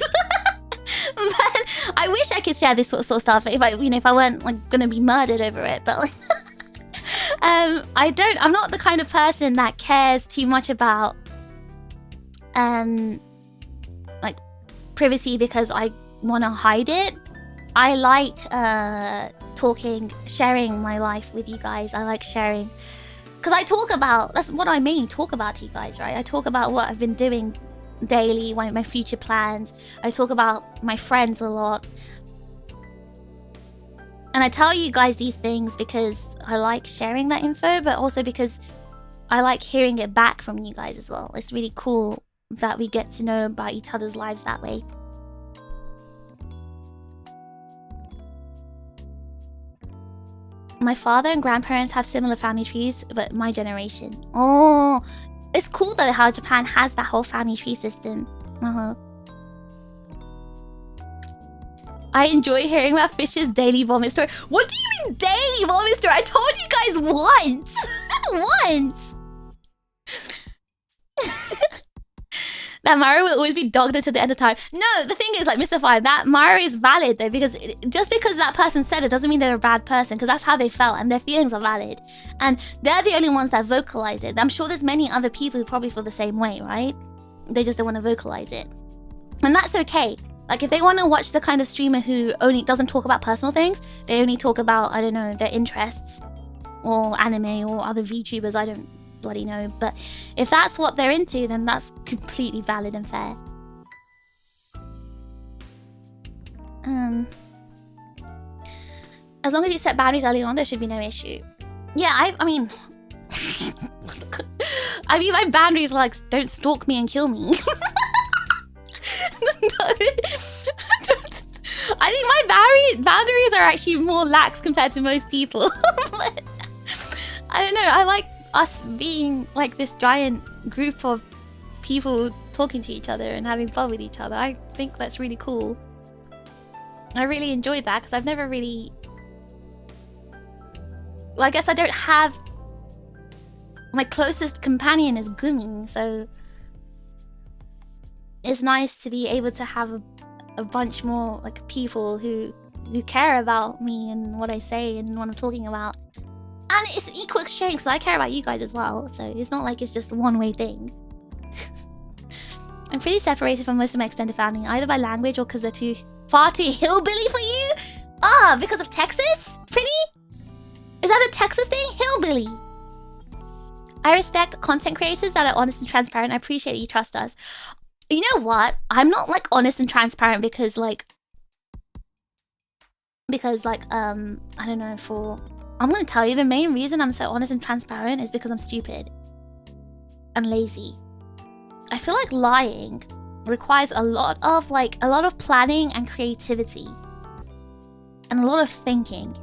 I wish I could share this sort of stuff if I weren't, like, going to be murdered over it. But, like... I'm not the kind of person that cares too much about like privacy because I want to hide it. I like sharing my life with you guys. I like sharing because I talk about, that's what I mainly talk about to you guys, right? I talk about what I've been doing daily, my future plans. I talk about my friends a lot. And I tell you guys these things because I like sharing that info, but also because I like hearing it back from you guys as well. It's really cool that we get to know about each other's lives that way. My father and grandparents have similar family trees, but my generation. Oh, it's cool though how Japan has that whole family tree system. I enjoy hearing about Fish's daily vomit story. What do you mean daily vomit story? I told you guys once. Once. That Mario will always be dogged until the end of time. No, the thing is, like, Mr. Five, that Mario is valid though, because just because that person said it doesn't mean they're a bad person, because that's how they felt and their feelings are valid. And they're the only ones that vocalize it. I'm sure there's many other people who probably feel the same way, right? They just don't want to vocalize it. And that's okay. Like, if they want to watch the kind of streamer who only doesn't talk about personal things, they only talk about, I don't know, their interests, or anime, or other VTubers, I don't bloody know. But if that's what they're into, then that's completely valid and fair. As long as you set boundaries early on, there should be no issue. Yeah, I mean... I mean, my boundaries are like, don't stalk me and kill me. No, I think my boundaries are actually more lax compared to most people. But I don't know. I like us being like this giant group of people talking to each other and having fun with each other. I think that's really cool. I really enjoyed that because I've never really... Well, I guess I don't have... My closest companion is Gumi, so... It's nice to be able to have a bunch more like people who care about me and what I say and what I'm talking about. And it's an equal exchange because I care about you guys as well, so it's not like it's just a one-way thing. I'm pretty separated from most of my extended family, either by language or because they're far too hillbilly for you? Ah, because of Texas? Pretty? Is that a Texas thing? Hillbilly. I respect content creators that are honest and transparent. I appreciate that you trust us. You know what? I'm not like honest and transparent because I don't know, I'm gonna tell you the main reason I'm so honest and transparent is because I'm stupid and lazy. I feel like lying requires a lot of planning and creativity and a lot of thinking.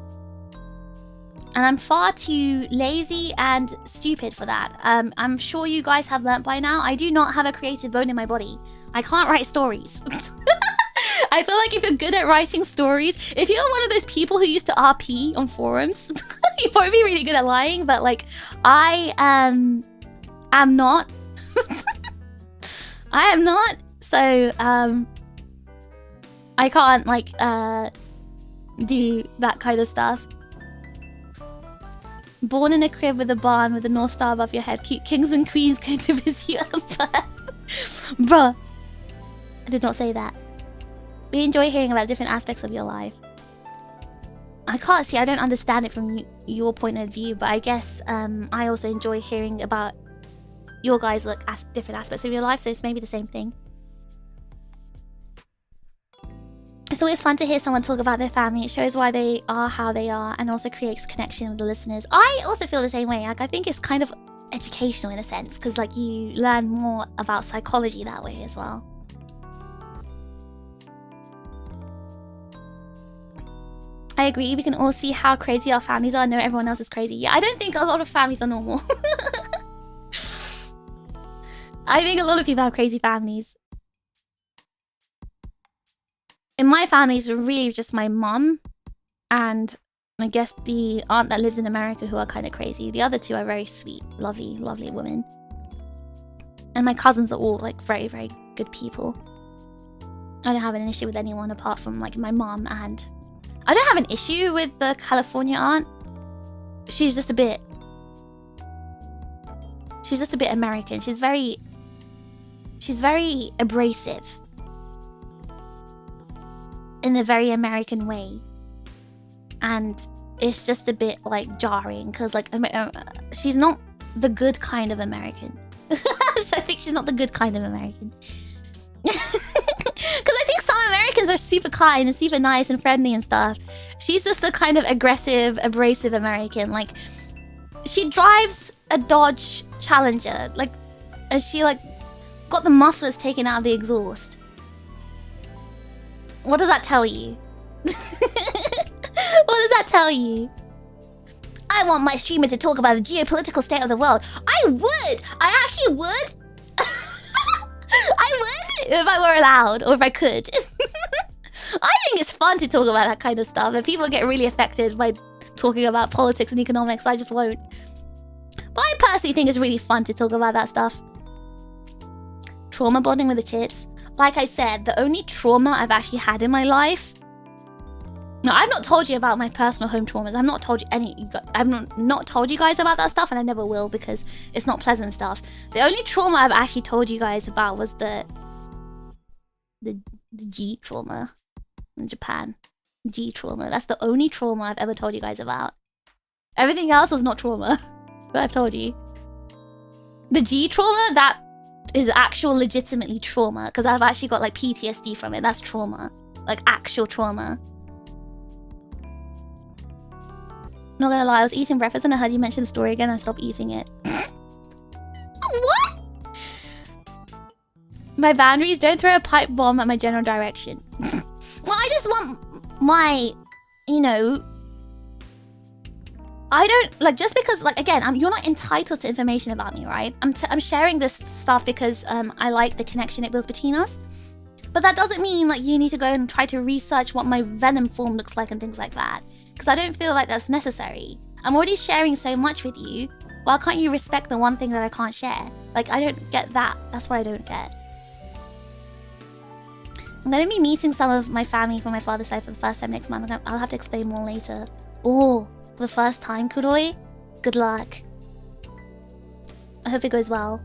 And I'm far too lazy and stupid for that. I'm sure you guys have learnt by now, I do not have a creative bone in my body. I can't write stories. I feel like if you're good at writing stories, if you're one of those people who used to RP on forums, you'd probably be really good at lying, but like, I am not. I am not, so I can't like do that kind of stuff. Born in a crib with a barn with a North Star above your head. Cute kings and queens going to visit you. Bruh. I did not say that. We enjoy hearing about different aspects of your life. I can't see, I don't understand it from your point of view, but I guess I also enjoy hearing about your guys' like different aspects of your life, so it's maybe the same thing. It's always fun to hear someone talk about their family. It shows why they are how they are and also creates connection with the listeners. I also feel the same way. Like, I think it's kind of educational in a sense because like you learn more about psychology that way as well. I agree. We can all see how crazy our families are. No, everyone else is crazy. Yeah, I don't think a lot of families are normal. I think a lot of people have crazy families. In my family, it's really just my mum and I guess the aunt that lives in America who are kind of crazy. The other two are very sweet, lovely, lovely women. And my cousins are all like very, very good people. I don't have an issue with anyone apart from like my mum, and I don't have an issue with the California aunt. She's just a bit American. She's very abrasive. In a very American way. And it's just a bit like jarring because like she's not the good kind of American. So I think she's not the good kind of American. Because I think some Americans are super kind and super nice and friendly and stuff. She's just the kind of aggressive, abrasive American. Like, she drives a Dodge Challenger, like, and she like got the mufflers taken out of the exhaust. What does that tell you? What does that tell you? I want my streamer to talk about the geopolitical state of the world. I would! I actually would! I would if I were allowed, or if I could. I think it's fun to talk about that kind of stuff, and people get really affected by talking about politics and economics. I just won't. But I personally think it's really fun to talk about that stuff. Trauma bonding with the chits. Like I said, the only trauma I've actually had in my life... No, I've not told you about my personal home traumas. I've not told you any... I've not told you guys about that stuff, and I never will because it's not pleasant stuff. The only trauma I've actually told you guys about was the G trauma in Japan. G trauma. That's the only trauma I've ever told you guys about. Everything else was not trauma that I've told you. The G trauma, that is actual legitimately trauma because I've actually got like PTSD from it. That's trauma. Like actual trauma. Not gonna lie, I was eating breakfast and I heard you mention the story again and I stopped eating it. What? My boundaries, don't throw a pipe bomb at my general direction. Well, I just want my, you know, I don't like, just because, like, again, you're not entitled to information about me, right? I'm sharing this stuff because I like the connection it builds between us. But that doesn't mean like you need to go and try to research what my venom form looks like and things like that, because I don't feel like that's necessary. I'm already sharing so much with you. Why can't you respect the one thing that I can't share? Like, I don't get that. That's what I don't get. I'm gonna be meeting some of my family from my father's side for the first time next month. I'll have to explain more later. Oh, for the first time, Kuroi? Good luck. I hope it goes well.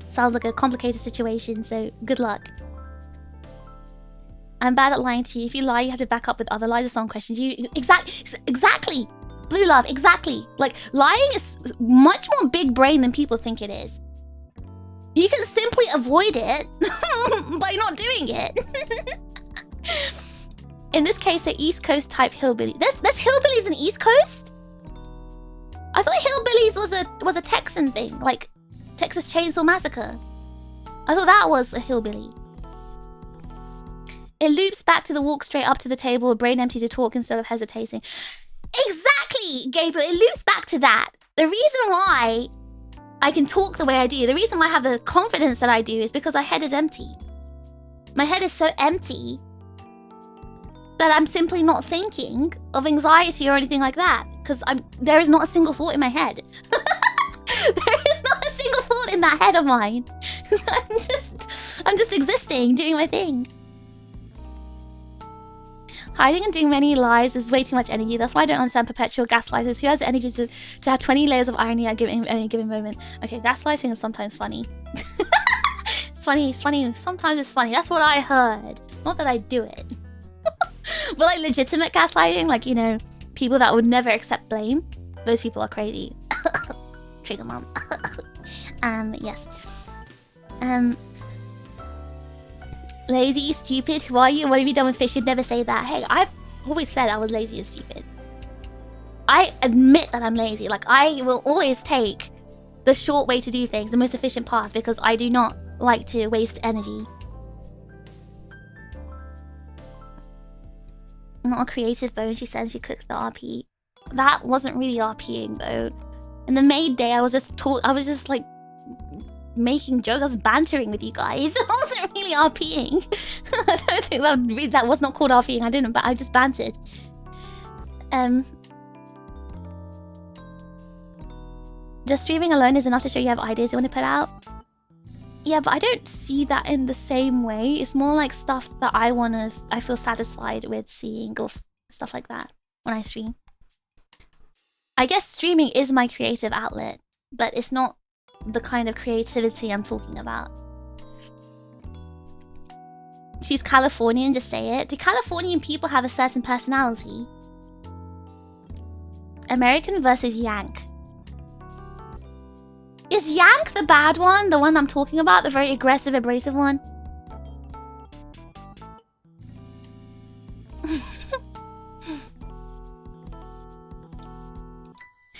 Sounds like a complicated situation, so good luck. I'm bad at lying to you. If you lie, you have to back up with other lies or some questions. Exactly! Blue love, exactly. Like, lying is much more big brain than people think it is. You can simply avoid it by not doing it. In this case, the East Coast type hillbilly. There's hillbillies in East Coast? I thought hillbillies was a Texan thing, like Texas Chainsaw Massacre. I thought that was a hillbilly. It loops back to the walk straight up to the table, brain empty to talk instead of hesitating. Exactly, Gabriel. It loops back to that. The reason why I can talk the way I do, the reason why I have the confidence that I do is because my head is empty. My head is so empty that I'm simply not thinking of anxiety or anything like that, because there is not a single thought in my head. There is not a single thought in that head of mine. I'm just existing, doing my thing. Hiding and doing many lies is way too much energy. That's why I don't understand perpetual gaslighters. Who has the energy to have 20 layers of irony at any given moment? Okay, gaslighting is sometimes funny. It's funny. Sometimes it's funny. That's what I heard. Not that I do it. But like legitimate gaslighting, like, you know, people that would never accept blame, those people are crazy. Trigger mom. Yes. Lazy, stupid, who are you? What have you done with fish? You'd never say that. Hey, I've always said I was lazy and stupid. I admit that I'm lazy. Like, I will always take the short way to do things, the most efficient path, because I do not like to waste energy. Not a creative bone, she said. She cooked the RP. That wasn't really RPing though. In the maid day, I was just like making jokes. I was bantering with you guys. It wasn't really RPing. I don't think that was not called RPing. I just bantered. Just streaming alone is enough to show you have ideas you want to put out. Yeah, but I don't see that in the same way. It's more like stuff that I feel satisfied with seeing, or stuff like that when I stream. I guess streaming is my creative outlet, but it's not the kind of creativity I'm talking about. She's Californian, just say it. Do Californian people have a certain personality? American versus Yank. Is Yank the bad one? The one I'm talking about? The very aggressive, abrasive one?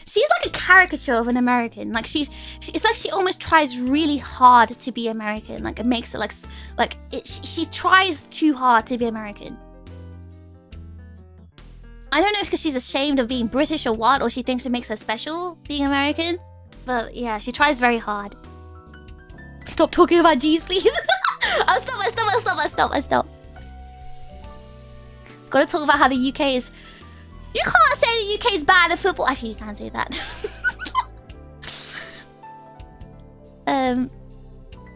She's like a caricature of an American. Like it's like she almost tries really hard to be American. Like it makes it she tries too hard to be American. I don't know if because she's ashamed of being British or what, or she thinks it makes her special being American. But yeah, she tries very hard. Stop talking about G's, please. I stop. Gotta talk about how the UK is... You can't say the UK is bad at football. Actually, you can't say that.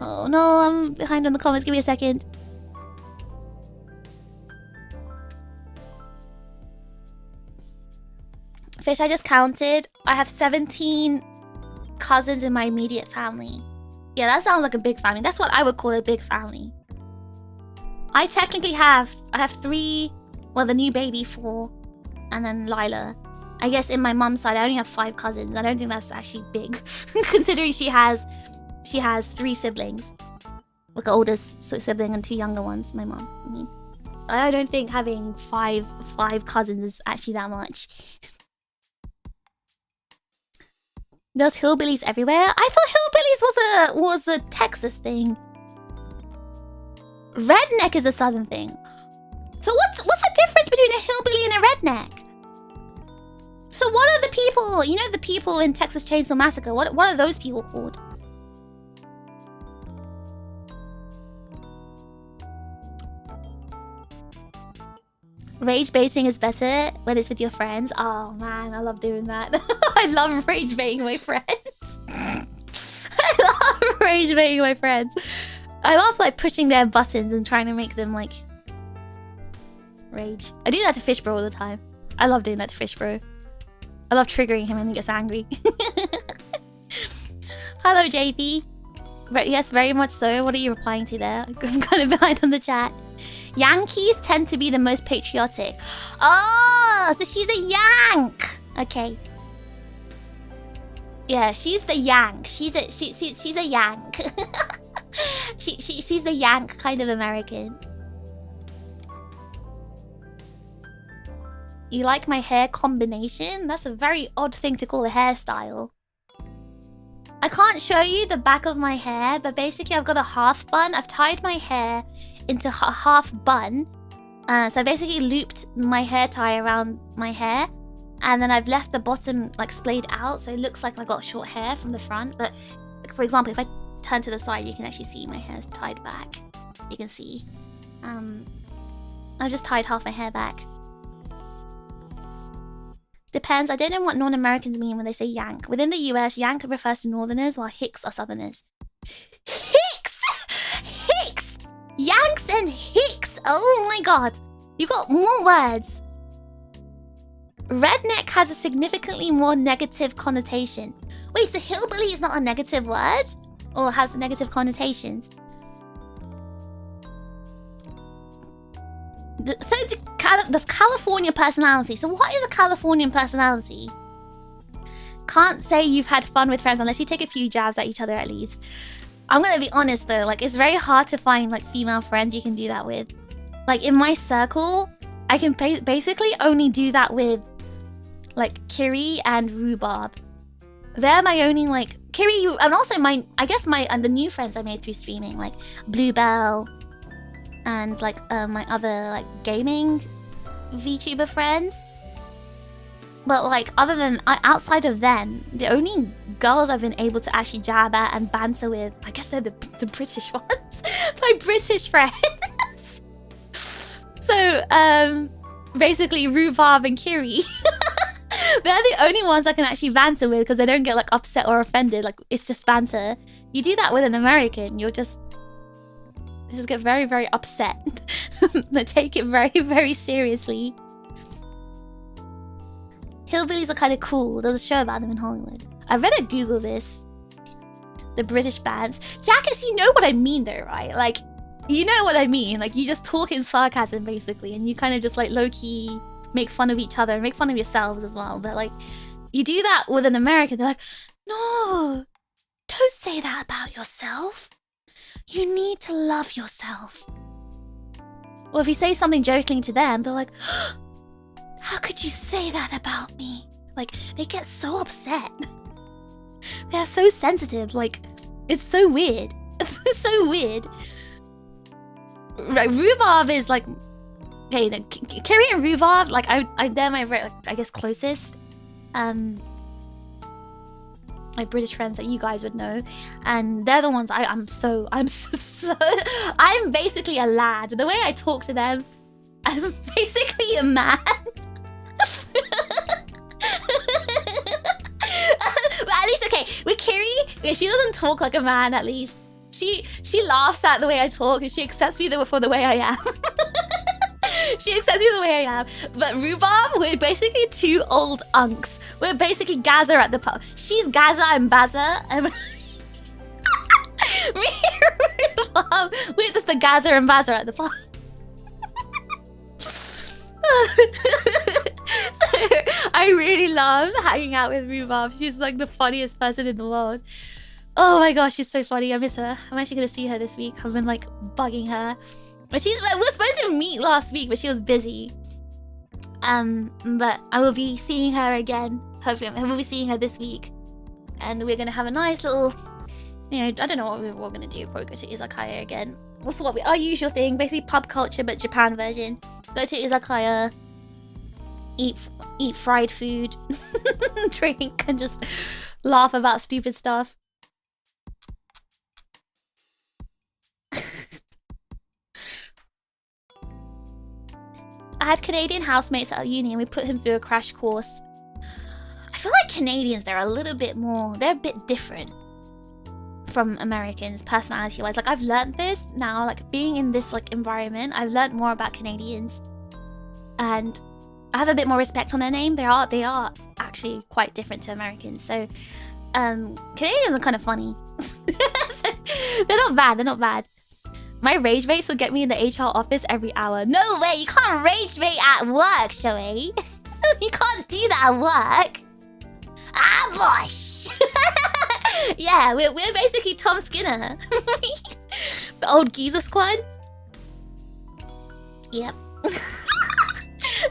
Oh no, I'm behind on the comments. Give me a second. Fish, I just counted. I have 17 cousins in my immediate family. Yeah, that sounds like a big family. That's what I would call a big family. I technically have 3, well, the new baby 4, and then Lila. I guess in my mum's side I only have 5 cousins. I don't think that's actually big considering she has 3 siblings, like an older sibling and 2 younger ones. My mom, I mean, I don't think having 5 cousins is actually that much. There's hillbillies everywhere. I thought hillbillies was a Texas thing. Redneck is a southern thing. So what's the difference between a hillbilly and a redneck? So what are the people, you know, the people in Texas Chainsaw Massacre, what are those people called? Rage baiting is better when it's with your friends. Oh man, I love doing that. I love rage baiting my friends. I love rage baiting my friends. I love like pushing their buttons and trying to make them like rage. I do that to Fish Bro all the time. I love doing that to Fish Bro. I love triggering him when he gets angry. Hello, JP. Yes, very much so. What are you replying to there? I'm kind of behind on the chat. Yankees tend to be the most patriotic. Oh, so she's a Yank. Okay. Yeah, she's the Yank. She's a Yank. she's the Yank kind of American. You like my hair combination? That's a very odd thing to call a hairstyle. I can't show you the back of my hair, but basically I've got a half bun. I've tied my hair into a half bun. So I basically looped my hair tie around my hair. And then I've left the bottom like splayed out. So it looks like I got short hair from the front. But for example, if I turn to the side, you can actually see my hair's tied back. You can see. I've just tied half my hair back. Depends. I don't know what non-Americans mean when they say Yank. Within the US, Yank refers to Northerners, while Hicks are Southerners. Hicks! Hicks! Yanks and Hicks! Oh my god. You got more words. Redneck has a significantly more negative connotation. Wait, so hillbilly is not a negative word? Or has negative connotations? So the California personality. So what is a Californian personality? Can't say you've had fun with friends unless you take a few jabs at each other at least. I'm gonna be honest though, like it's very hard to find like female friends you can do that with. Like in my circle, I can basically only do that with like Kiri and Rhubarb. They're my only like Kiri, and also my the new friends I made through streaming, like Bluebell and like my other like gaming VTuber friends. But like other than outside of them, the only girls I've been able to actually jab at and banter with, I guess they're the British ones. My British friends. So basically Rhubarb and Kiri. They're the only ones I can actually banter with because they don't get like upset or offended. Like it's just banter. You do that with an American, you'll just get very, very upset. They take it very, very seriously. Hillbillies are kind of cool. There's a show about them in Hollywood. I better Google this. The British bands. Jackass, you know what I mean though, right? Like, you know what I mean. Like, you just talk in sarcasm basically, and you kind of just like low-key make fun of each other and make fun of yourselves as well. But like, you do that with an American, they're like, no, don't say that about yourself. You need to love yourself. Or if you say something jokingly to them, they're like, how could you say that about me? Like, they get so upset. They're so sensitive. Like, it's so weird. It's so weird. Right, Rhubarb is like, okay, Kiri and Rhubarb, like, they're my, like, I guess, closest. Like British friends that you guys would know, and they're the ones I'm basically a lad. The way I talk to them, I'm basically a man. But at least, okay, with Kiri, she doesn't talk like a man. At least she laughs at the way I talk, and she accepts me for the way I am. She accepts me the way I am. But Rhubarb, we're basically two old unks. We're basically Gaza at the pub. She's Gaza and Baza. And me and Rhubarb, we're just the Gaza and Baza at the pub. So I really love hanging out with Rhubarb. She's like the funniest person in the world. Oh my gosh, she's so funny. I miss her. I'm actually gonna see her this week. I've been like bugging her. But we were supposed to meet last week, but she was busy. But I will be seeing her again. Hopefully, I will be seeing her this week. And we're gonna have a nice little, you know, I don't know what we're gonna do. Probably go to Izakaya again. Also, our usual thing, basically pub culture, but Japan version. Go to izakaya, eat fried food, drink, and just laugh about stupid stuff. I had Canadian housemates at uni and we put him through a crash course. I feel like Canadians, they're a little bit more, they're a bit different from Americans personality-wise. Like, I've learned this now, like, being in this, like, environment, I've learned more about Canadians. And I have a bit more respect on their name. They are actually quite different to Americans. So, Canadians are kind of funny. They're not bad. My rage baits will get me in the HR office every hour. No way, you can't rage bait at work, Shoei. You can't do that at work. Ah, bosh! Yeah, we're basically Tom Skinner. The old geezer squad. Yep.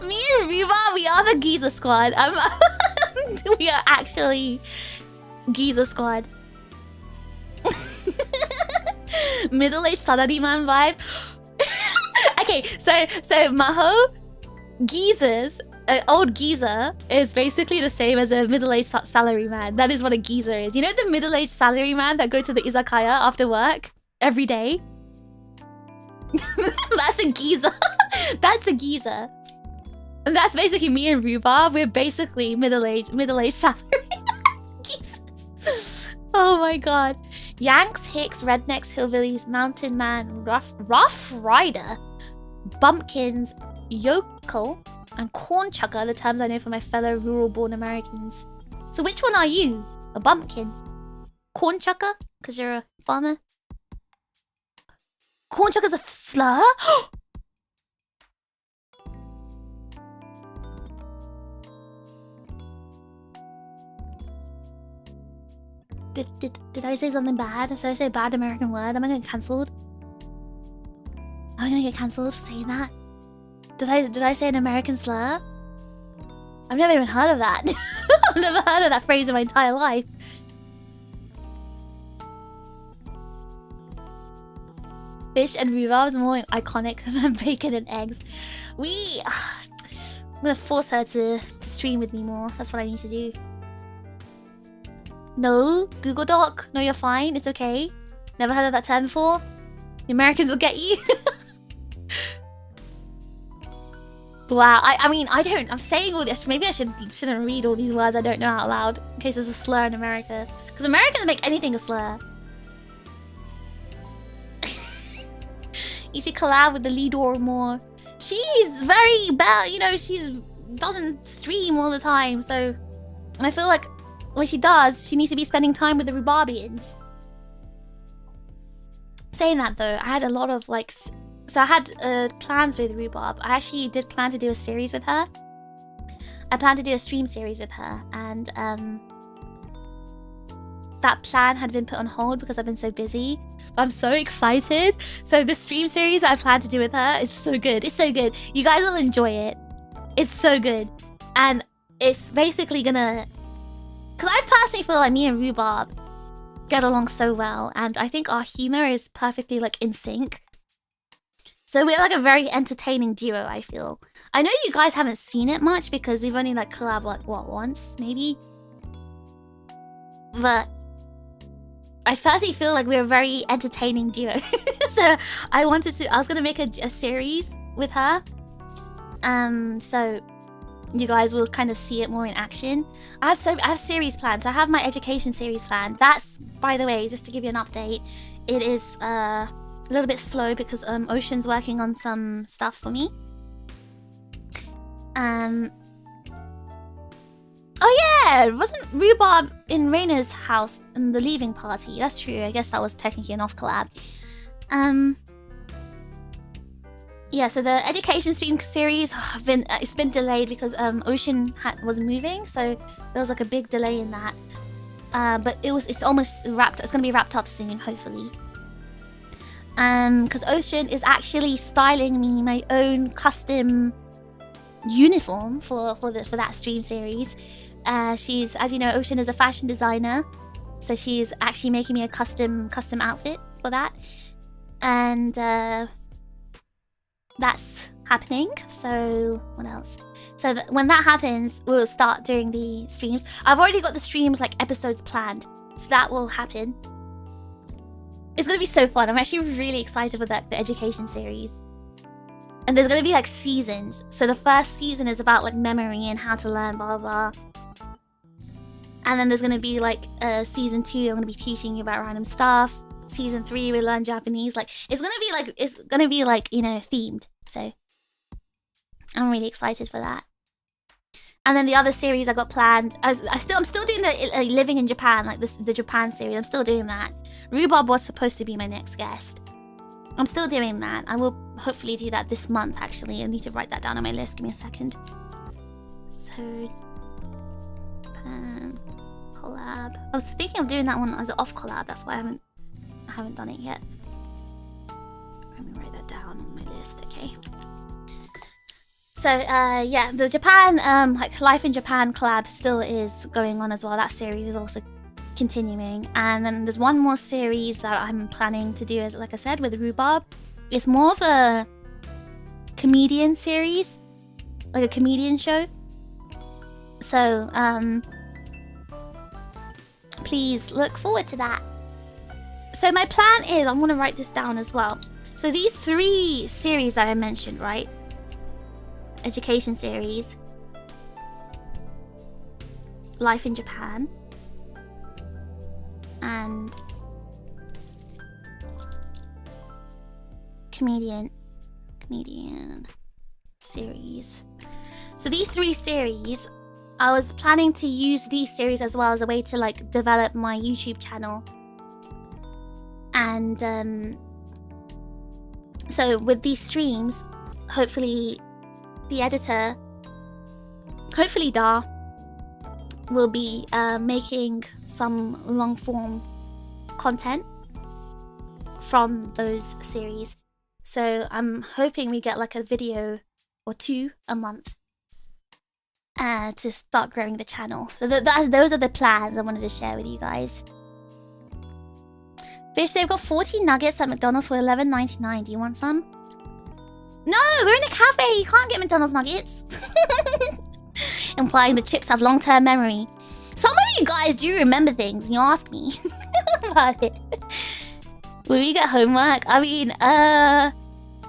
Me and Reba, we are the geezer squad. We are actually geezer squad. Middle-aged salaryman vibe. Okay, so Maho, geezers, old geezer is basically the same as a middle-aged salaryman. That is what a geezer is. You know the middle-aged salaryman that go to the izakaya after work every day? That's a geezer. That's a geezer. And that's basically me and Rhubarb. We're basically middle-aged salaryman geezers. Oh my god. Yanks, Hicks, Rednecks, Hillbillies, Mountain Man, Rough Rider, Bumpkins, Yokel, and Corn Chucker are the terms I know from my fellow rural-born Americans. So which one are you? A bumpkin? Corn Chucker? Because you're a farmer? Corn Chucker's a slur? Did I say something bad? Did I say a bad American word? Am I gonna get cancelled? Am I gonna get cancelled for saying that? Did I say an American slur? I've never even heard of that. I've never heard of that phrase in my entire life. Fish and rhubarb is more iconic than bacon and eggs. I'm gonna force her to stream with me more. That's what I need to do. No, Google Doc. No, you're fine. It's okay. Never heard of that term before. The Americans will get you. Wow. I mean, I'm saying all this. Maybe I shouldn't read all these words I don't know out loud in case there's a slur in America. Because Americans make anything a slur. You should collab with the leader more. She's very bad. You know, doesn't stream all the time. So, and I feel like when she does, she needs to be spending time with the Rhubarbians. Saying that though, I had a lot of like... So I had plans with Rhubarb. I actually did plan to do a series with her. I planned to do a stream series with her. And that plan had been put on hold because I've been so busy. But I'm so excited. So the stream series that I plan to do with her is so good. It's so good. You guys will enjoy it. It's so good. And it's basically gonna... Because I personally feel like me and Rhubarb get along so well, and I think our humor is perfectly like in sync. So we're like a very entertaining duo, I feel. I know you guys haven't seen it much because we've only like collabed like what, once maybe? But I personally feel like we're a very entertaining duo. So I was gonna make a series with her. So you guys will kind of see it more in action. I have series planned. So I have my education series planned. That's, by the way, just to give you an update, it is a little bit slow because Ocean's working on some stuff for me. Oh yeah, wasn't Rhubarb in Raina's house in the leaving party? That's true. I guess that was technically an off collab. Yeah, so the education stream series it's been delayed because Ocean was moving, so there was like a big delay in that. But it's almost wrapped. It's gonna be wrapped up soon, hopefully. Because Ocean is actually styling me my own custom uniform for that stream series. She's, as you know, Ocean is a fashion designer, so she's actually making me a custom outfit for that, and that's happening. So what else? So when that happens, we'll start doing the streams. I've already got the streams like episodes planned, so that will happen. It's gonna be so fun. I'm actually really excited for the education series. And there's gonna be like seasons. So the first season is about like memory and how to learn, blah blah blah. And then there's gonna be like season 2. I'm gonna be teaching you about random stuff. Season 3 we learn Japanese. Like it's gonna be like you know themed. So I'm really excited for that. And then the other series I got planned. I'm still doing the living in Japan, like the Japan series. I'm still doing that. Rhubarb was supposed to be my next guest. I'm still doing that. I will hopefully do that this month. Actually, I need to write that down on my list. Give me a second. So Japan collab. I was thinking of doing that one as an off collab. That's why I haven't done it yet. Let me write that down on my list. Okay. So yeah, the Japan like Life in Japan collab still is going on as well. That series is also continuing, and then there's one more series that I'm planning to do, as like I said, with Rhubarb. It's more of a comedian series, like a comedian show. So please look forward to that. So my plan is, I'm gonna write this down as well. So these 3 series that I mentioned, right? Education series, Life in Japan, and comedian series. So these 3 series, I was planning to use these series as well as a way to like develop my YouTube channel. And so with these streams, hopefully the editor, hopefully Da, will be making some long form content from those series. So I'm hoping we get like a video or 2 a month to start growing the channel. So those are the plans I wanted to share with you guys. Fish, they've got 40 nuggets at McDonald's for $11.99. Do you want some? No, we're in a cafe. You can't get McDonald's nuggets. Implying the chips have long-term memory. Some of you guys do remember things and you ask me about it. Will we get homework? I mean, I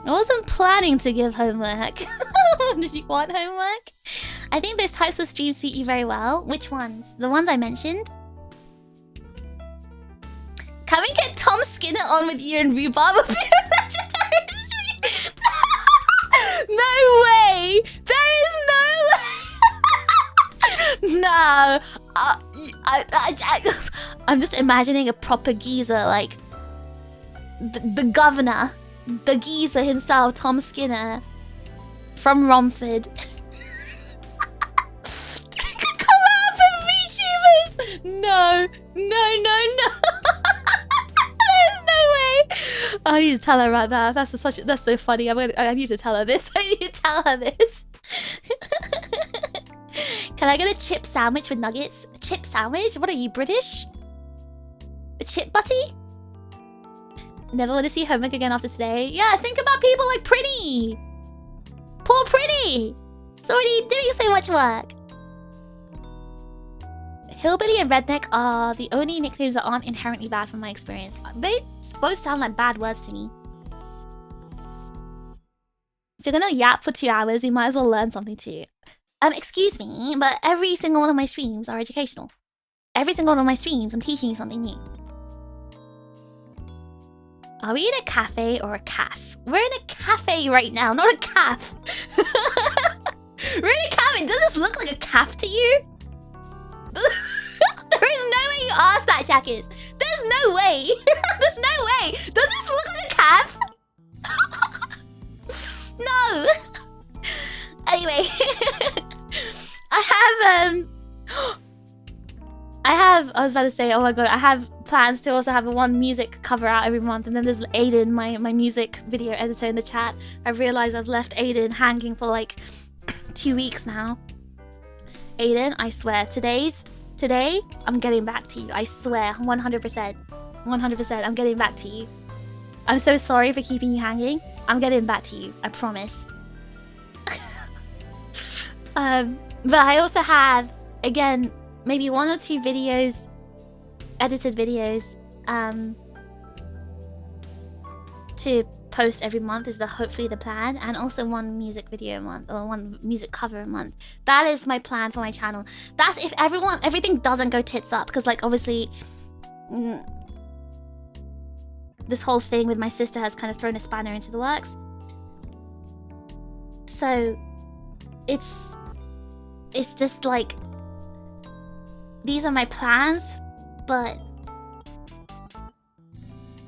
wasn't planning to give homework. Did you want homework? I think those types of streams suit you very well. Which ones? The ones I mentioned? Can we get Tom Skinner on with you and Rhubarb of legendary stream? No way! There is no way! No! I'm just imagining a proper geezer, like the governor, the geezer himself, Tom Skinner from Romford. Collab with VTubers! No! There's no way! I need to tell her right now. That's so funny. I need to tell her this. I need to tell her this. Can I get a chip sandwich with nuggets? A chip sandwich? What are you, British? A chip butty? Never want to see homework again after today. Yeah, think about people like Pretty. Poor Pretty. It's already doing so much work. Hillbilly and redneck are the only nicknames that aren't inherently bad from my experience. They both sound like bad words to me. If you're gonna yap for 2 hours, we might as well learn something too. Excuse me, but every single one of my streams are educational. Every single one of my streams, I'm teaching you something new. Are we in a cafe or a calf? We're in a cafe right now, not a calf. We're in a cafe. Does this look like a calf to you? There is no way you asked that, Jackers. There's no way. There's no way. Does this look like a calf? No. Anyway, I was about to say, oh my god, I have plans to also have one music cover out every month, and then there's Aiden, my music video editor in the chat. I've realized I've left Aiden hanging for like 2 weeks now. Aiden, I swear, today, I'm getting back to you. I swear, 100%. 100%, I'm getting back to you. I'm so sorry for keeping you hanging. I'm getting back to you, I promise. But I also have, again, maybe 1 or 2 videos, edited videos, to post every month is hopefully the plan, and also 1 music video a month or 1 music cover a month. That is my plan for my channel. That's if everything doesn't go tits up, because like obviously this whole thing with my sister has kind of thrown a spanner into the works. So it's just like, these are my plans, but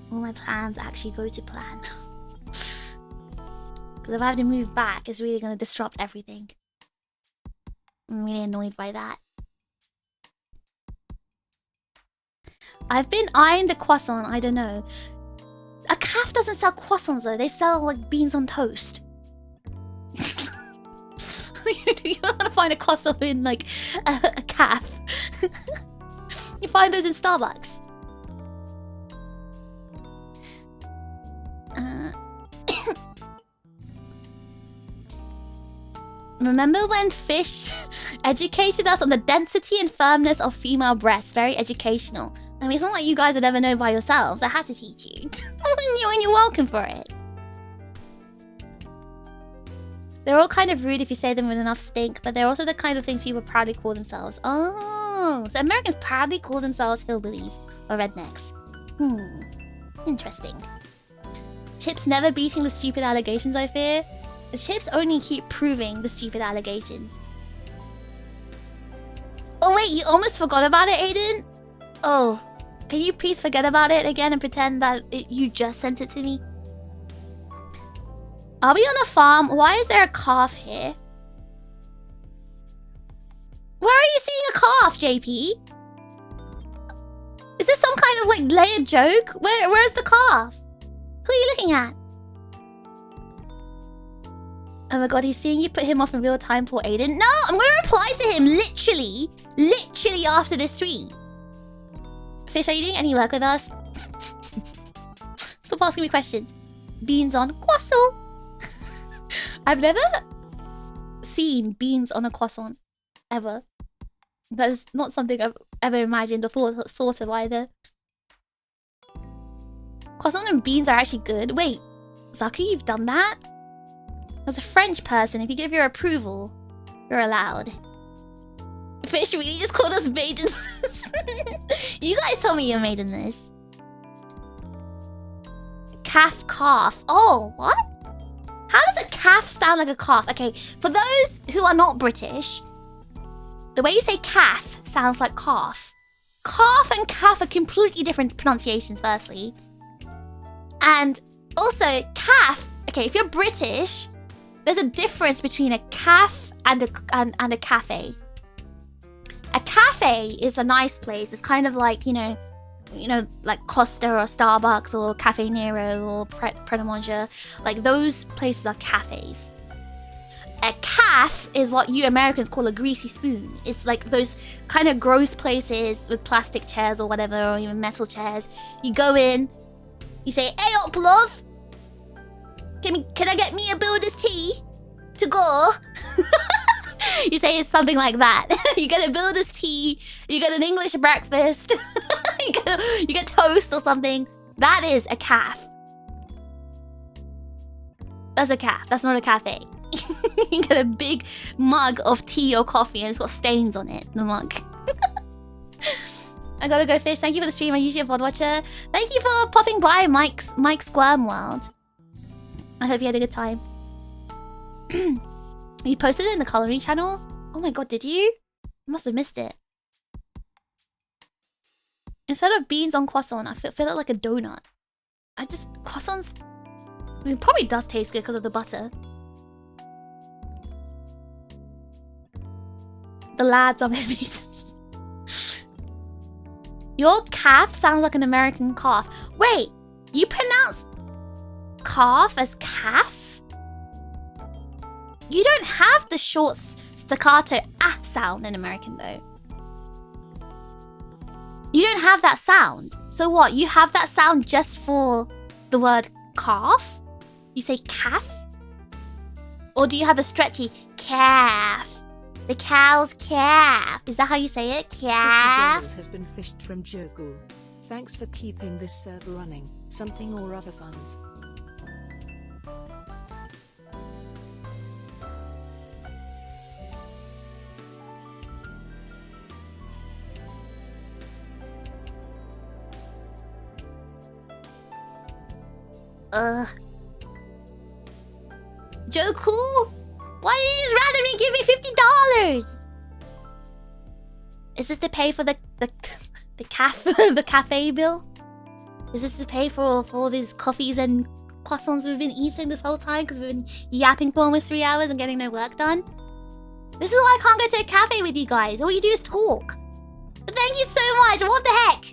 will my plans actually go to plan? Because if I have to move back, it's really going to disrupt everything. I'm really annoyed by that. I've been eyeing the croissant, I don't know. A calf doesn't sell croissants though, they sell like beans on toast. You don't want to find a croissant in like a calf. You find those in Starbucks. Remember when Fish educated us on the density and firmness of female breasts? Very educational. I mean, it's not like you guys would ever know by yourselves. I had to teach you. And you're welcome for it. They're all kind of rude if you say them with enough stink, but they're also the kind of things people proudly call themselves. Oh, so Americans proudly call themselves hillbillies or rednecks. Interesting. Chips never beating the stupid allegations, I fear. The Chips only keep proving the stupid allegations. Oh wait, you almost forgot about it, Aiden? Oh, can you please forget about it again and pretend that you just sent it to me? Are we on a farm? Why is there a calf here? Where are you seeing a calf, JP? Is this some kind of like layered joke? Where's the calf? Who are you looking at? Oh my god, he's seeing you put him off in real time, poor Aiden. No, I'm gonna reply to him literally after this stream. Fish, are you doing any work with us? Stop asking me questions. Beans on croissant. I've never seen beans on a croissant, ever. That is not something I've ever imagined or thought of either. Croissant and beans are actually good. Wait, Zaku, you've done that? As a French person, if you give your approval, you're allowed. Fish really just called us maidenless. You guys told me you're maidenless. Calf. Oh, what? How does a calf sound like a calf? Okay, for those who are not British, the way you say calf sounds like calf. Calf and calf are completely different pronunciations, firstly. And also, calf, okay, if you're British, there's a difference between a calf and a cafe. A cafe is a nice place. It's kind of like, you know, like Costa or Starbucks or Cafe Nero or Pret a Manger. Like, those places are cafes. A calf is what you Americans call a greasy spoon. It's like those kind of gross places with plastic chairs or whatever, or even metal chairs. You go in, you say, "Hey up, love. Can I get me a builder's tea to go?" You say it's something like that. You get a builder's tea, you get an English breakfast, you get toast or something. That is a calf. That's a calf. That's not a cafe. You get a big mug of tea or coffee and it's got stains on it, the mug. I gotta go, Fish. Thank you for the stream. I'm usually a VOD watcher. Thank you for popping by, Mike Squirm World. I hope you had a good time. You posted it in the coloring channel? Oh my god, did you? I must have missed it. Instead of beans on croissant, I feel it like a donut. Croissants... I mean, it probably does taste good because of the butter. The lads are maybe... Your calf sounds like an American calf. Wait, you pronounce calf as calf? You don't have the short staccato ah sound in American though. You don't have that sound. So what? You have that sound just for the word calf? You say calf? Or do you have the stretchy calf? The cow's calf. Is that how you say it? Calf? $50 has been fished from Jokul. Thanks for keeping this server running. Something or other funds. Joe Cool? Why did you just randomly give me $50? Is this to pay for the the cafe bill? Is this to pay for all these coffees and croissants we've been eating this whole time because we've been yapping for almost 3 hours and getting no work done? This is why I can't go to a cafe with you guys. All you do is talk. But thank you so much. What the heck?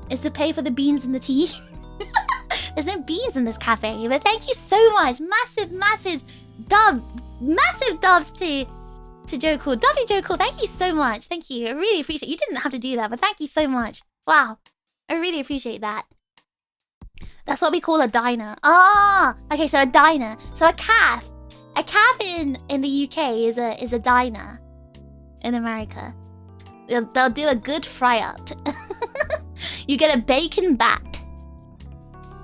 It's to pay for the beans and the tea. There's no beans in this cafe, but thank you so much. Massive dubs to Joe Cool. Duffy Joe Cool, thank you so much. Thank you. I really appreciate it. You didn't have to do that, but thank you so much. Wow. I really appreciate that. That's what we call a diner. Ah, okay, so a diner. So a calf. A calf in the UK is a diner. In America. They'll do a good fry up. You get a bacon bap.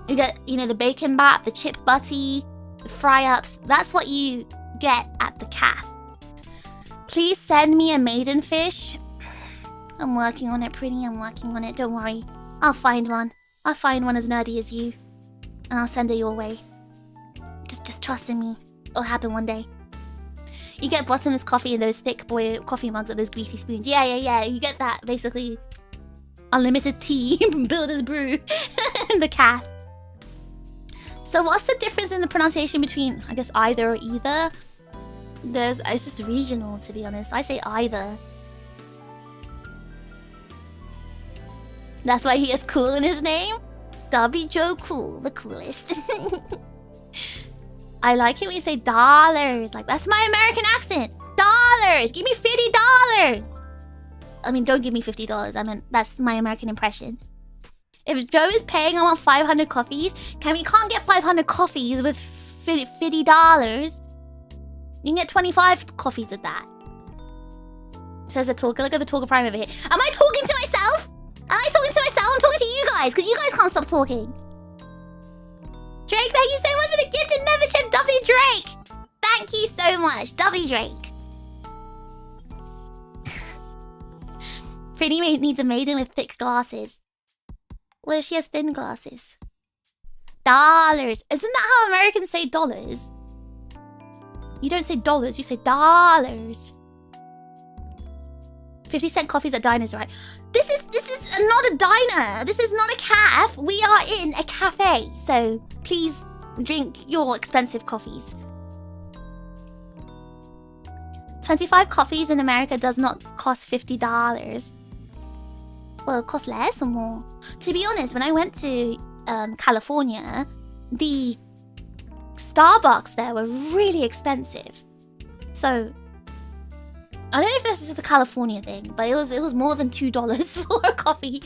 You get, the bacon bap, the chip butty, the fry-ups. That's what you get at the calf. Please send me a maiden fish. I'm working on it, pretty. I'm working on it. Don't worry. I'll find one. I'll find one as nerdy as you. And I'll send it your way. Just trust in me. It'll happen one day. You get bottomless coffee in those thick boy coffee mugs with those greasy spoons. Yeah. You get that, basically. Unlimited tea. Builder's brew. The calf. So what's the difference in the pronunciation between, I guess, either or either? It's just regional, to be honest. I say either. That's why he has cool in his name? W Joe Cool, the coolest. I like it when you say dollars. Like, that's my American accent. Dollars! Give me $50! I mean, don't give me $50. I mean, that's my American impression. If Joe is paying, I want 500 coffees. We can't get 500 coffees with $50. You can get 25 coffees at that. Says the talker. Look at the talker prime over here. Am I talking to myself? Am I talking to myself? I'm talking to you guys, because you guys can't stop talking. Drake, thank you so much for the gifted membership, Duffy Drake. Thank you so much, Duffy Drake. Pretty needs a maiden with thick glasses. What if she has thin glasses? Dollars. Isn't that how Americans say dollars? You don't say dollars, you say dollars. 50-cent coffees at diners, right? This is not a diner. This is not a calf. We are in a cafe. So please drink your expensive coffees. 25 coffees in America does not cost $50. Well, it costs less or more. To be honest, when I went to California, the Starbucks there were really expensive. So I don't know if this is just a California thing, but it was more than $2 for a coffee.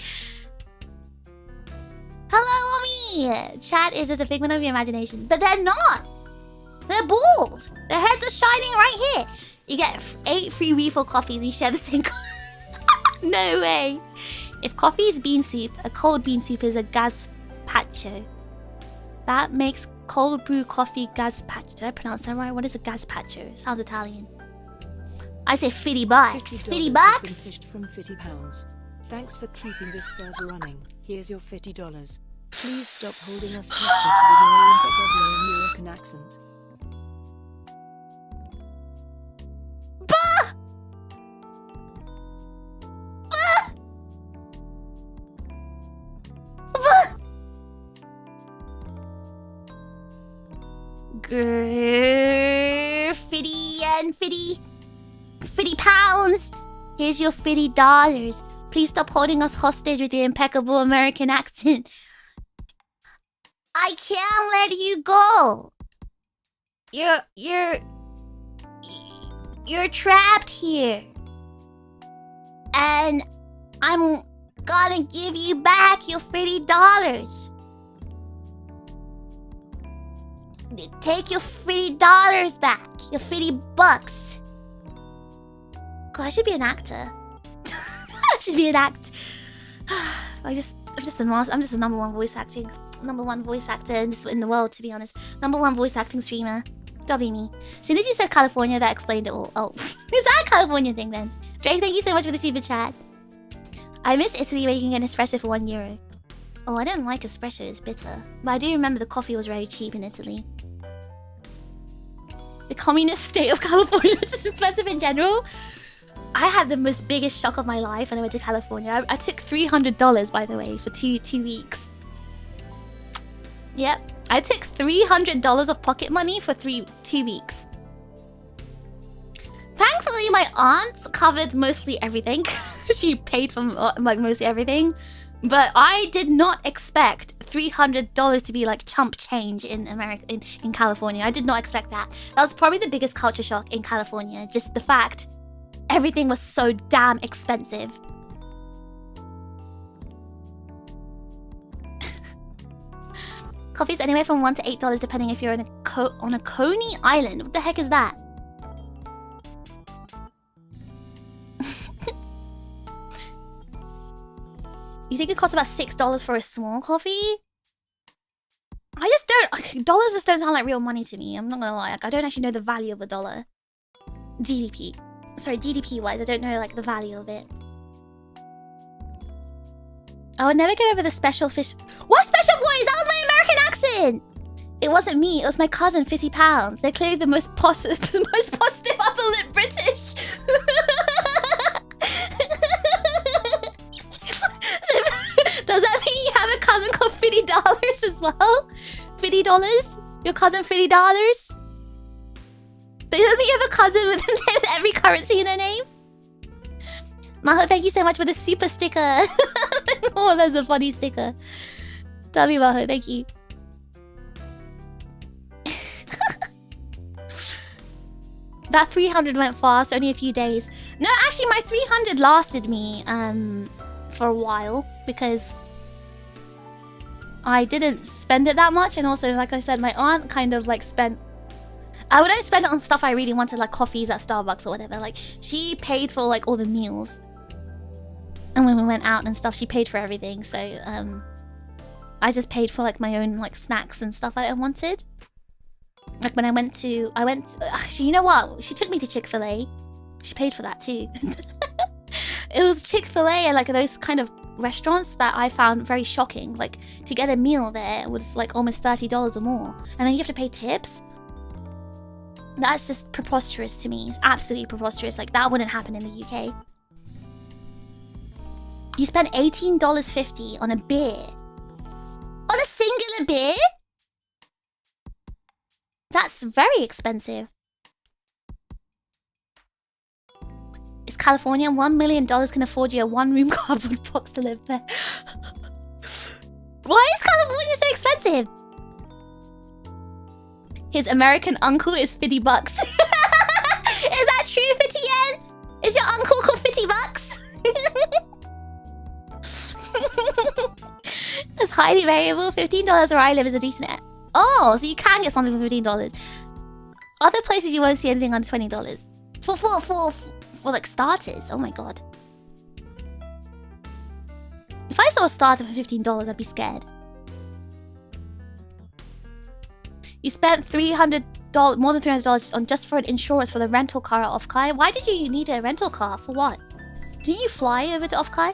Hello, Omi! Chat is a figment of your imagination, but they're not. They're bald. Their heads are shining right here. You get 8 free refill coffees and you share the same. No way. If coffee is bean soup, a cold bean soup is a gazpacho. That makes cold brew coffee gazpacho. Did I pronounce that right? What is a gazpacho? Sounds Italian. I say $50. $50 has been fished from £50. Thanks for keeping this server running. Here's your $50. Please stop holding us hostage with your American accent. $50 pounds. Here's your $50. Please stop holding us hostage with your impeccable American accent. I can't let you go. You're trapped here. And I'm gonna give you back your $50. Take your $50 back. Your $50. God, I should be an actor. I should be an act. I'm just a number one voice actor in the world, to be honest. Number one voice acting streamer. That'll be me. As soon as you said California, that explained it all. Oh, is that a California thing then? Drake, thank you so much for the super chat. I miss Italy where you can get an espresso for €1. Oh, I don't like espresso, it's bitter. But I do remember the coffee was very cheap in Italy. The communist state of California is just expensive in general. I had the most biggest shock of my life when I went to California. I took $300, by the way, for two weeks. Yep. I took $300 of pocket money for 2 weeks. Thankfully, my aunt covered mostly everything. She paid for like mostly everything. But I did not expect $300 to be like chump change in America, in California. I did not expect that. That was probably the biggest culture shock in California. Just the fact everything was so damn expensive. Coffee's anywhere from $1 to $8 depending if you're on a Coney Island. What the heck is that? You think it costs about $6 for a small coffee? I just don't... Dollars just don't sound like real money to me. I'm not gonna lie. Like, I don't actually know the value of a dollar. GDP. Sorry, GDP-wise, I don't know like the value of it. I would never get over the special fish... What special voice? That was my American accent! It wasn't me. It was my cousin, 50 pounds. They're clearly the most positive upper lip British. Does that mean you have a cousin called $50 as well? $50? Your cousin $50? Does that mean you have a cousin with every currency in their name? Maho, thank you so much for the super sticker. Oh, that's a funny sticker. Tell me, Maho, thank you. That 300 went fast, only a few days. No, actually, my 300 lasted me for a while because I didn't spend it that much, and also, like I said, my aunt kind of like spent... I would only spend it on stuff I really wanted, like coffees at Starbucks or whatever. Like, she paid for like all the meals. And when we went out and stuff, she paid for everything. So, I just paid for like my own like snacks and stuff I wanted. Like when I went, actually, you know what? She took me to Chick-fil-A. She paid for that too. It was Chick-fil-A and like those kind of restaurants that I found very shocking. Like, to get a meal there was like almost $30 or more. And then you have to pay tips. That's just preposterous to me. It's absolutely preposterous. Like, that wouldn't happen in the UK. You spent $18.50 on a beer. On a singular beer? That's very expensive. Is California? $1 million can afford you a one-room cardboard box to live there. Why is California so expensive? His American uncle is $50. Is that true, 50 yen? Is your uncle called $50? It's highly variable. $15 where I live is a decent... Oh, so you can get something for $15. Other places you won't see anything under $20. For like starters. Oh my god. If I saw a starter for $15, I'd be scared. You spent $300, more than $300 on just for an insurance for the rental car at Offkai. Why did you need a rental car? For what? Didn't you fly over to Offkai?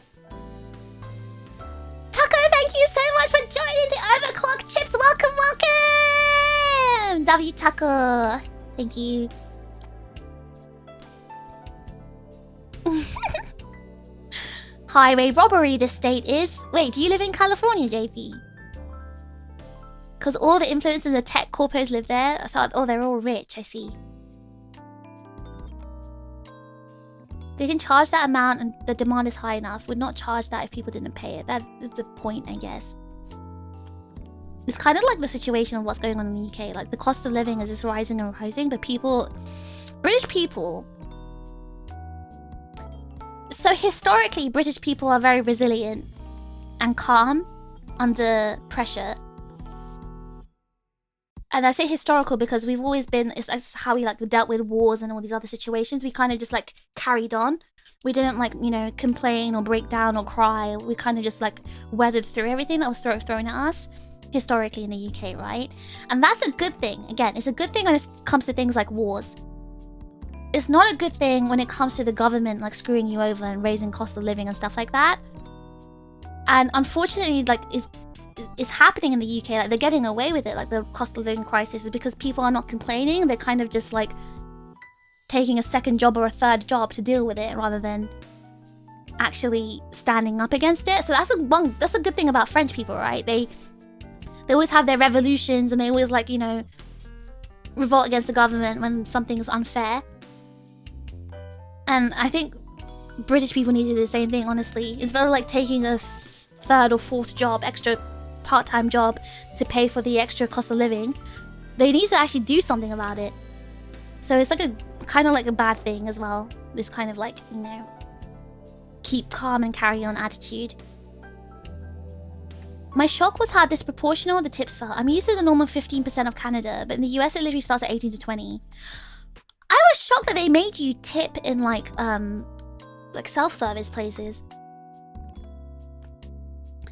Taco, thank you so much for joining the Overclock Chips. Welcome, welcome! W Taco. Thank you. Highway robbery this state is. Wait, do you live in California, JP? Because all the influencers and tech corpos live there. So, oh, they're all rich, I see. They can charge that amount and the demand is high enough. Would not charge that if people didn't pay it. That is the point, I guess. It's kind of like the situation of what's going on in the UK. Like, the cost of living is just rising and rising, but people... British people... So historically, British people are very resilient and calm under pressure. And I say historical because we've always been, it's how we like dealt with wars and all these other situations. We kind of just like carried on. We didn't like, you know, complain or break down or cry. We kind of just like weathered through everything that was thrown at us historically in the UK, right? And that's a good thing. Again, it's a good thing when it comes to things like wars. It's not a good thing when it comes to the government like screwing you over and raising cost of living and stuff like that. And unfortunately, like, it's happening in the UK. Like, they're getting away with it. Like, the cost of living crisis is because people are not complaining. They're kind of just like taking a second job or a third job to deal with it rather than actually standing up against it. So that's a good thing about French people, right? They always have their revolutions and they always like, you know, revolt against the government when something's unfair. And I think British people need to do the same thing, honestly. Instead of like taking a third or fourth job, extra part-time job to pay for the extra cost of living, they need to actually do something about it. So it's like a kind of like a bad thing as well. This kind of like, you know, keep calm and carry on attitude. My shock was how disproportional the tips felt. I'm used to the normal 15% of Canada, but in the US it literally starts at 18 to 20. I was shocked that they made you tip in like self-service places.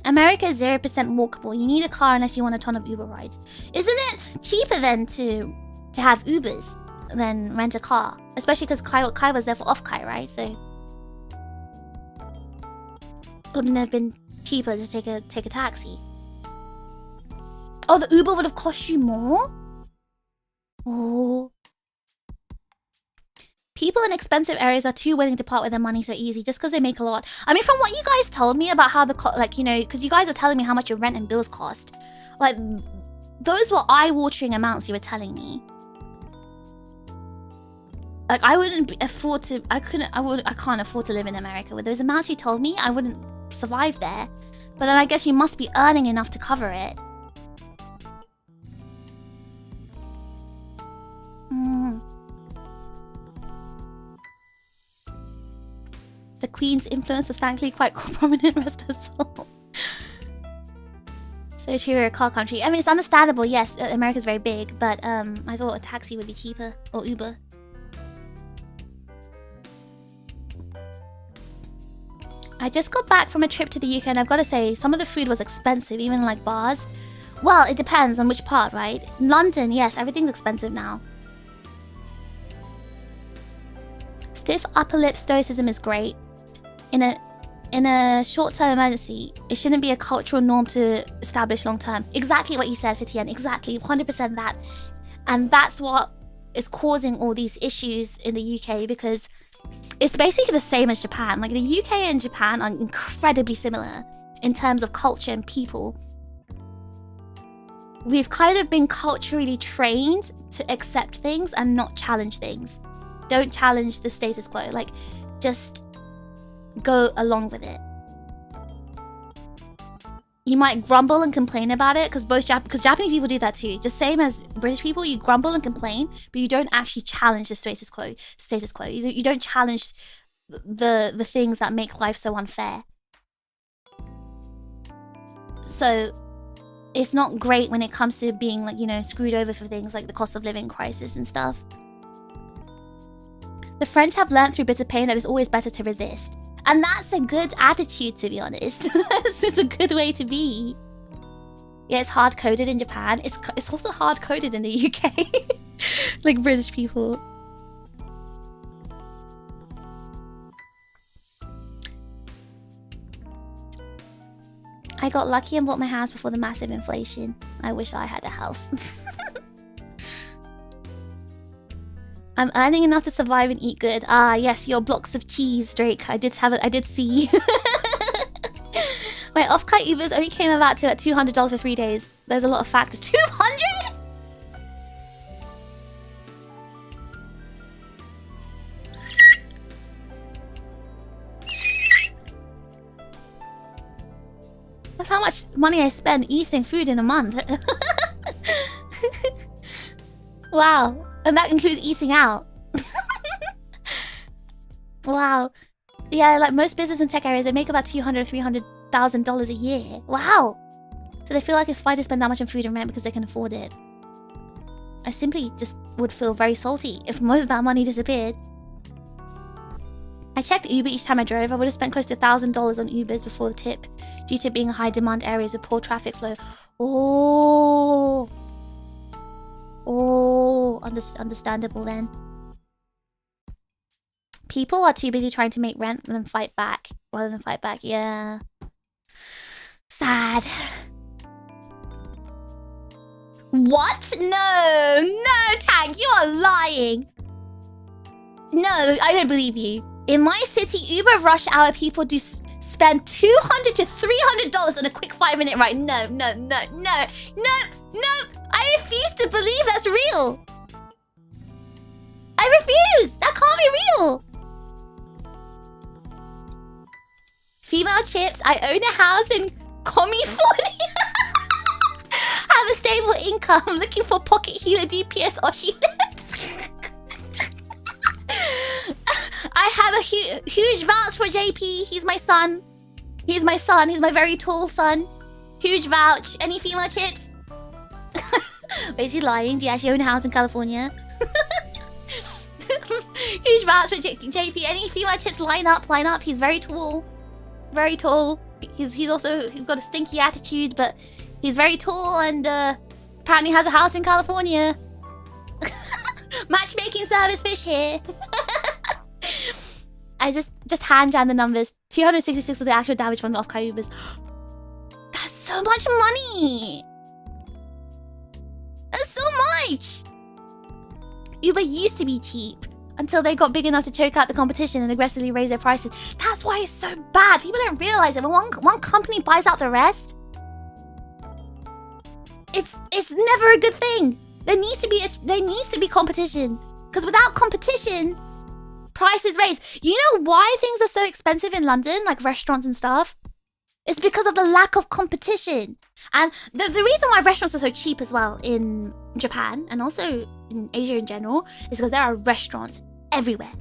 America is 0% walkable. You need a car unless you want a ton of Uber rides. Isn't it cheaper then to have Ubers than rent a car? Especially because Kai was there for off-Kai, right? So wouldn't it have been cheaper to take a taxi? Oh, the Uber would have cost you more? Oh. People in expensive areas are too willing to part with their money so easy just because they make a lot. I mean, from what you guys told me about how like, you know, because you guys were telling me how much your rent and bills cost. Like, those were eye-watering amounts you were telling me. Like, I wouldn't afford to, I can't afford to live in America. With those amounts you told me, I wouldn't survive there. But then I guess you must be earning enough to cover it. The Queen's influence is thankfully quite prominent, rest her soul. So true, we're a car country. I mean, it's understandable, yes, America's very big, but I thought a taxi would be cheaper, or Uber. I just got back from a trip to the UK and I've got to say, some of the food was expensive, even in like bars. Well, it depends on which part, right? In London, yes, everything's expensive now. Stiff upper lip stoicism is great. In a short-term emergency, it shouldn't be a cultural norm to establish long-term. Exactly what you said, Fitian. Exactly, 100% that. And that's what is causing all these issues in the UK, because it's basically the same as Japan. Like, the UK and Japan are incredibly similar in terms of culture and people. We've kind of been culturally trained to accept things and not challenge things. Don't challenge the status quo. Like, just go along with it. You might grumble and complain about it because Japanese people do that too. Just same as British people, you grumble and complain, but you don't actually challenge the status quo. You don't challenge the things that make life so unfair. So it's not great when it comes to being, like, you know, screwed over for things like the cost of living crisis and stuff. The French have learned through bitter pain that it's always better to resist. And that's a good attitude, to be honest. This is a good way to be. Yeah, it's hard-coded in Japan. It's also hard-coded in the UK. Like British people. I got lucky and bought my house before the massive inflation. I wish I had a house. I'm earning enough to survive and eat good. Ah, yes, your blocks of cheese, Drake. I did see. My off-kite Ubers only came about to at $200 for 3 days. There's a lot of factors. 200? That's how much money I spend eating food in a month. Wow. And that includes eating out. Wow. Yeah, like most business and tech areas, they make about $200,000 to $300,000 a year. Wow. So they feel like it's fine to spend that much on food and rent because they can afford it. I simply just would feel very salty if most of that money disappeared. I checked Uber each time I drove. I would have spent close to $1,000 on Ubers before the tip, due to being high demand areas with poor traffic flow. Oh, understandable then. People are too busy trying to make rent rather than fight back. Yeah. Sad. What? No, Tank, you are lying. No, I don't believe you. In my city, Uber rush hour people do spend $200 to $300 on a quick 5-minute ride. No. I refuse to believe that's real. I refuse. That can't be real. Female chips, I own a house in California. Have a stable income. Looking for pocket healer DPS or she I have a huge vouch for JP. He's my son. He's my very tall son. Huge vouch. Any female chips? Wait, is he lying? Do you actually own a house in California? Huge vouch for JP. Any female chips? Line up. He's very tall. He's also got a stinky attitude, but he's very tall and apparently has a house in California. Matchmaking service fish here. I just hand down the numbers. 266 of the actual damage from the off-Kai Ubers. That's so much money. That's so much. Uber used to be cheap until they got big enough to choke out the competition and aggressively raise their prices. That's why it's so bad. People don't realize that when one company buys out the rest, it's never a good thing. There needs to be competition, because without competition, prices raise. You know why things are so expensive in London, like restaurants and stuff? It's because of the lack of competition. And the reason why restaurants are so cheap as well in Japan and also in Asia in general is because there are restaurants everywhere.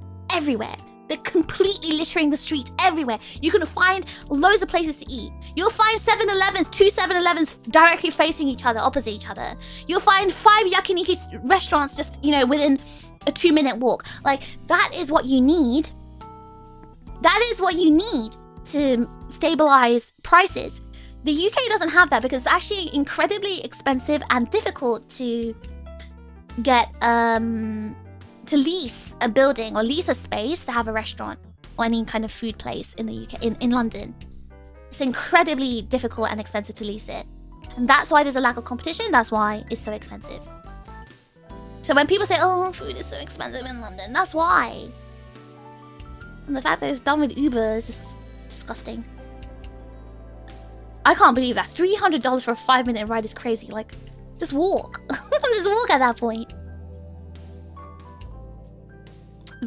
They're completely littering the streets everywhere. You're gonna find loads of places to eat. You'll find 7-Elevens, 2 7-Elevens directly facing each other, opposite each other. You'll find 5 yakiniku restaurants just, within a 2-minute walk. Like, that is what you need. That is what you need to stabilize prices. The UK doesn't have that because it's actually incredibly expensive and difficult to get to lease a building or lease a space to have a restaurant or any kind of food place in the UK, in London. It's incredibly difficult and expensive to lease it. And that's why there's a lack of competition. That's why it's so expensive. So when people say, oh, food is so expensive in London, that's why. And the fact that it's done with Uber is just disgusting. I can't believe that. $300 for a 5-minute ride is crazy. Like, just walk. Just walk at that point.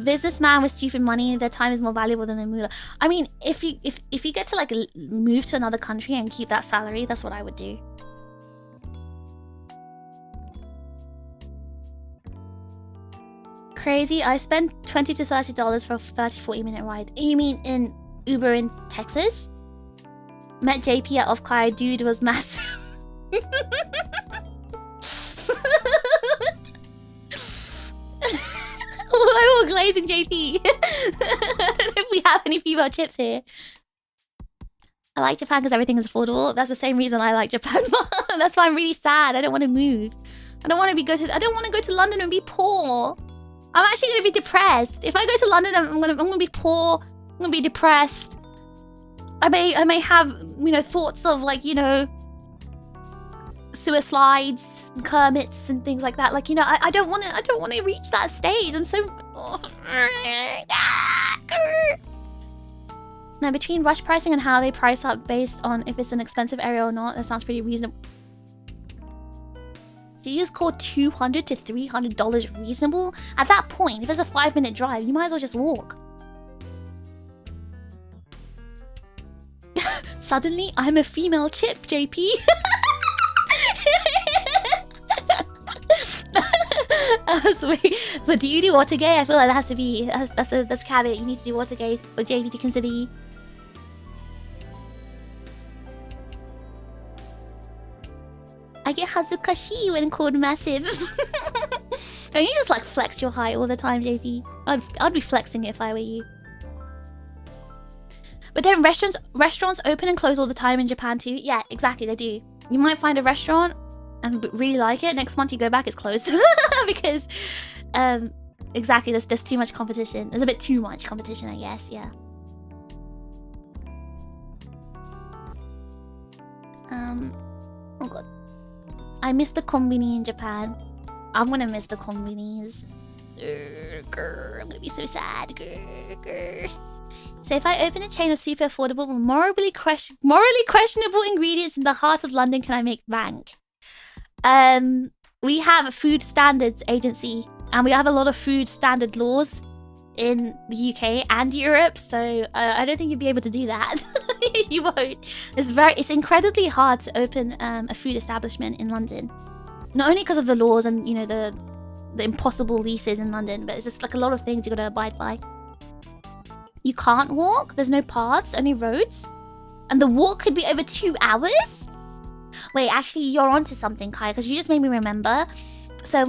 Businessman with stupid money, their time is more valuable than their moolah. I mean, if you get to like move to another country and keep that salary, that's what I would do. Crazy. I spent $20 to $30 for a 30-40 minute ride. You mean in Uber in Texas? Met JP at Off-Kai. Dude was massive. Why are we glazing JP? I don't know if we have any female chips here. I like Japan because everything is affordable. That's the same reason I like Japan. That's why I'm really sad. I don't want to move. I don't want to go to London and be poor. I'm actually going to be depressed. If I go to London, I'm going to be poor. I'm going to be depressed. I may have, thoughts of like, suicides, Kermits and things like that. Like, I don't want to reach that stage. I'm so... Now, between rush pricing and how they price up based on if it's an expensive area or not, that sounds pretty reasonable. Do you just call $200 to $300 reasonable? At that point, if it's a 5-minute drive, you might as well just walk. Suddenly, I'm a female chip, JP. But do you do Watergate? I feel like that has to be... That's a caveat. You need to do Watergate for JP to consider you. I get hazukashi when called massive. Don't you just like flex your height all the time, JP? I'd be flexing it if I were you. But don't restaurants open and close all the time in Japan too? Yeah, exactly, they do. You might find a restaurant and really like it. Next month you go back, it's closed. Because, exactly, there's too much competition. There's a bit too much competition, I guess, yeah. Oh god. I miss the konbini in Japan. I'm gonna miss the konbinis. I'm gonna be so sad. So if I open a chain of super affordable, morally questionable ingredients in the heart of London, can I make bank? We have a food standards agency, and we have a lot of food standard laws in the UK and Europe, so I don't think you'd be able to do that. You won't. It's incredibly hard to open a food establishment in London. Not only because of the laws and, you know, the impossible leases in London, but it's just like a lot of things you gotta abide by. You can't walk, there's no paths, only roads. And the walk could be over 2 hours? Wait, actually, you're onto something, Kai, because you just made me remember. So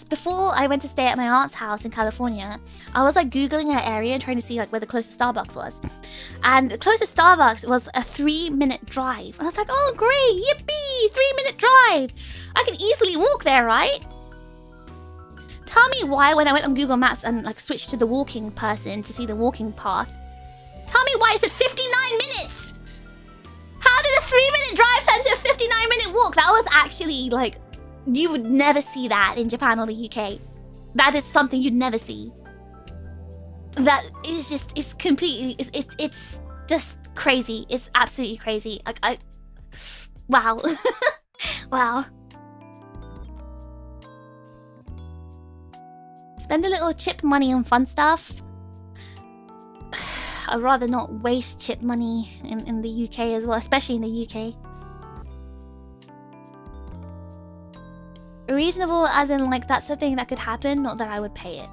before I went to stay at my aunt's house in California, I was like Googling her area and trying to see like where the closest Starbucks was. And the closest Starbucks was a 3-minute drive. And I was like, oh great, yippee, 3-minute drive. I can easily walk there, right? Tell me why when I went on Google Maps and like switched to the walking person to see the walking path, tell me why it said 59 minutes. How did a 3-minute drive turn to a 59-minute walk? That was actually like, you would never see that in Japan or the UK. That is something you'd never see. That is just, it's completely, it's just crazy. It's absolutely crazy. Like, wow. Wow. Spend a little chip money on fun stuff. I'd rather not waste chip money in the UK as well, especially in the UK. Reasonable as in like that's the thing that could happen, not that I would pay it.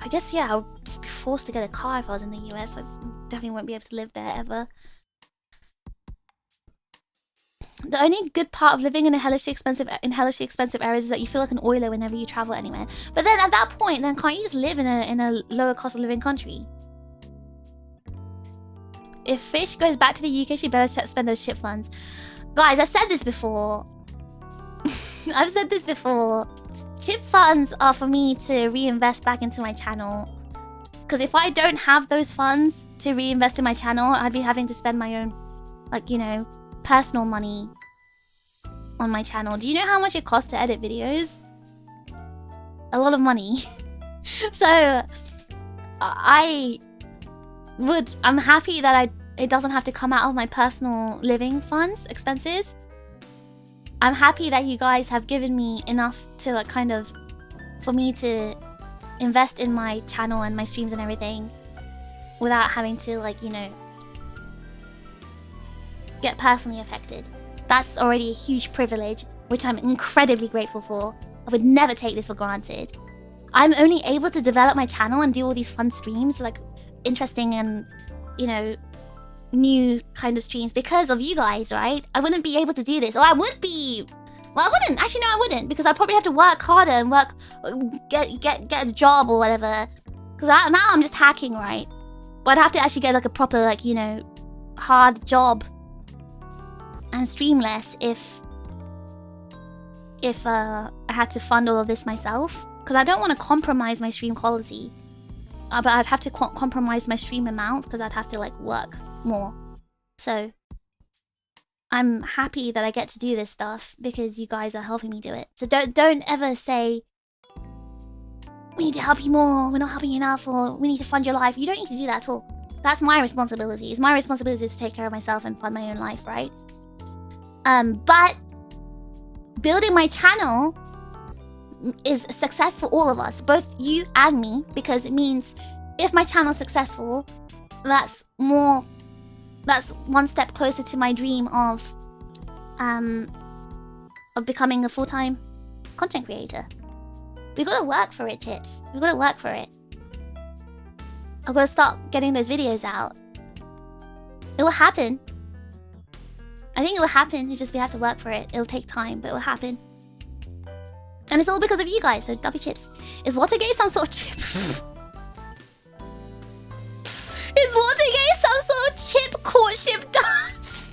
I guess, yeah, I would be forced to get a car if I was in the US. I definitely won't be able to live there ever. The only good part of living in hellishly expensive areas is that you feel like an oiler whenever you travel anywhere. But then at that point, then can't you just live in a lower cost of living country? If Fish goes back to the UK, she better spend those chip funds. Guys, I've said this before. I've said this before. Chip funds are for me to reinvest back into my channel. Because if I don't have those funds to reinvest in my channel, I'd be having to spend my own, like, you know, personal money on my channel. Do you know how much it costs to edit videos? A lot of money. So, I'm happy that it doesn't have to come out of my personal living funds, expenses. I'm happy that you guys have given me enough to like kind of, for me to invest in my channel and my streams and everything without having to like, you know, get personally affected. That's already a huge privilege, which I'm incredibly grateful for. I would never take this for granted. I'm only able to develop my channel and do all these fun streams, like interesting and, you know, new kind of streams because of you guys, right? I wouldn't be able to do this. Or I would be... Well, I wouldn't. Actually, no, I wouldn't. Because I'd probably have to work harder and get a job or whatever. Because now I'm just hacking, right? But I'd have to actually get like a proper, like, you know, hard job and stream less if I had to fund all of this myself. Because I don't want to compromise my stream quality. But I'd have to compromise my stream amounts because I'd have to like work more. So I'm happy that I get to do this stuff because you guys are helping me do it. So don't ever say we need to help you more, we're not helping you enough, or we need to fund your life. You don't need to do that at all. That's my responsibility. It's my responsibility to take care of myself and fund my own life, right? But building my channel is a success for all of us, both you and me, because it means if my channel is successful, that's one step closer to my dream of becoming a full-time content creator. We gotta work for it, Chips. We gotta work for it. I'm gonna start getting those videos out. It will happen. I think it will happen. It's just we have to work for it. It'll take time, but it will happen. And it's all because of you guys, so W chips. Is Watergate some sort of chip? Is Watergate some sort of chip courtship dance?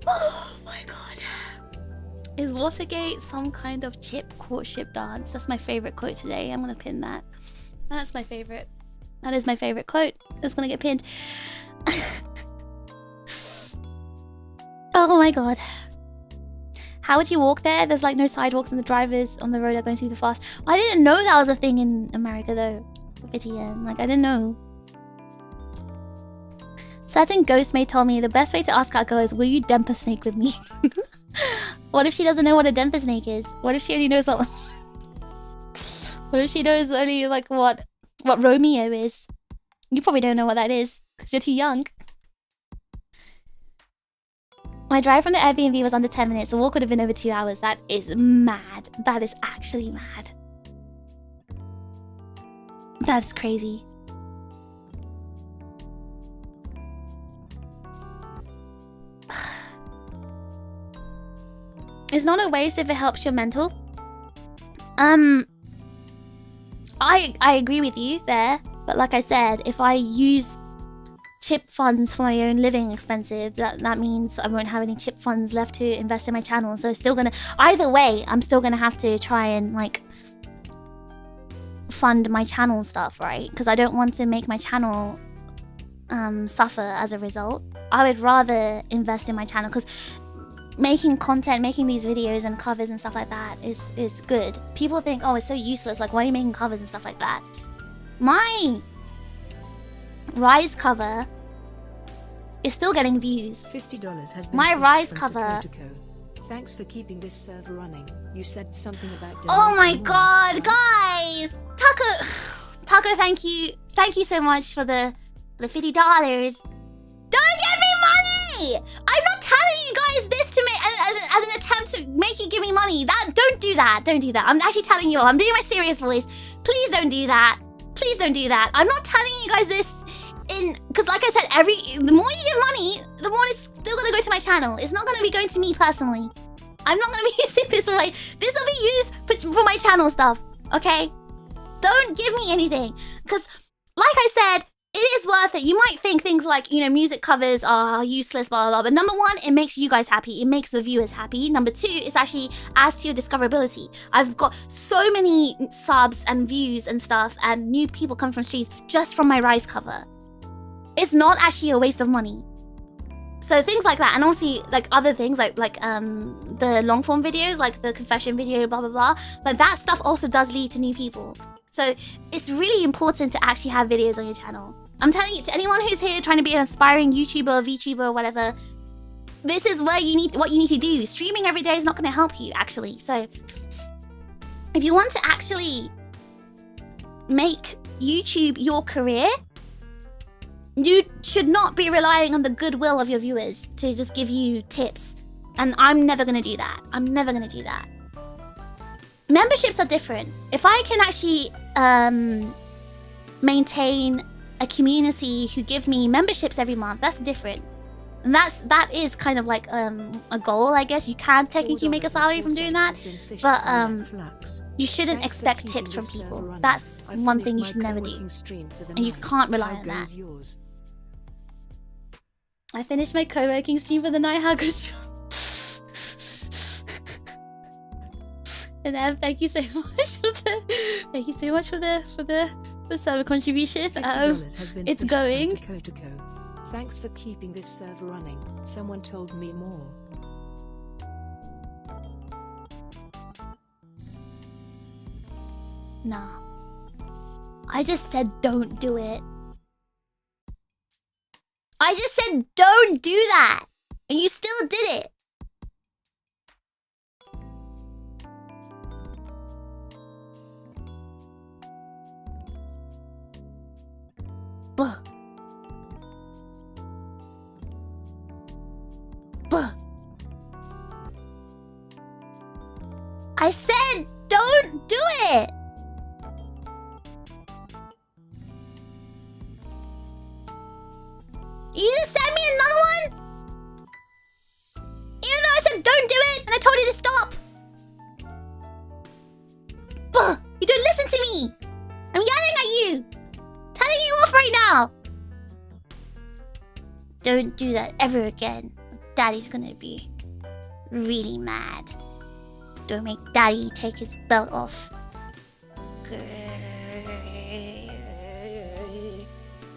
Oh my god. Is Watergate some kind of chip courtship dance? That's my favorite quote today. I'm gonna pin that. That's my favorite. That is my favorite quote. It's gonna get pinned. Oh my god. How would you walk there? There's like no sidewalks and the drivers on the road are going super fast. I didn't know that was a thing in America though. VTN. Like I didn't know. Certain ghost mate told me the best way to ask out a girl is, will you demper snake with me? What if she doesn't know what a demper snake is? What if she only knows what... What if she knows only like what Romeo is? You probably don't know what that is because you're too young. My drive from the Airbnb was under 10 minutes. The walk would have been over 2 hours. That is mad. That is actually mad. That's crazy. It's not a waste if it helps your mental. I agree with you there, but like I said, if I use chip funds for my own living expenses, that means I won't have any chip funds left to invest in my channel. So it's still gonna, either way, I'm still gonna have to try and like fund my channel stuff, right? Because I don't want to make my channel suffer as a result. I would rather invest in my channel because making content, making these videos and covers and stuff like that is good. People think, oh, it's so useless, like why are you making covers and stuff like that? My Rise cover is still getting views. $50 has been my pushed Rise from cover. Thanks for keeping this server running. You said something about Oh my donating god, more. guys! Taco, thank you so much for the $50. Don't give me money! I'm not telling you guys this to make as an attempt to make you give me money. Don't do that. I'm actually telling you all. I'm doing my serious voice. Please don't do that. Please don't do that. I'm not telling you guys this because like I said, the more you give money, the more it's still gonna go to my channel. It's not gonna be going to me personally. I'm not gonna be using this way. This will be used for my channel stuff. Okay? Don't give me anything. Because like I said, it is worth it. You might think things like, you know, music covers are useless, blah, blah, blah. But number one, it makes you guys happy. It makes the viewers happy. Number two, it's actually adds to your discoverability. I've got so many subs and views and stuff and new people come from streams just from my Rise cover. It's not actually a waste of money. So things like that, and also like other things like the long form videos, like the confession video, blah, blah, blah. Like that stuff also does lead to new people. So it's really important to actually have videos on your channel. I'm telling you, to anyone who's here trying to be an aspiring YouTuber or VTuber or whatever, this is where what you need to do. Streaming every day is not going to help you, actually. So if you want to actually make YouTube your career, you should not be relying on the goodwill of your viewers to just give you tips. And I'm never going to do that. I'm never going to do that. Memberships are different. If I can actually maintain a community who give me memberships every month, that's different. And that is kind of like a goal, I guess. You can technically make a salary from doing that, but you shouldn't expect tips from people. That's one thing you should never do, and you can't rely on that. I finished my co-working stream for the night. How good? And Ev, thank you so much for the server contribution. It's going. Thanks for keeping this server running. Someone told me more. Nah. I just said don't do it. I just said don't do that. And you still did it. Buh. Buh. I said don't do it. You You don't listen to me! I'm yelling at you! Telling you off right now! Don't do that ever again. Daddy's gonna be really mad. Don't make Daddy take his belt off. Do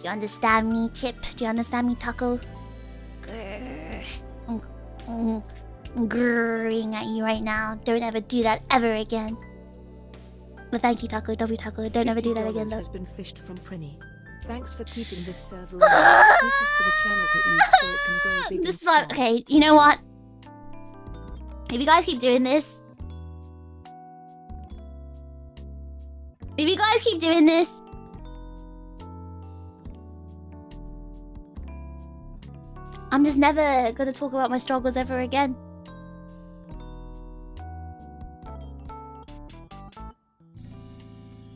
you understand me, Chip? Do you understand me, Taco? I'm grrring at you right now. Don't ever do that ever again. But thank you, Taco. W Taco. Don't ever do that again, though. Has been fished from Prinny. Thanks for keeping this server running. This is for the channel to eat so it can grow big. This is not okay. You know what? If you guys keep doing this, I'm just never gonna talk about my struggles ever again.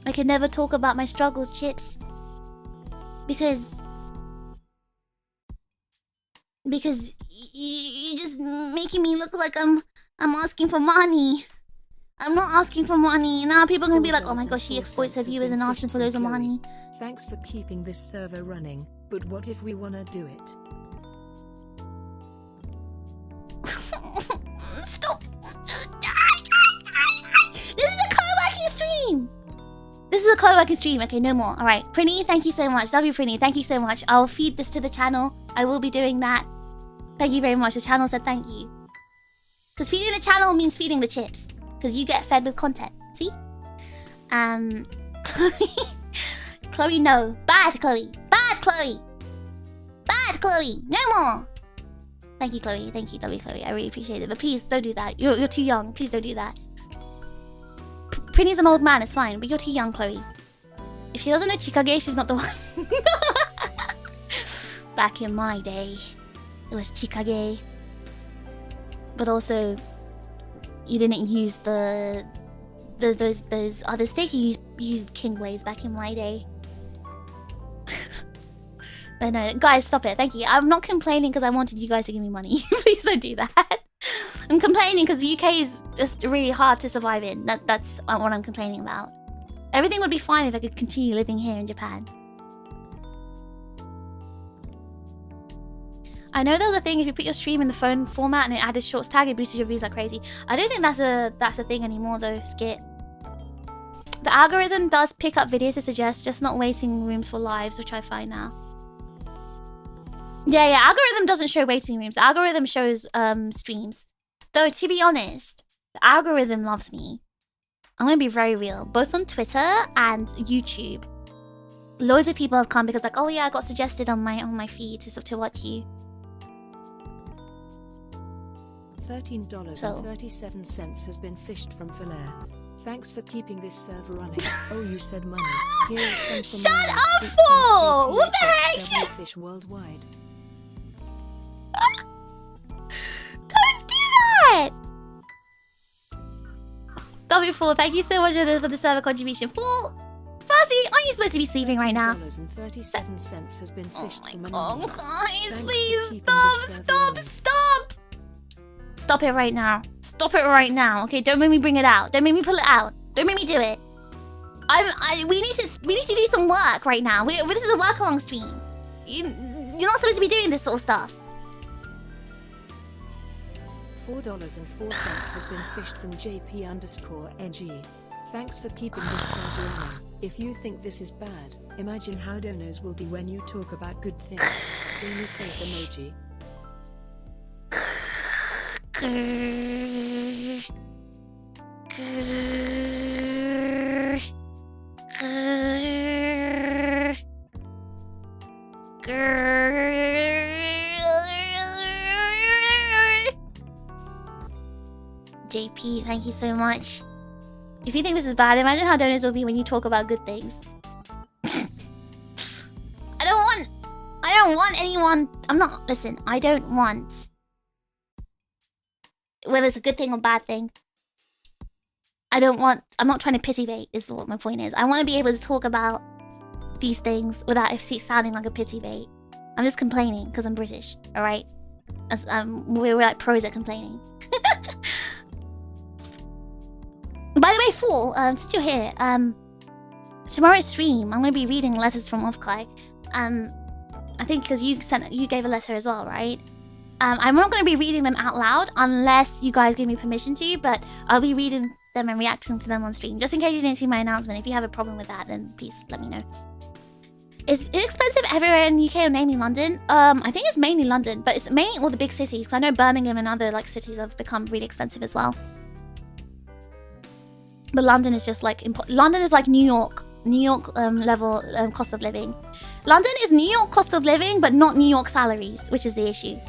I can never talk about my struggles, Chips. Because you're just making me look like I'm asking for money. I'm not asking for money. Now people are gonna be like, oh my gosh, she exploits her viewers and asking for loads of money. Thanks for keeping this server running. But what if we wanna do it? Stop! This is a co-working stream! This is a co-working stream. Okay, no more. Alright. Prinny, thank you so much. W Prinny, thank you so much. I'll feed this to the channel. I will be doing that. Thank you very much. The channel said thank you. Because feeding the channel means feeding the chips. Because you get fed with content. See? Chloe. Chloe, no. Bad Chloe. Bad Chloe. Bad Chloe. No more. Thank you, Chloe. Thank you, W Chloe. I really appreciate it. But please, don't do that. You're too young. Please don't do that. Prinny's an old man, it's fine. But you're too young, Chloe. If she doesn't know TRiGGERPHiSH, she's not the one. Back in my day, it was TRiGGERPhiSH. But also, you didn't use those other sticks. You used King Blaze back in my day. But no, guys, stop it. Thank you. I'm not complaining because I wanted you guys to give me money. Please don't do that. I'm complaining because the UK is just really hard to survive in. That's what I'm complaining about. Everything would be fine if I could continue living here in Japan. I know there was a thing if you put your stream in the phone format and it added shorts tag, it boosted your views like crazy. I don't think that's a thing anymore though, Skit. The algorithm does pick up videos to suggest, just not waiting rooms for lives, which I find now. Yeah, algorithm doesn't show waiting rooms. The algorithm shows streams. Though, to be honest, the algorithm loves me. I'm gonna be very real. Both on Twitter and YouTube. Loads of people have come because like, oh yeah, I got suggested on my feed to watch you. $13.37 has been fished from Philair. Thanks for keeping this server running. Oh, you said money. Here is some Shut up, fool! What the heck? Fish worldwide. Don't do that! W4, thank you so much for the server contribution. Fool! Fuzzy, aren't you supposed to be sleeping right now? $37 has been fished oh from my god, Anonymous. guys, Thanks please for stop! Stop it right now. Stop it right now. Okay, don't make me bring it out. Don't make me pull it out. Don't make me do it. We need to do some work right now. This is a work along stream. You're not supposed to be doing this sort of stuff. $4.04 has been fished from JP_NG. Thanks for keeping this server running. If you think this is bad, imagine how donors will be when you talk about good things. Zany face emoji. JP, thank you so much. If you think this is bad, imagine how donors will be when you talk about good things. I don't want anyone. Listen, I don't want. Whether it's a good thing or bad thing. I'm not trying to pity bait, is what my point is. I want to be able to talk about these things without it sounding like a pity bait. I'm just complaining because I'm British, alright? We're like pros at complaining. But By the way, Fool, since you're here, tomorrow's stream, I'm gonna be reading letters from Offkai. I think because you gave a letter as well, right? I'm not gonna be reading them out loud unless you guys give me permission to, but I'll be reading them and reacting to them on stream. Just in case you didn't see my announcement, if you have a problem with that, then please let me know. Is it expensive everywhere in the UK or mainly London? I think it's mainly London, but it's mainly all the big cities. Because I know Birmingham and other like cities have become really expensive as well. But London is just like London is like New York level cost of living. London is New York cost of living, but not New York salaries, which is the issue.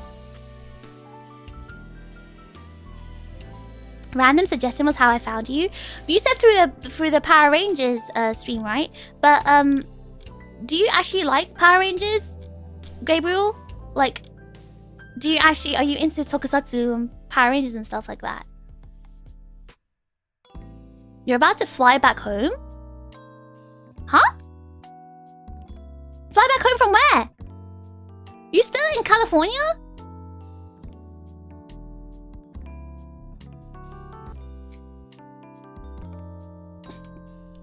Random suggestion was how I found you. You said through the Power Rangers stream, right? But do you actually like Power Rangers, Gabriel? Like, are you into Tokusatsu and Power Rangers and stuff like that? You're about to fly back home? Huh? Fly back home from where? You still in California?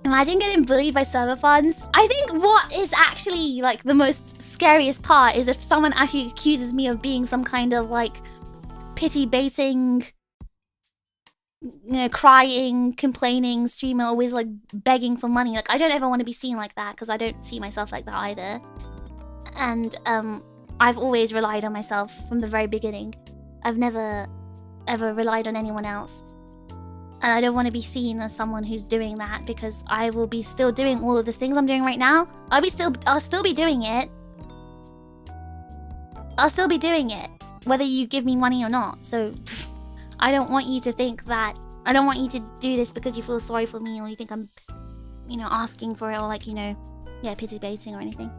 Imagine getting bullied by server funds. I think what is actually like the most scariest part is if someone actually accuses me of being some kind of like pity baiting, you know, crying, complaining streamer, always like begging for money. Like I don't ever want to be seen like that because I don't see myself like that either. And I've always relied on myself from the very beginning. I've never ever relied on anyone else. And I don't want to be seen as someone who's doing that because I will be still doing all of the things I'm doing right now. I'll still be doing it. I'll still be doing it, whether you give me money or not. So I don't want you to think that. I don't want you to do this because you feel sorry for me or you think I'm, you know, asking for it or like, you know, yeah, pity baiting or anything.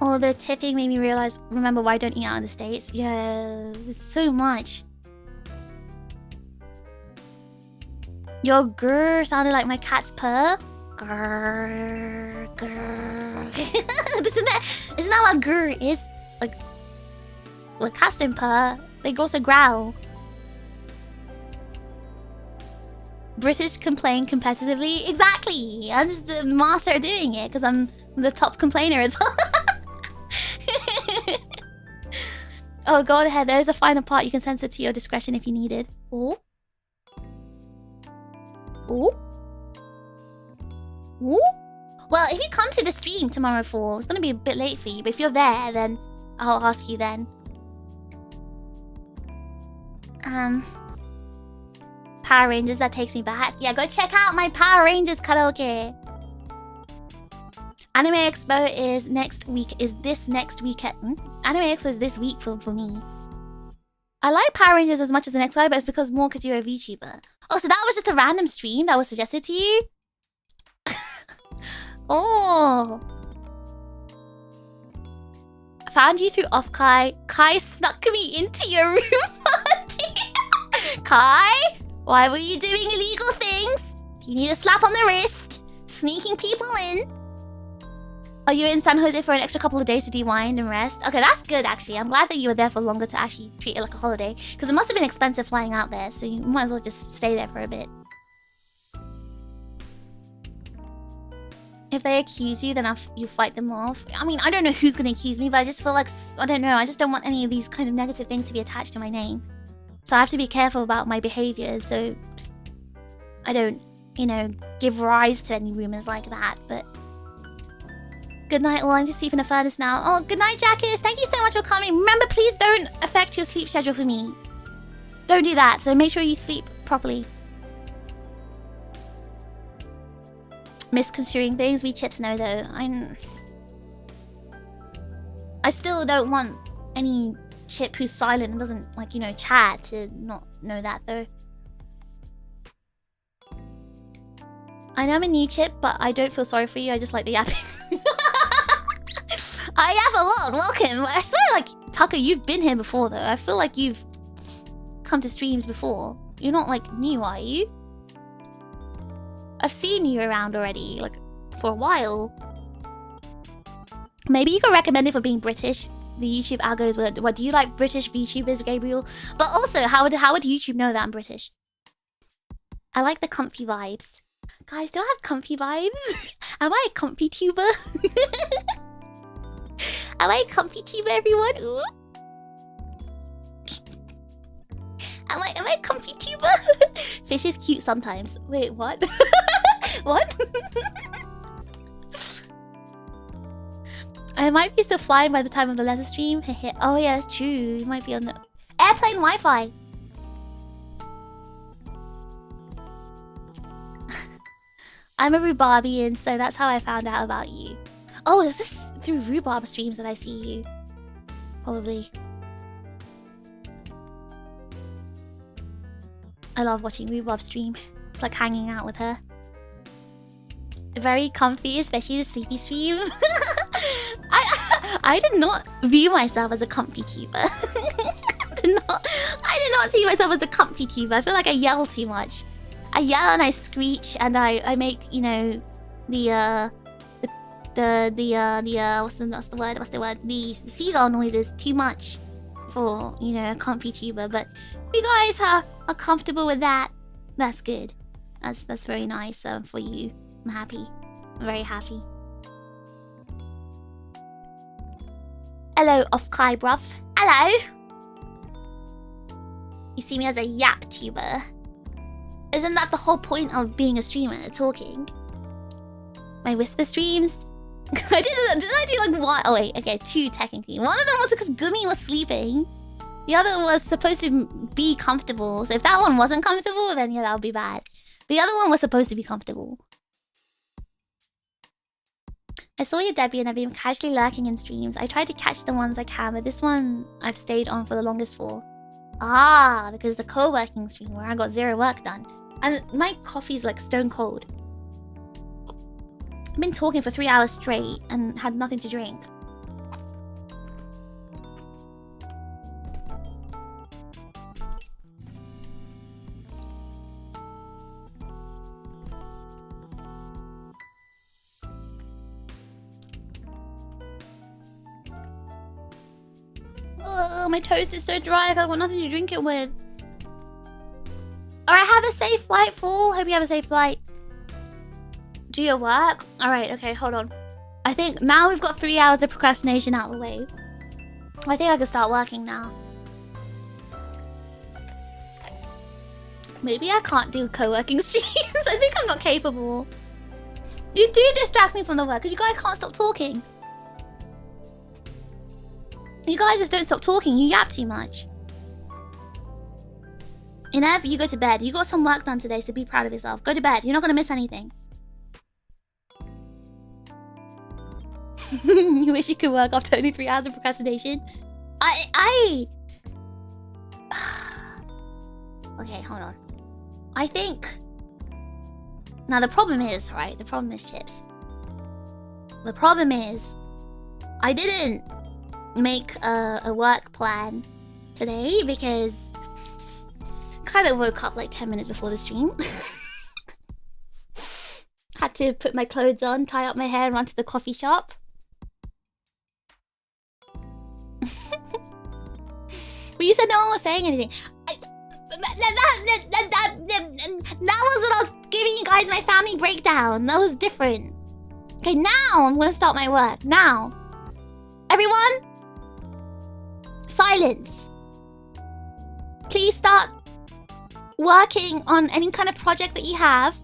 Although tipping made me remember why I don't eat out in the States. Yeah, it's so much. Your grrr sounded like my cat's purr. Grrr, grrr. Isn't that what grrr is? Like, well, cats don't purr. They also growl. British complain competitively. Exactly. I'm just the master at doing it because I'm the top complainer as well. Oh, go ahead. There's a final part. You can censor to your discretion if you needed. Oh. Ooh. Ooh. Well, if you come to the stream tomorrow, Fall, it's gonna be a bit late for you. But if you're there, then I'll ask you then. Power Rangers, that takes me back. Yeah, go check out my Power Rangers karaoke. Anime Expo is this next weekend. Anime Expo is this week for me. I like Power Rangers as much as the next guy, but it's because you're a VTuber. Oh, so that was just a random stream that was suggested to you? Oh. I found you through Offkai. Kai snuck me into your room party. Kai, why were you doing illegal things? You need a slap on the wrist. Sneaking people in. Are you in San Jose for an extra couple of days to de-wind and rest? Okay, that's good actually. I'm glad that you were there for longer to actually treat it like a holiday. Because it must have been expensive flying out there, so you might as well just stay there for a bit. If they accuse you, then you fight them off. I mean, I don't know who's going to accuse me, but I just feel like, I don't know, I just don't want any of these kind of negative things to be attached to my name. So I have to be careful about my behavior, so I don't, you know, give rise to any rumors like that, but... Good night, all. I'm just sleeping the furthest now. Oh, good night, Jackus. Thank you so much for coming. Remember, please don't affect your sleep schedule for me. Don't do that. So make sure you sleep properly. Misconstruing things. We chips know, though. I still don't want any chip who's silent and doesn't, like, you know, chat to not know that, though. I know I'm a new chip, but I don't feel sorry for you. I just like the yapping. I yap a lot. Welcome. I swear, like, Tucker, you've been here before, though. I feel like you've come to streams before. You're not, like, new, are you? I've seen you around already, like, for a while. Maybe you can recommend it for being British. the YouTube algos were. What do you like British VTubers, Gabriel? But also, how would YouTube know that I'm British? I like the comfy vibes. Guys, do I have comfy vibes? Am I a comfy tuber? Am I a comfy tuber, everyone? Ooh. Am I a comfy tuber? Fish is cute sometimes. Wait, what? What? I might be still flying by the time of the letter stream. Oh yeah, that's true. You might be on the airplane Wi-Fi. I'm a Rhubarbian, so that's how I found out about you. Oh, is this through Rhubarb streams that I see you? Probably. I love watching Rhubarb stream. It's like hanging out with her. Very comfy, especially the sleepy stream. I did not view myself as a comfy tuber. I did not see myself as a comfy tuber. I feel like I yell too much. I yell and I screech and I make, you know, the seagull noises too much for, you know, a comfy tuber. But if you guys are comfortable with that, that's good. That's very nice for you. I'm happy. I'm very happy. Hello, Off-Kai bruv. Hello! You see me as a yap tuber. Isn't that the whole point of being a streamer? Talking? My whisper streams? Didn't I do like one? Oh wait, okay, 2 technically. One of them was because Gumi was sleeping. The other was supposed to be comfortable. So if that one wasn't comfortable, then yeah, that would be bad. The other one was supposed to be comfortable. I saw your debut and I've been casually lurking in streams. I tried to catch the ones I can, but this one I've stayed on for the longest for. Ah, because it's a co-working stream where I got 0 work done. And my coffee's like stone cold. I've been talking for 3 hours straight and had nothing to drink. Ugh, my toast is so dry, I've got nothing to drink it with. Alright, have a safe flight, fool. Hope you have a safe flight. Do your work? Alright, okay, hold on. I think now we've got 3 hours of procrastination out of the way. I think I can start working now. Maybe I can't do co-working streams. I think I'm not capable. You do distract me from the work because you guys can't stop talking. You guys just don't stop talking. You yap too much. Inev, you go to bed. You got some work done today, so be proud of yourself. Go to bed. You're not going to miss anything. You wish you could work after only 3 hours of procrastination? Okay, hold on. I think... Now, the problem is, right? The problem is, Chips. The problem is... I didn't make a work plan today because... kind of woke up like 10 minutes before the stream. Had to put my clothes on, tie up my hair, and run to the coffee shop. Well, you said no one was saying anything. That was when I was giving you guys my family breakdown. That was different. Okay, now I'm gonna start my work. Now. Everyone? Silence. Please start working on any kind of project that you have.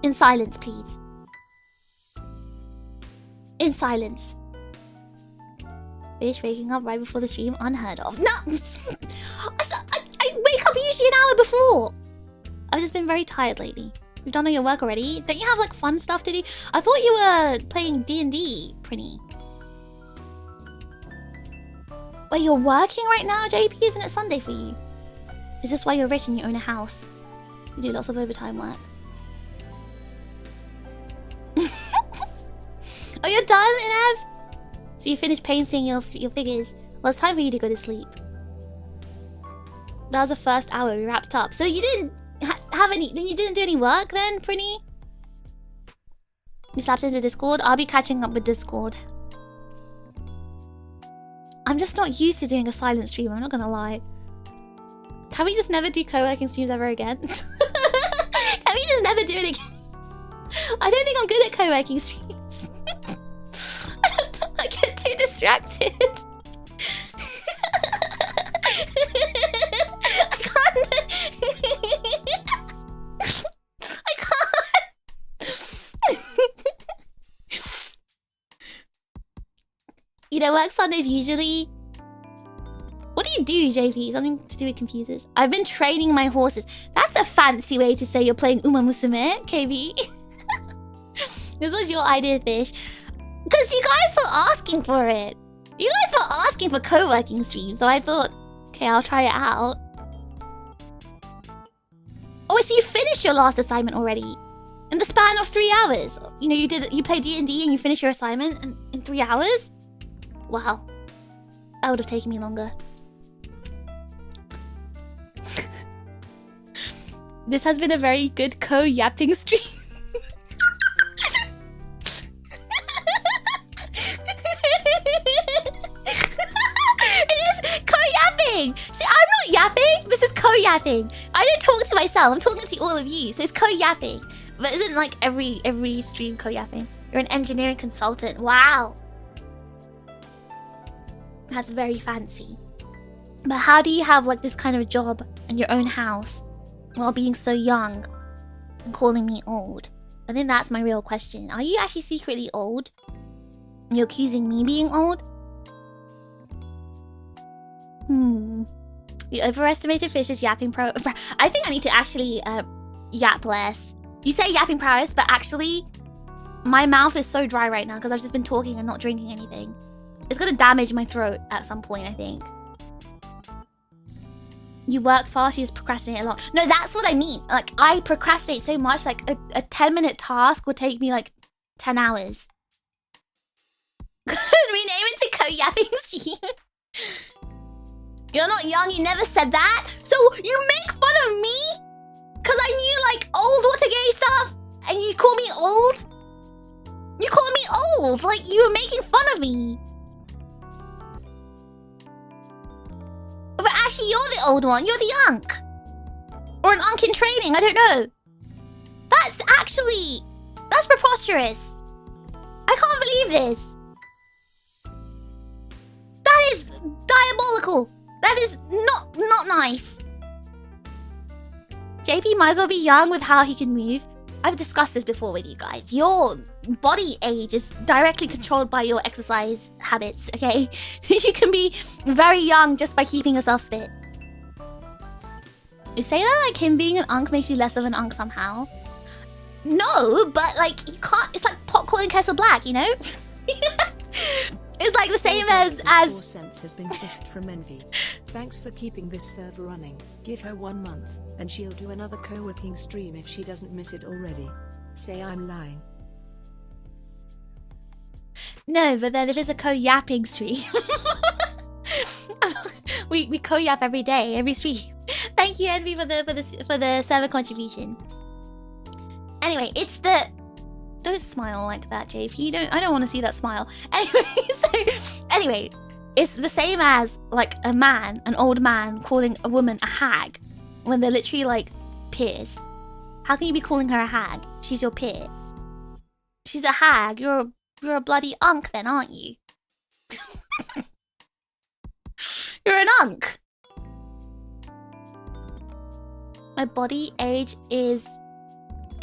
In silence, please. In silence. Fish waking up right before the stream, unheard of. No! I wake up usually an hour before. I've just been very tired lately. You've done all your work already? Don't you have like fun stuff to do? I thought you were playing D&D, Prinny. Wait, you're working right now, JP? Isn't it Sunday for you? Is this why you're rich and you own a house? You do lots of overtime work. Oh, you're done, Inev? So you finished painting your figures. Well, it's time for you to go to sleep. That was the first hour we wrapped up. So you didn't have any... Then you didn't do any work then, Prinny? You slapped into Discord? I'll be catching up with Discord. I'm just not used to doing a silent stream, I'm not gonna lie. Can we just never do co-working streams ever again? Can we just never do it again? I don't think I'm good at co-working streams. I get too distracted. I can't. I can't. You know, work Sundays usually. What do you do, JP? Something to do with computers? I've been training my horses. That's a fancy way to say you're playing Uma Musume, KB. This was your idea, Fish. Because you guys were asking for it. You guys were asking for co-working streams, so I thought, okay, I'll try it out. Oh, so you finished your last assignment already? In the span of 3 hours? You know, you played D&D and you finished your assignment in 3 hours? Wow. That would have taken me longer. This has been a very good co-yapping stream. It is co-yapping! See, I'm not yapping, this is co-yapping. I don't talk to myself, I'm talking to all of you, so it's co-yapping. But isn't like every stream co-yapping? You're an engineering consultant, wow! That's very fancy. But how do you have like this kind of job in your own house while being so young and calling me old? I think that's my real question. Are you actually secretly old? And you're accusing me being old? You overestimated Fish's yapping pro. I think I need to actually yap less. You say yapping prowess, but actually my mouth is so dry right now because I've just been talking and not drinking anything. It's gonna damage my throat at some point, I think. You work fast, you just procrastinate a lot. No, that's what I mean. Like, I procrastinate so much, like a 10-minute task would take me like 10 hours. Rename it to co-yapping stream. You're not young, you never said that. So you make fun of me? Cause I knew like old water gay stuff and you call me old? You call me old, like you were making fun of me. But actually, you're the old one. You're the unk. Or an unk in training. I don't know. That's actually... That's preposterous. I can't believe this. That is diabolical. That is not nice. JP might as well be young with how he can move. I've discussed this before with you guys. Your body age is directly controlled by your exercise habits, okay? You can be very young just by keeping yourself fit. You say that like him being an unk makes you less of an unk somehow. No, but like you can't, it's like pot calling kettle black, you know? It's like the same as... 4 cents has been fished from Envy. Thanks for keeping this server running. Give her 1 month, and she'll do another co-working stream if she doesn't miss it already. Say I'm lying. No, but then it is a co-yapping stream. we co-yap every day, every stream. Thank you, Envy, for the server contribution. Anyway, it's the... Don't smile like that, JP. I don't want to see that smile. Anyway, it's the same as like a man, an old man, calling a woman a hag when they're literally like peers. How can you be calling her a hag? She's your peer. She's a hag. You're a bloody unk then, aren't you? You're an unk. My body age is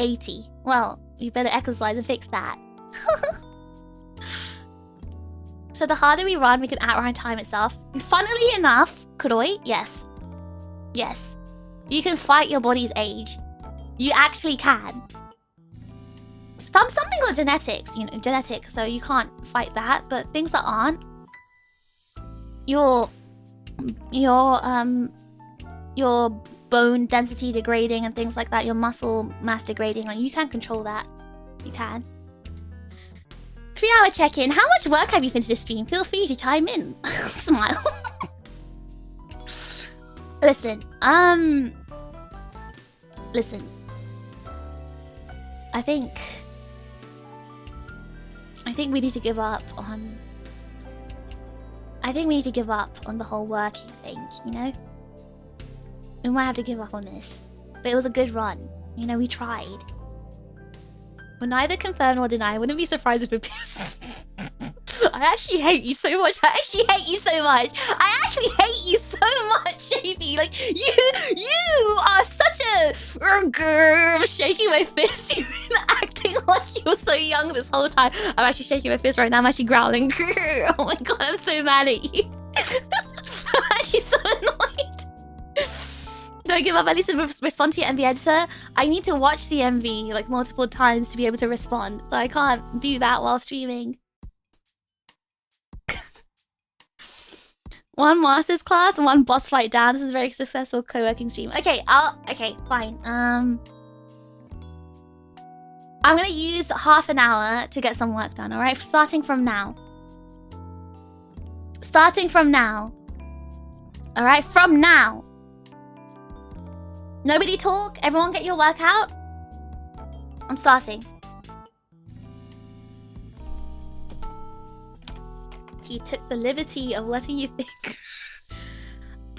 80. Well, you better exercise and fix that. So the harder we run, we can outrun time itself. Funnily enough, Kuroi, yes. Yes. You can fight your body's age. You actually can. Some things are genetics, you know, genetic, so you can't fight that, but things that aren't, your bone density degrading and things like that, your muscle mass degrading, like you can control that. You can. 3-hour check-in. How much work have you finished this stream? Feel free to chime in. Smile. Listen, listen. I think we need to give up on I think we need to give up on the whole working thing, you know? We might have to give up on this. But it was a good run. You know, we tried. We're neither confirmed nor denied. I wouldn't be surprised if it pissed. I actually hate you so much. I actually hate you so much. I actually hate you so much, JP. Like, you are such a... shaking my fist. You've been acting like you're so young this whole time. I'm actually shaking my fist right now. I'm actually growling. Oh my god, I'm so mad at you. I'm actually so annoyed. Don't give up. At least respond to your MV editor. I need to watch the MV like multiple times to be able to respond. So I can't do that while streaming. One master's class, one boss fight down. This is a very successful co-working stream. Okay, okay, fine. I'm gonna use half an hour to get some work done, alright? Starting from now. Starting from now. Alright, from now. Nobody talk, everyone get your work out. I'm starting. He took the liberty of letting you think.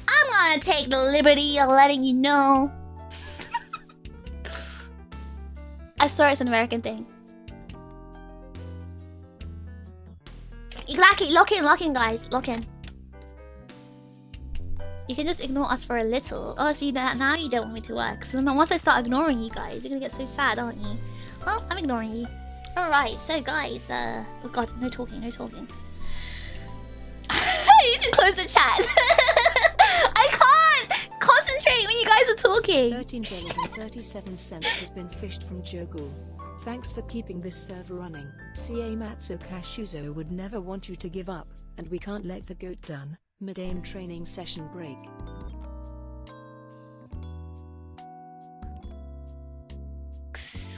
I'm gonna take the liberty of letting you know. I swear it's an American thing. Exactly, lock in guys, lock in. You can just ignore us for a little. Oh, so now you don't want me to work. So once I start ignoring you guys, you're gonna get so sad, aren't you? Well, I'm ignoring you. Alright, so guys, oh god, no talking. I need to close the chat. I can't concentrate when you guys are talking. $13.37 has been fished from Jogul. Thanks for keeping this server running. CA Matsu Kashuzo would never want you to give up, and we can't let the goat done mid-aim training session break.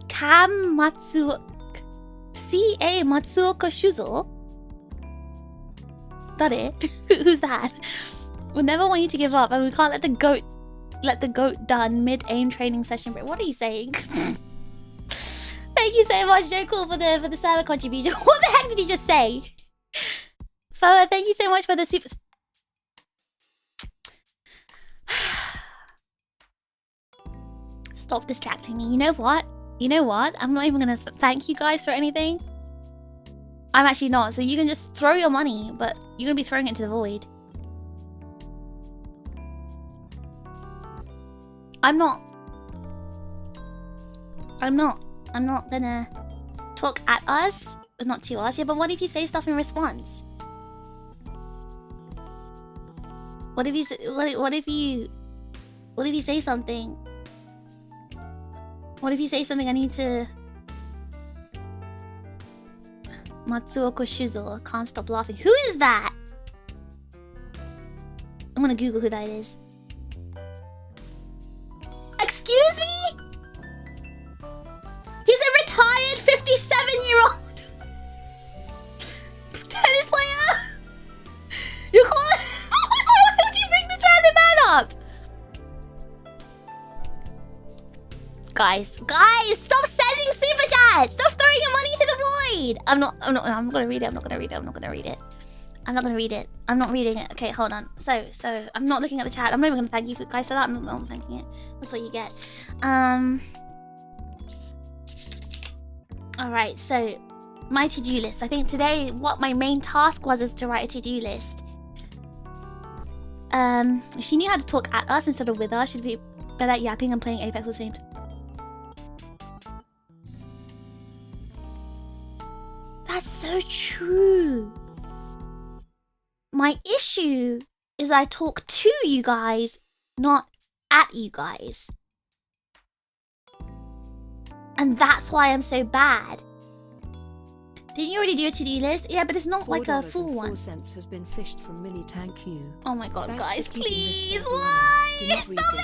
Cam Matsu... CA Matsuoka Shuzo? Dare? Who's that? We'll never want you to give up, and we can't let the goat done mid-aim training session break. What are you saying? Thank you so much, Joe Cool, for the server contribution. What the heck did you just say? Foa, thank you so much for the super... Stop distracting me. You know what? I'm not even gonna thank you guys for anything. I'm actually not, so you can just throw your money, but you're gonna be throwing it into the void. I'm not gonna talk at us, but not to us. Yeah, but what if you say stuff in response? What if you say something? What if you say something I need to... Matsuoko Shuzo, can't stop laughing. Who is that? I'm gonna Google who that is. Excuse me? He's a retired 57-year-old tennis player? You call... Why would you bring this random man up? Guys, stop sending super chats! Stop throwing your money to the void! I'm not gonna read it. I'm not reading it. Okay, hold on. So I'm not looking at the chat. I'm not even gonna thank you guys for that. I'm not thanking it. That's what you get. Alright, so my to-do list. I think today what my main task was is to write a to-do list. If she knew how to talk at us instead of with us, she'd be better at yapping and playing Apex at the same time. That's so true. My issue is I talk to you guys, not at you guys. And that's why I'm so bad. Didn't you already do a to-do list? Yeah, but it's not like a full one. $4.04 has been fished from Millie Tank you. Oh my god, Thanks guys, please! Why? Stop it!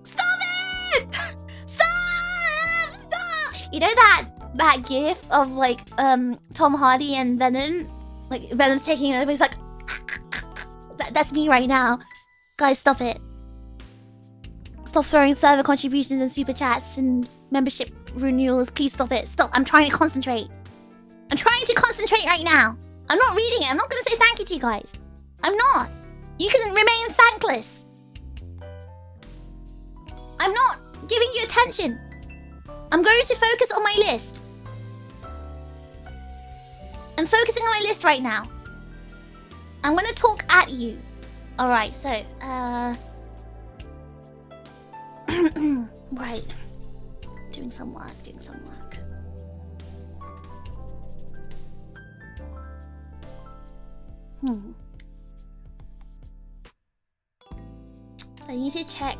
Stop it! Stop! You know that gif of like Tom Hardy and Venom? Like Venom's taking it over, he's like that's me right now. Guys, stop it. Stop throwing server contributions and super chats and membership renewals. Please stop it. Stop. I'm trying to concentrate. I'm trying to concentrate right now. I'm not reading it. I'm not going to say thank you to you guys. I'm not. You can remain thankless. I'm not giving you attention. I'm going to focus on my list. I'm focusing on my list right now. I'm going to talk at you. Alright, so, right. Doing some work. So I need to check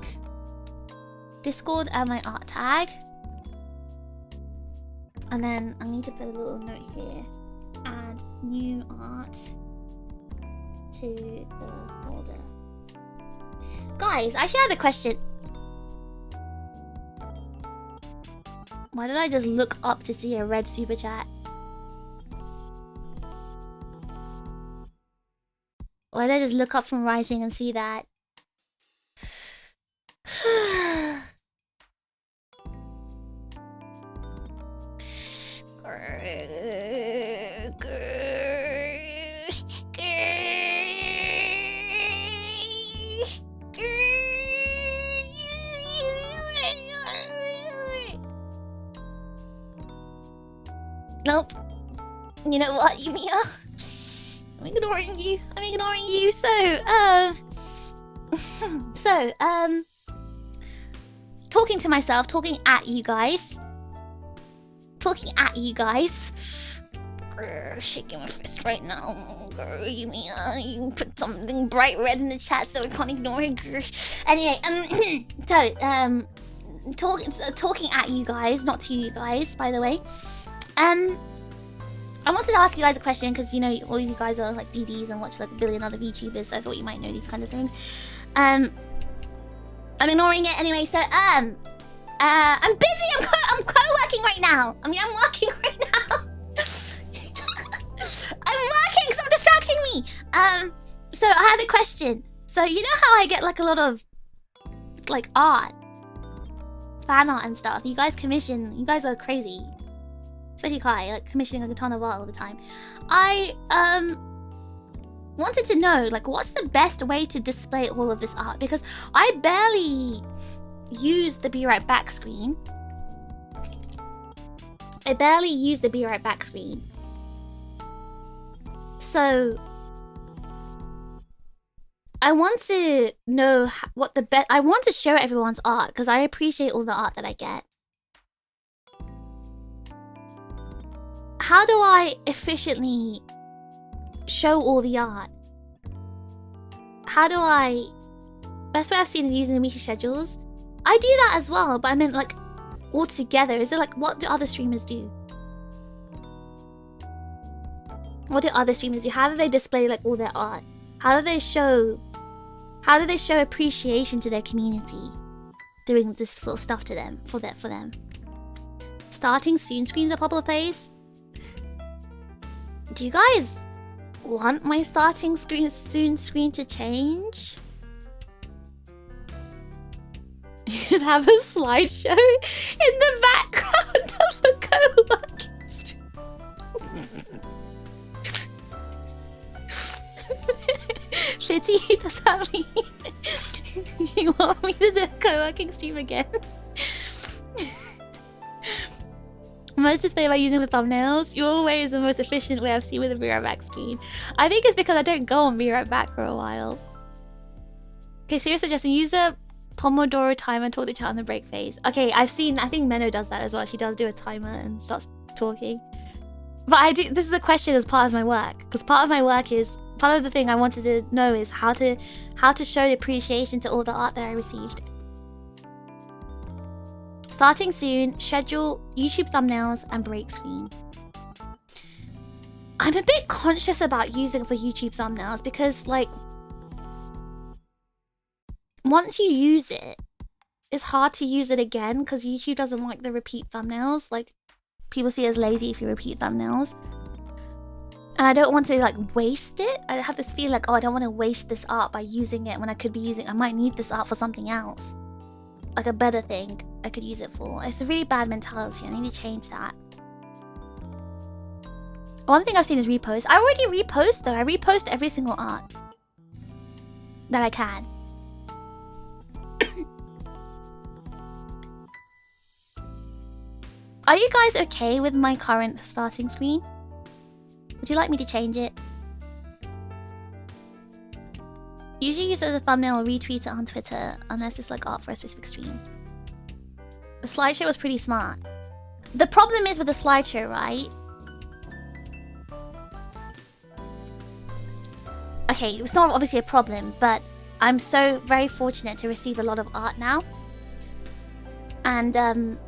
Discord and my art tag. And then I need to put a little note here. Add new art to the folder. Guys, I actually had a question. Why did I just look up to see a red super chat? Why did I just look up from writing and see that? Nope. You know what, Yumiya? I'm ignoring you. Talking to myself, talking at you guys. Shaking my fist right now. Yumiya, you put something bright red in the chat so I can't ignore it. Anyway, talking at you guys, not to you guys, by the way. I wanted to ask you guys a question because, you know, all of you guys are like DDs and watch like a billion other VTubers, so I thought you might know these kind of things. I'm ignoring it anyway, so, I'm busy! I'm co-working right now! I mean, I'm working right now! I'm working! Stop distracting me! So I had a question. So, you know how I get like a lot of, like, art? Fan art and stuff. You guys are crazy. Especially Kai, like commissioning a ton of art all the time. I wanted to know, like, what's the best way to display all of this art? Because I barely use the Be Right Back screen. So I want to know what the best. I want to show everyone's art because I appreciate all the art that I get. How do I efficiently show all the art? Best way I've seen is using the weekly schedules. I do that as well, but I meant like all together. Is it like, what do other streamers do? How do they display like all their art? How do they show appreciation to their community? Doing this sort of stuff to them, for them. Starting soon screens are popular place. Do you guys want my starting soon screen to change? You could have a slideshow in the background of the co-working stream. Shitty, does that mean you want me to do a co-working stream again? Most display by using the thumbnails. Your way is the most efficient way I've seen with the Be Right Back screen. I think it's because I don't go on Be Right Back for a while. Okay, serious suggestion. Use a Pomodoro timer and talk to chat in the break phase. Okay, I think Menno does that as well. She does do a timer and starts talking. But I do. This is a question as part of my work. Because part of the thing I wanted to know is how to show the appreciation to all the art that I received. Starting soon, schedule, YouTube thumbnails, and break screen. I'm a bit conscious about using it for YouTube thumbnails because, like, once you use it, it's hard to use it again because YouTube doesn't like the repeat thumbnails. Like, people see it as lazy if you repeat thumbnails. And I don't want to, like, waste it. I have this feeling like, oh, I don't want to waste this art by using it when I might need this art for something else. Like a better thing I could use it for. It's a really bad mentality. I need to change that. One thing I've seen is repost. I already repost though. I repost every single art that I can. Are you guys okay with my current starting screen? Would you like me to change it? Usually use it as a thumbnail or retweet it on Twitter unless it's like art for a specific stream. The slideshow was pretty smart. The problem is with the slideshow, right? Okay, it's not obviously a problem, but I'm so very fortunate to receive a lot of art now. And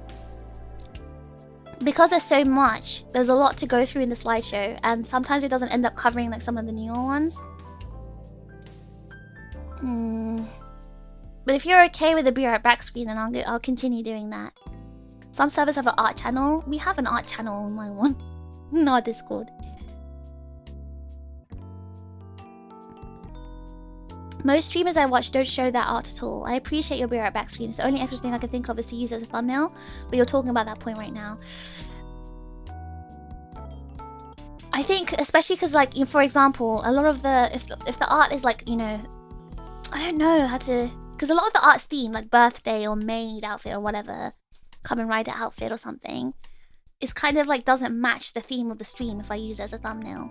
because there's so much, there's a lot to go through in the slideshow, and sometimes it doesn't end up covering like some of the newer ones. But if you're okay with the Be Right Back screen, then I'll continue doing that. Some servers have an art channel. We have an art channel on my one, not Discord. Most streamers I watch don't show that art at all. I appreciate your Be Right Back screen. It's the only extra thing I can think of is to use as a thumbnail, but you're talking about that point right now. I think, especially because, like, for example, a lot of the if the art is like, you know, I don't know how to, because a lot of the art's themed, like birthday or maid outfit or whatever, Kamen Rider outfit or something, it's kind of like doesn't match the theme of the stream if I use it as a thumbnail.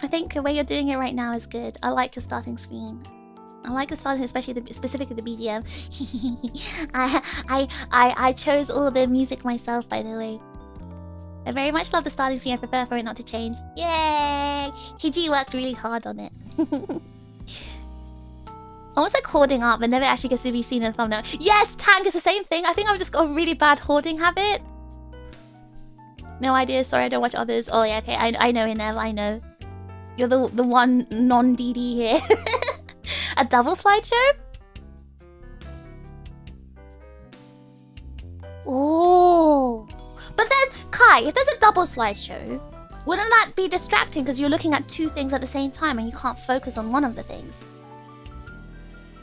I think the way you're doing it right now is good. I like your starting screen. I like the starting, especially specifically the BDM. I chose all the music myself, by the way. I very much love the starting screen. I prefer for it not to change. Yay! Hiji worked really hard on it. Almost like hoarding art, but never actually gets to be seen in a thumbnail. Yes, Tank is the same thing. I think I've just got a really bad hoarding habit. No idea. Sorry, I don't watch others. Oh yeah, okay. I know, Inev. I know. You're the one non-DD here. A double slideshow? Oh. But then, Kai, if there's a double slideshow, wouldn't that be distracting because you're looking at two things at the same time and you can't focus on one of the things?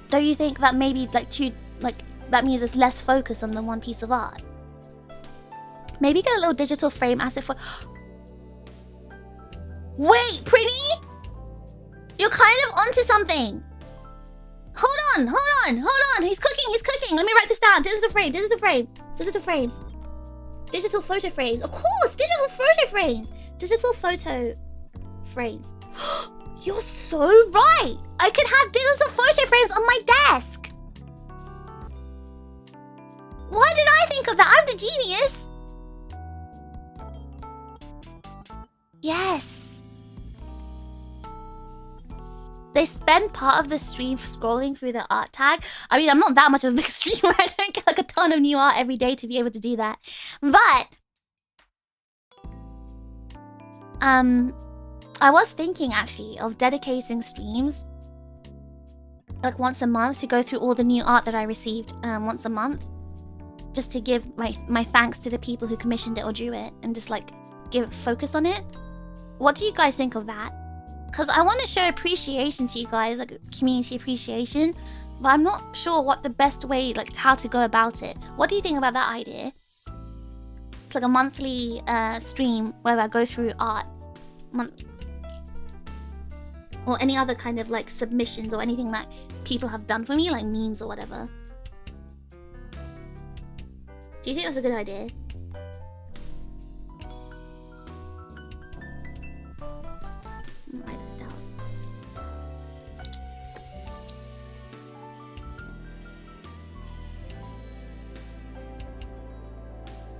Don't you think that maybe that means there's less focus on the one piece of art? Maybe get a little digital frame asset for... Wait, Pretty? You're kind of onto something. Hold on. He's cooking. Let me write this down. Digital frames. Digital photo frames. Of course, digital photo frames. Digital photo frames. You're so right. I could have digital photo frames on my desk. Why did I think of that? I'm the genius. Yes. They spend part of the stream scrolling through the art tag. I mean, I'm not that much of a big streamer. I don't get like a ton of new art every day to be able to do that. But I was thinking actually of dedicating streams like once a month to go through all the new art that I received once a month, just to give my thanks to the people who commissioned it or drew it and just like give focus on it. What do you guys think of that? Because I want to show appreciation to you guys, like community appreciation, but I'm not sure what the best way, like how to go about it. What do you think about that idea? It's like a monthly stream where I go through art. Or any other kind of like submissions or anything that people have done for me, like memes or whatever. Do you think that's a good idea? Write it down.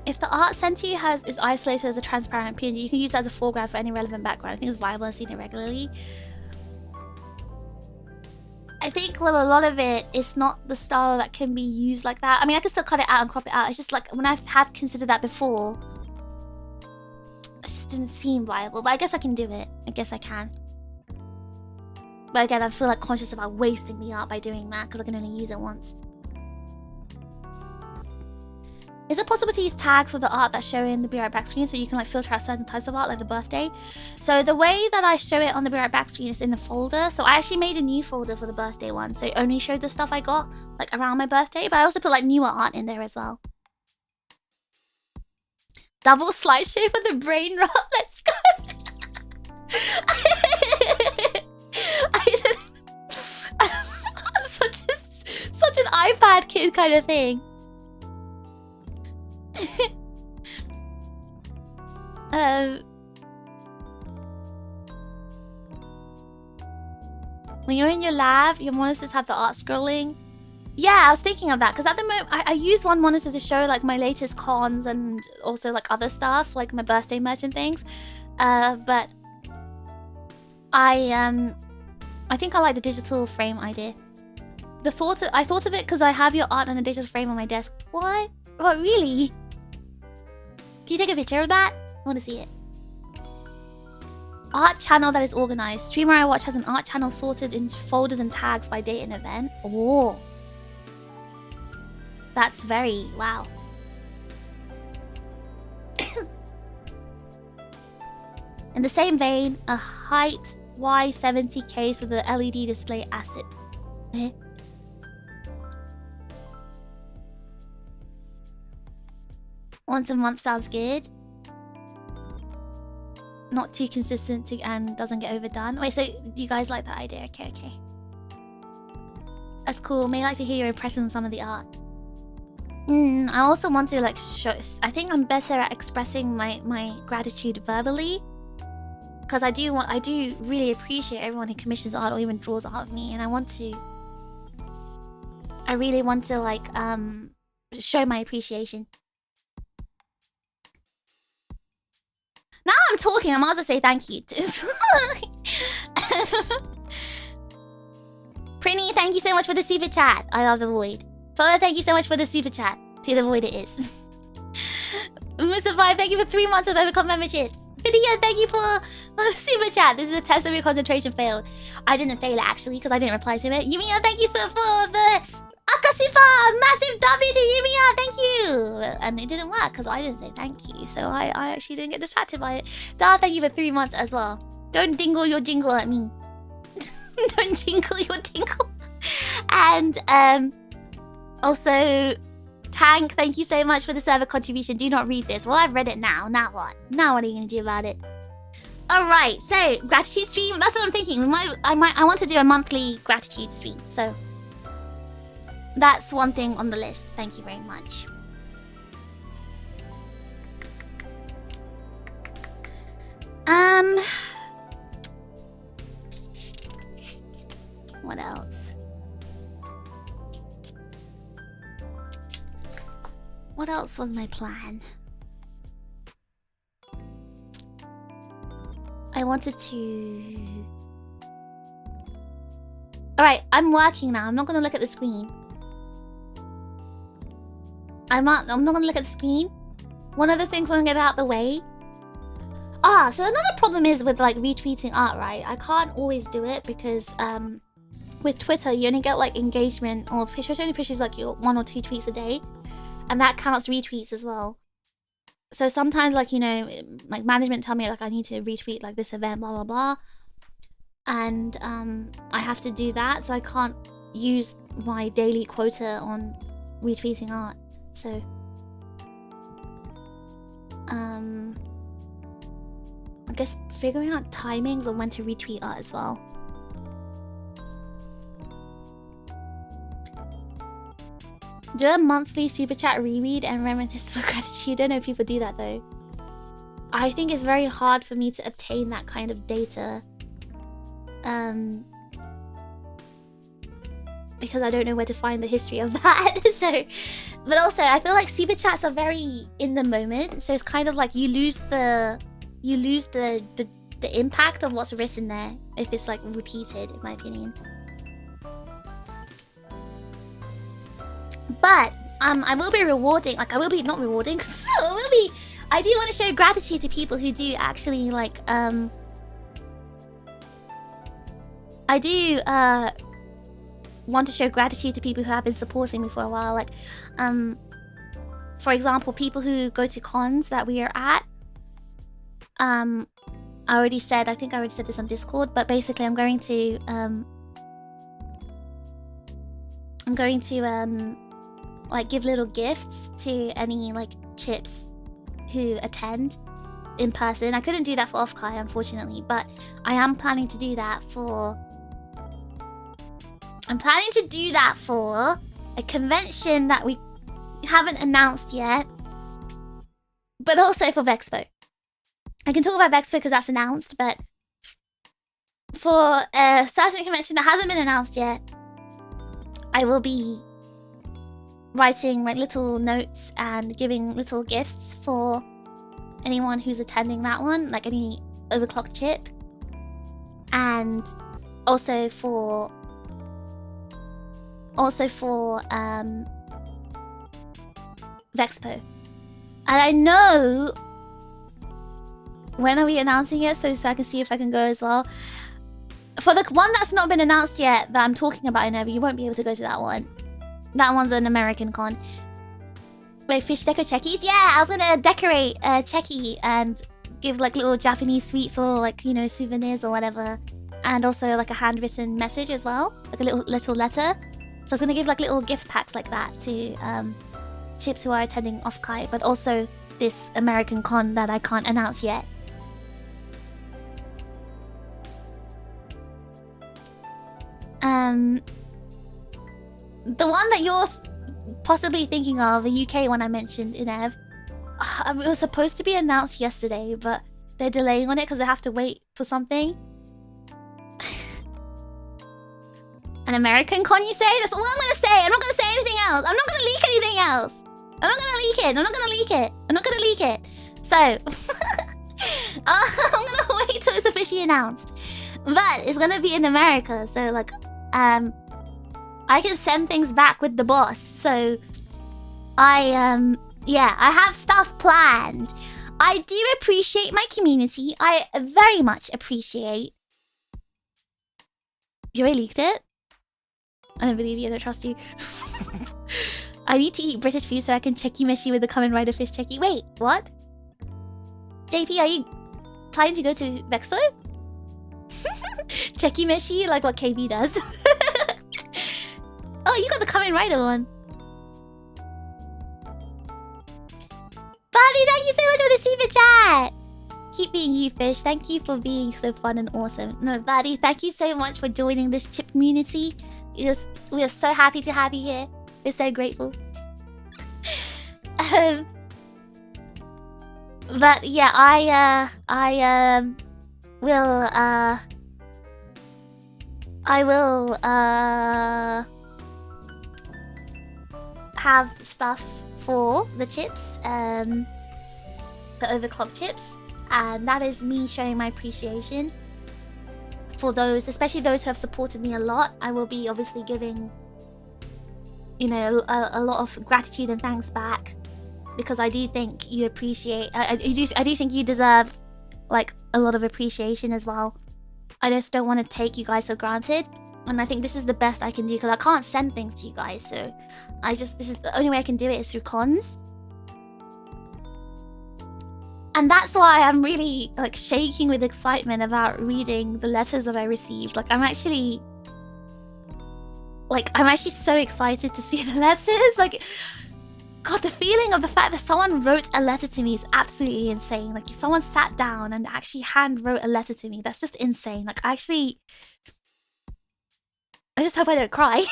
If the art sent to you is isolated as a transparent PNG, you can use that as a foreground for any relevant background. I think it's viable. I've seen it regularly. I think with a lot of it, it's not the style that can be used like that. I mean, I can still cut it out and crop it out. It's just like when I've had considered that before, it just didn't seem viable. But I guess I can do it. I guess I can. But again, I feel like conscious about wasting the art by doing that because I can only use it once. Is it possible to use tags for the art that show in the Be Right Back screen so you can like filter out certain types of art like the birthday? So the way that I show it on the Be Right Back screen is in the folder. So I actually made a new folder for the birthday one. So it only showed the stuff I got like around my birthday. But I also put like newer art in there as well. Double slideshow for the brain rot. Let's go. Such an iPad kid kind of thing. When you're in your lab, your monitors have the art scrolling. Yeah, I was thinking of that because at the moment I use one monitor to show like my latest cons and also like other stuff, like my birthday merch and things. But I think I like the digital frame idea. I thought of it because I have your art on a digital frame on my desk. What? What, really? Can you take a picture of that? I want to see it. Art channel that is organized. Streamer I watch has an art channel sorted into folders and tags by date and event. Oh. That's very... wow. In the same vein, a height Y70 case with a LED display asset. Once a month sounds good. Not too consistent and doesn't get overdone. Wait, so do you guys like that idea? Okay, okay. That's cool. May like to hear your impression on some of the art. I also want to like show... I think I'm better at expressing my gratitude verbally. Because I do really appreciate everyone who commissions art or even draws art of me. And I really want to like show my appreciation. Now I'm talking, I might as well say thank you. Prinny, thank you so much for the super chat. I love the void. Fur, thank you so much for the super chat. To the void it is. Mr. Thank you for 3 months of Overcome memberships. Video, thank you for the super chat. This is a test of your concentration failed. I didn't fail it actually because I didn't reply to it. Yumiya, thank you so for the Akasifa! Massive W to Yumiya, thank you! And it didn't work because I didn't say thank you. So I actually didn't get distracted by it. Da, thank you for 3 months as well. Don't dingle your jingle at me. Don't jingle your dingle. And also, Tank, thank you so much for the server contribution. Do not read this. Well, I've read it now. Now what? Now what are you going to do about it? Alright, so gratitude stream. That's what I'm thinking. I want to do a monthly gratitude stream. So that's one thing on the list. Thank you very much. What else? What else was my plan? I wanted to... Alright, I'm working now. I'm not gonna look at the screen. I'm not gonna look at the screen. One of the things I want to get out of the way. So another problem is with like retweeting art, right? I can't always do it because with Twitter you only get like engagement, or Twitter only pushes like your 1 or 2 tweets a day, and that counts retweets as well. So sometimes, like, you know, like management tell me like I need to retweet like this event, blah blah blah, and I have to do that, so I can't use my daily quota on retweeting art. So I guess figuring out timings on when to retweet art as well. Do a monthly super chat reread and reminisce for gratitude. I don't know if people do that though. I think it's very hard for me to obtain that kind of data. Because I don't know where to find the history of that. So, but also I feel like super chats are very in the moment. So it's kind of like you lose the impact of what's written there if it's like repeated, in my opinion. But I will be rewarding, like I will be not rewarding. I do want to show gratitude to people who do actually like I do want to show gratitude to people who have been supporting me for a while, like for example, people who go to cons that we are at. I already said, I think I already said this on Discord, but basically I'm going to like give little gifts to any like chips who attend in person. I couldn't do that for Offkai, unfortunately, but I am planning to do that for... I'm planning to do that for a convention that we haven't announced yet, but also for Vexpo. I can talk about Vexpo because that's announced, but for a certain convention that hasn't been announced yet, I will be writing like little notes and giving little gifts for anyone who's attending that one, like any overclock chip, and also for Vexpo. And I know, when are we announcing it, so I can see if I can go as well. For the one that's not been announced yet that I'm talking about in Ever, you won't be able to go to that one. That one's an American con. Wait, fish deco checkies? Yeah, I was gonna decorate a checky and give like little Japanese sweets or like, you know, souvenirs or whatever. And also like a handwritten message as well, like a little letter. So I was gonna give like little gift packs like that to chips who are attending Offkai, but also this American con that I can't announce yet. The one that you're possibly thinking of, the UK one I mentioned in Ev, it was supposed to be announced yesterday, but they're delaying on it because they have to wait for something. An American con, you say? That's all I'm gonna say. I'm not gonna say anything else. I'm not gonna leak anything else. I'm not gonna leak it. I'm not gonna leak it. I'm not gonna leak it. So, I'm gonna wait till it's officially announced. But it's gonna be in America, so like, I can send things back with the boss. So, yeah, I have stuff planned. I do appreciate my community. I very much appreciate... You already leaked it? I don't believe you, I don't trust you. I need to eat British food so I can checky meshy with the Kamen Rider fish checky. Wait, what? JP, are you planning to go to Vexpo? Checky meshy, like what KB does. Oh, you got the Kamen Rider one. Buddy, thank you so much for the super chat. Keep being you, fish. Thank you for being so fun and awesome. No, Buddy, thank you so much for joining this chip community. We are so happy to have you here. We're so grateful. But yeah, I will have stuff for the chips, the overclock chips, and that is me showing my appreciation for those, especially those who have supported me a lot. I will be obviously giving, you know, a lot of gratitude and thanks back, because I do think you appreciate, I do think you deserve like a lot of appreciation as well. I just don't want to take you guys for granted, and I think this is the best I can do because I can't send things to you guys. So this is the only way I can do it is through cons. And that's why I'm really like shaking with excitement about reading the letters that I received. Like I'm actually so excited to see the letters. Like, God, the feeling of the fact that someone wrote a letter to me is absolutely insane. Like someone sat down and actually hand wrote a letter to me. That's just insane. Like I just hope I don't cry.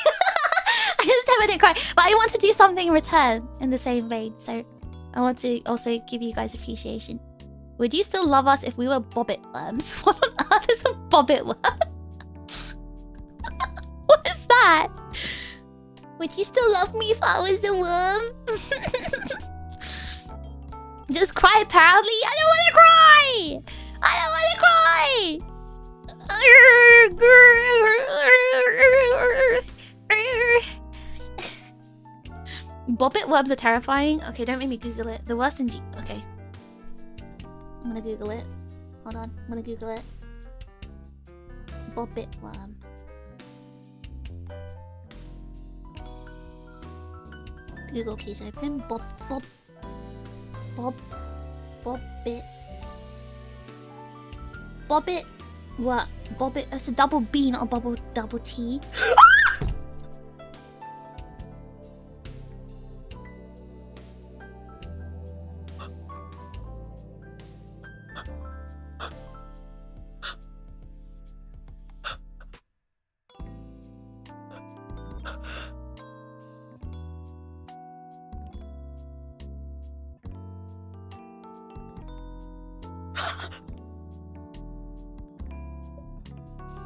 I just hope I don't cry. But I want to do something in return in the same vein. So I want to also give you guys appreciation. Would you still love us if we were bobbit worms? What on earth is a bobbit worm? What is that? Would you still love me if I was a worm? Just cry proudly? I don't want to cry! I don't want to cry! Bobbit worms are terrifying. Okay, don't make me Google it. The worst in G... Okay. I'm gonna Google it. Hold on. I'm gonna Google it. Bobbit worm. Google, please open. Bobbit. Bobbit. What? Bobbit. It's a double B, not a double T.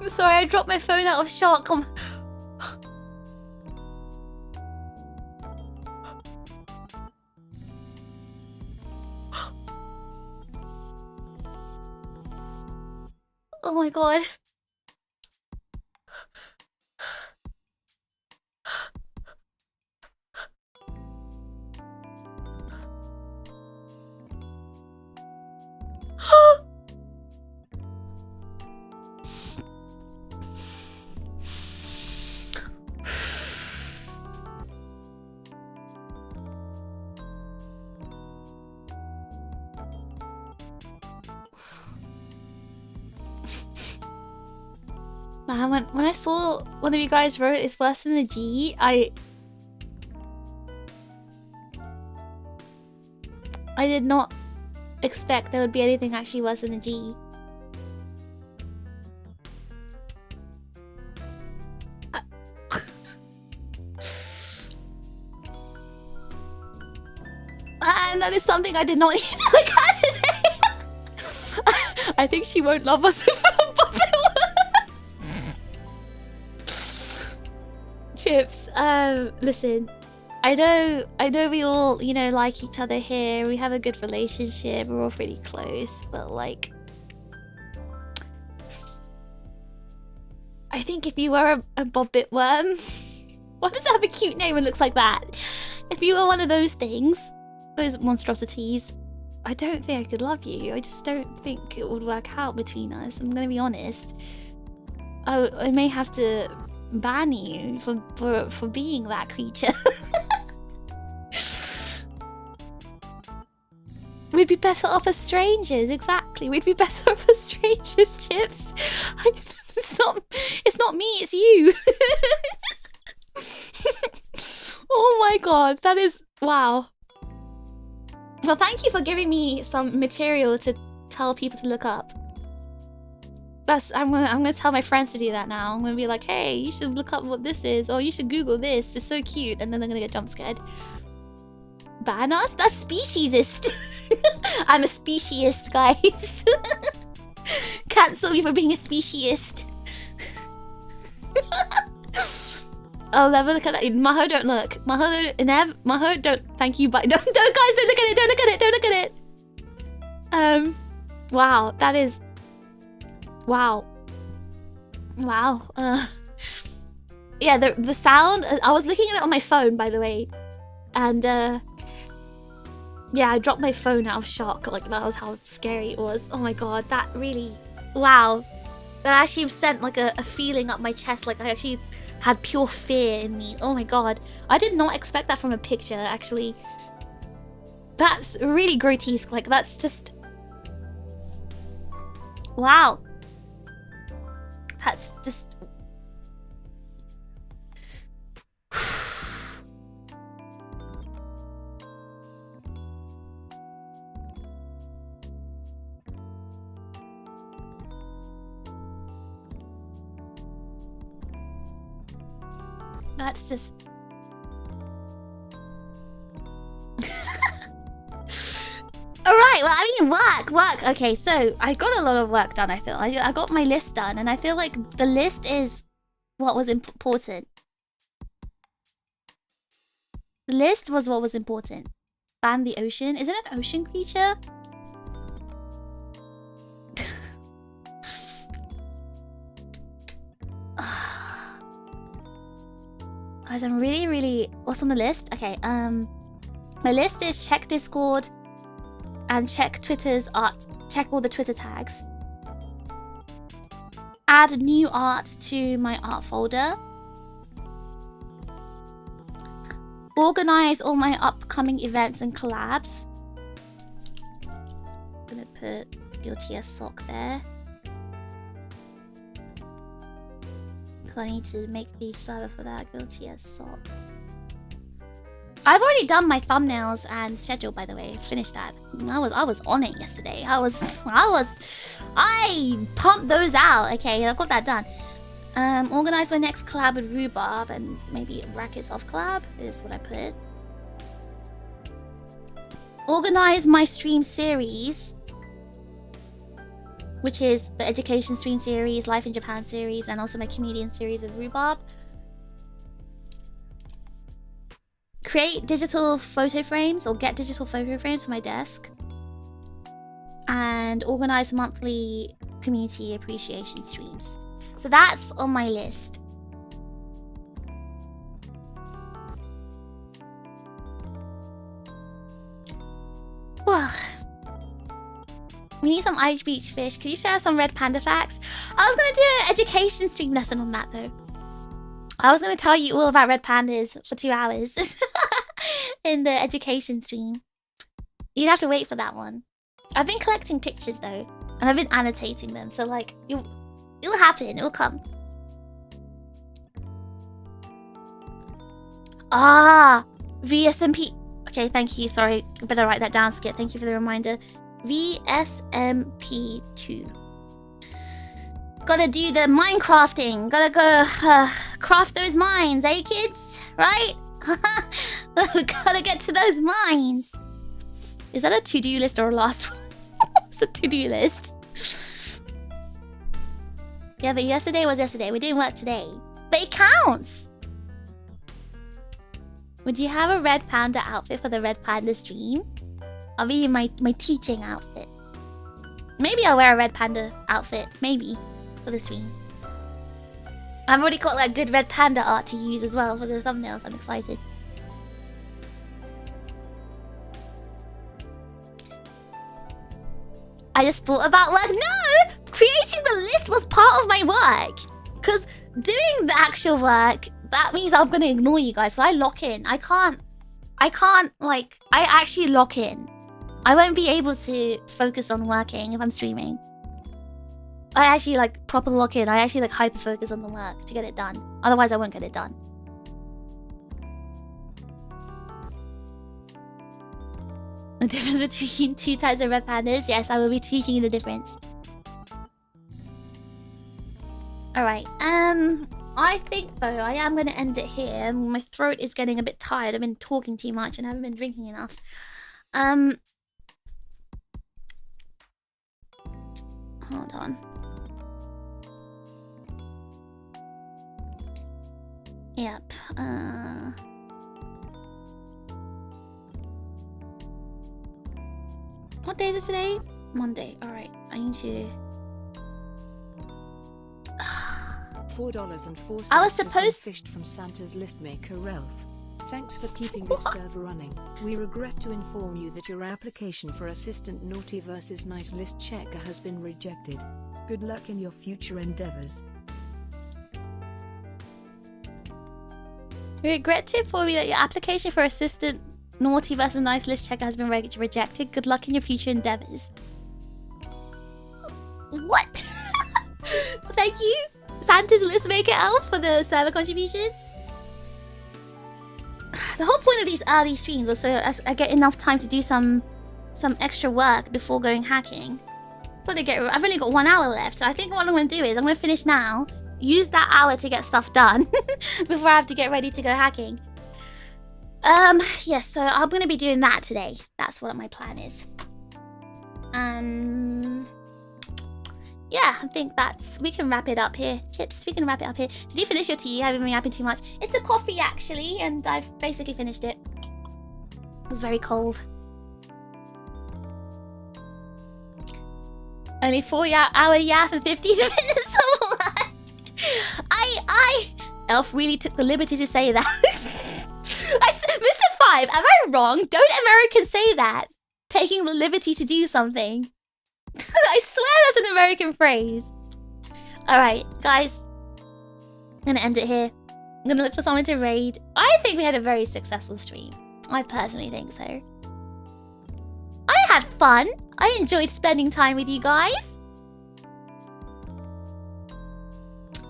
Sorry, I dropped my phone out of shock. Oh my god. Man, when I saw one of you guys wrote it's worse than a G, I did not expect there would be anything actually worse than a G. And that is something I did not use in the cat today. I think she won't love us if we don't pop it. Chips, listen. I know we all, you know, like each other here. We have a good relationship. We're all pretty close, but like, I think if you were a bobbit worm, why does it have a cute name and looks like that? If you were one of those things, those monstrosities, I don't think I could love you. I just don't think it would work out between us. I'm gonna be honest. I may have to ban you for being that creature. We'd be better off as strangers, exactly. We'd be better off as strangers, Chips. It's not me, it's you. Oh my god, that is wow. Well, thank you for giving me some material to tell people to look up. I'm gonna tell my friends to do that now. I'm gonna be like, hey, you should look up what this is, or you should Google this. It's so cute, and then they're gonna get jump scared. Ban us? That's speciesist. I'm a speciesist, guys. Cancel me for being a speciesist. I'll never look at that. Maho, don't look. Maho, don't. Thank you, but don't, guys, don't look at it. Don't look at it. Don't look at it. Wow, that is. Wow. Yeah, the sound. I was looking at it on my phone, by the way, and yeah, I dropped my phone out of shock. Like, that was how scary it was. Oh my god, that really, wow. That actually sent like a feeling up my chest. Like, I actually had pure fear in me. Oh my god, I did not expect that from a picture. Actually, that's really grotesque. Like, that's just, wow. That's just. That's just. Alright, well, I mean, work. Okay, so I got a lot of work done, I feel. I got my list done, and I feel like the list is what was important. The list was what was important. Ban the ocean. Is it an ocean creature? Guys, I'm really... What's on the list? Okay, my list is check Discord and check Twitter's art. Check all the Twitter tags. Add new art to my art folder. Organize all my upcoming events and collabs. I'm gonna put Guilty as Sock there. I need to make the server for that. Guilty as Sock. I've already done my thumbnails and schedule, by the way. Finished that. I was on it yesterday. I pumped those out. Okay, I've got that done. Organize my next collab with Rhubarb and maybe brackets off collab is what I put. Organize my stream series. which is the education stream series, Life in Japan series, and also my comedian series of Rhubarb. Create digital photo frames or get digital photo frames for my desk. And organize monthly community appreciation streams. So that's on my list. Well, we need some Irish-Beach-Fish. Can you share some red panda facts? I was gonna do an education stream lesson on that though. I was gonna tell you all about red pandas for 2 hours in the education stream. You'd have to wait for that one. I've been collecting pictures though, and I've been annotating them, so like it'll happen, it'll come. Ah, VSMP. Okay, thank you. Sorry, I better write that down, Skit. Thank you for the reminder. VSMP2. Gotta do the Minecrafting. Gotta go craft those mines, eh, kids? Right? Gotta get to those mines. Is that a to-do list or a last one? It's a to-do list. Yeah, but yesterday was yesterday. We're doing work today. But it counts! Would you have a red panda outfit for the red panda stream? I'll be in my teaching outfit. Maybe I'll wear a red panda outfit. Maybe. For the stream. I've already got like good red panda art to use as well for the thumbnails. I'm excited. I just thought about work. No! Creating the list was part of my work. Because doing the actual work, that means I'm going to ignore you guys. So I lock in. I can't, like, I actually lock in. I won't be able to focus on working if I'm streaming. I actually, like, proper lock in. I actually, like, hyper-focus on the work to get it done. Otherwise, I won't get it done. The difference between 2 types of red pandas? Yes, I will be teaching you the difference. Alright, I think, though, I am going to end it here. My throat is getting a bit tired. I've been talking too much and haven't been drinking enough. Hold on. Yep, what day is it today? Monday. Alright, I need to... $4.04 I was supposed fished from Santa's list maker Ralph. Thanks for keeping this server running. We regret to inform you that your application for Assistant Naughty vs Nice List Checker has been rejected. Good luck in your future endeavors. We regret to inform you that your application for Assistant Naughty vs Nice List Checker has been rejected. Good luck in your future endeavors. What? Thank you, Santa's List Maker Elf, for the server contribution. The whole point of these streams was so I get enough time to do some extra work before going hacking. I've only got 1 hour left, so I think what I'm going to do is I'm going to finish now, use that hour to get stuff done before I have to get ready to go hacking. Yes, so I'm going to be doing that today. That's what my plan is. Yeah, I think we can wrap it up here. Chips, we can wrap it up here. Did you finish your tea? You haven't been yapping too much. It's a coffee, actually, and I've basically finished it. It was very cold. Only 4-hour yap and 15 minutes of work. Elf really took the liberty to say that. Mr. 5, am I wrong? Don't Americans say that? Taking the liberty to do something. I swear that's an American phrase. Alright, guys. I'm gonna end it here. I'm gonna look for someone to raid. I think we had a very successful stream. I personally think so. I had fun. I enjoyed spending time with you guys.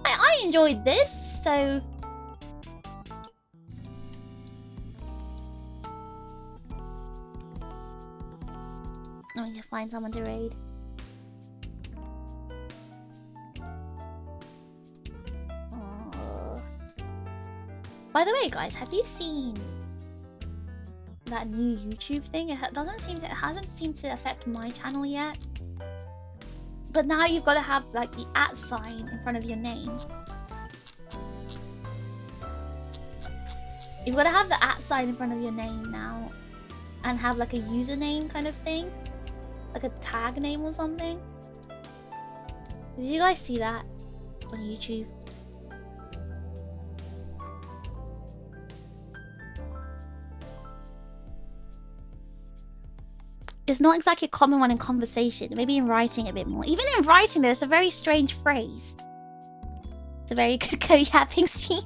I enjoyed this, so... I need to find someone to raid. Oh. By the way, guys, have you seen that new YouTube thing? It hasn't seemed to affect my channel yet. But now you've got to have like the @ sign in front of your name. You've got to have the @ sign in front of your name now. And have like a username kind of thing. Like a tag name or something. Did you guys see that on YouTube? It's not exactly a common one in conversation. Maybe in writing a bit more. Even in writing, there's a very strange phrase. It's a very good co-yapping stream.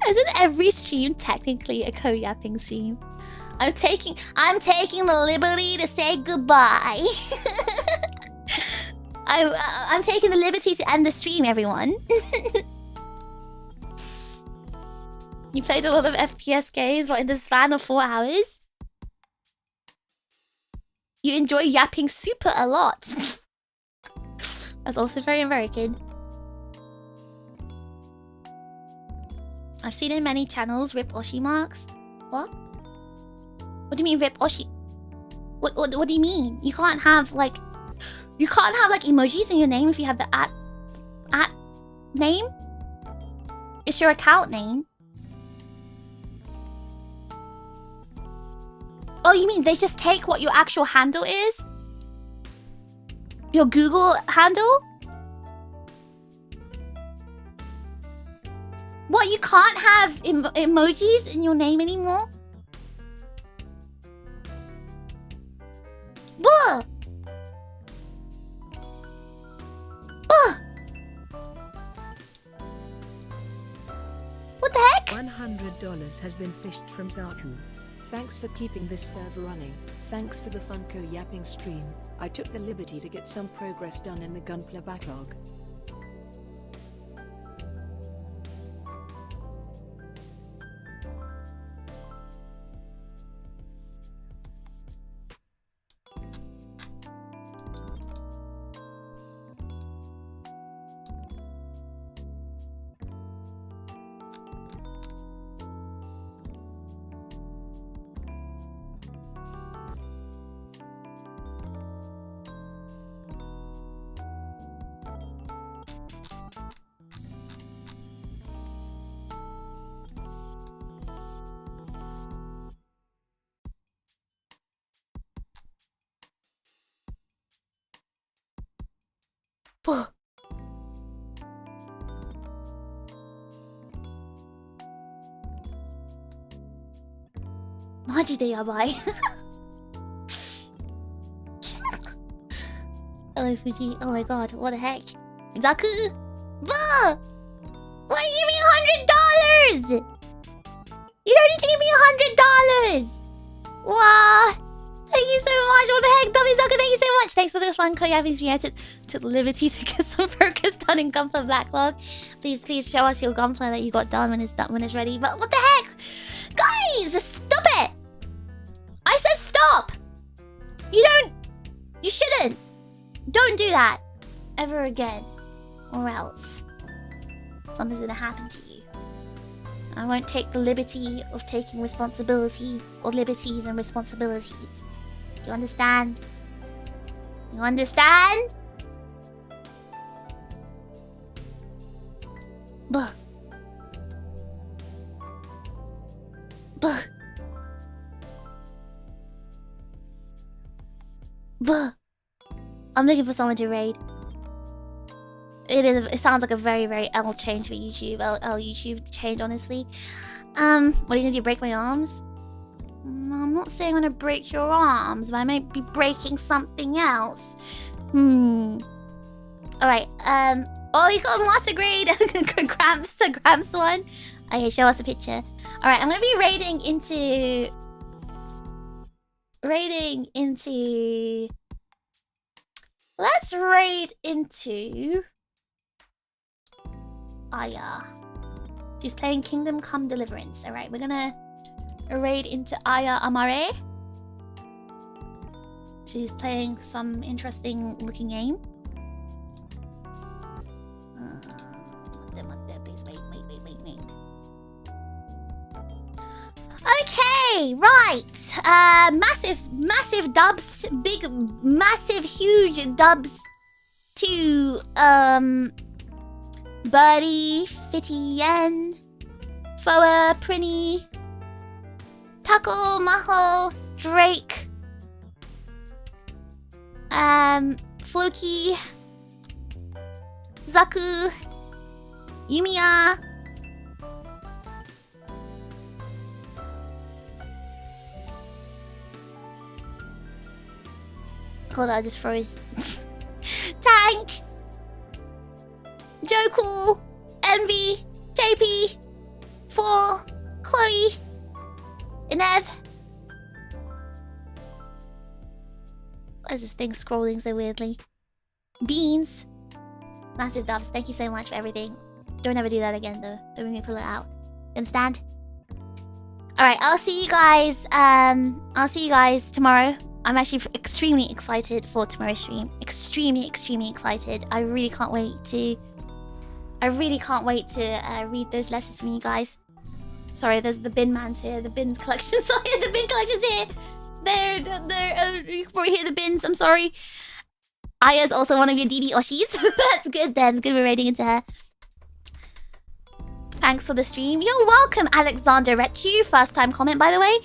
Isn't every stream technically a co-yapping stream? I'm taking the liberty to say goodbye. I'm taking the liberty to end the stream, everyone. You played a lot of FPS games, what, in the span of 4 hours? You enjoy yapping super a lot. That's also very American. I've seen in many channels rip Oshi marks. What? What do you mean rip Oshi? What do you mean? You can't have like emojis in your name if you have the at name? It's your account name. Oh, you mean they just take what your actual handle is? Your Google handle? What, you can't have emojis in your name anymore? Buh! Buh! What the heck? $100 has been fished from Zaku. Thanks for keeping this server running. Thanks for the fun co-yapping stream. I took the liberty to get some progress done in the Gunpla backlog. Buh! Majide yabai. Hello Fuji. Oh my god, what the heck? Zaku! Buh! What do you mean $100? You don't need to give me $100! Wow! Thank you so much. What the heck, Dummy Zaku? Thank you so much. Thanks for the fun co-yapping stream. I took the liberty to get some progress done in Gunpla Backlog. Please show us your Gunpla that you got done when it's ready. But what the heck? Guys, stop it! I said stop! You shouldn't. Don't do that. Ever again. Or else something's gonna happen to you. I won't take the liberty of taking responsibility or liberties and responsibilities. Do you understand? You understand? Buh. Buh. Buh. I'm looking for someone to raid. It sounds like a very, very L change for YouTube. L YouTube change, honestly. What are you gonna do? Break my arms? No, I'm not saying I'm gonna break your arms, but I might be breaking something else. Alright, oh, you got a master grade! Gramps one. Okay, show us a picture. Alright, I'm gonna be raiding into... Let's raid into... Aya. She's playing Kingdom Come Deliverance. Alright, we're gonna raid into Aya Amare. She's playing some interesting looking game. Please wait. Okay! Okay, right. Massive dubs, big, massive, huge dubs to Birdie, Fitty Yen, Foa, Prinny, Taco, Maho, Drake, Floki, Zaku, Yumiya. Hold on, I just froze. Tank, Joe Cool, Envy, JP, Four, Chloe, Inev. Why is this thing scrolling so weirdly? Beans. Massive dubs. Thank you so much for everything. Don't ever do that again though. Don't make me pull it out. Understand? Alright, I'll see you guys. I'll see you guys tomorrow. I'm actually extremely excited for tomorrow's stream. Extremely excited. I really can't wait to read those letters from you guys. Sorry, there's the bin man's here. The bin collection. Sorry, the bin collection's here. You can probably hear the bins. I'm sorry. Aya's also one of your DD Oshis. That's good then. Good we're raiding into her. Thanks for the stream. You're welcome, Alexander Retu. First time comment, by the way.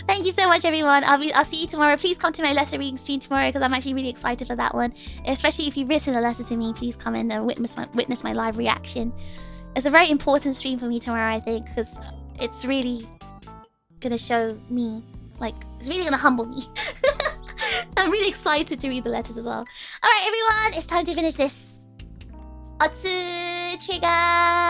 Thank you so much, everyone. I'll see you tomorrow. Please come to my letter reading stream tomorrow because I'm actually really excited for that one. Especially if you've written a letter to me, please come in and witness my live reaction. It's a very important stream for me tomorrow, I think, because it's really gonna show me, like, it's really gonna humble me. I'm really excited to read the letters as well. Alright, everyone, it's time to finish this. Otsu Trigger!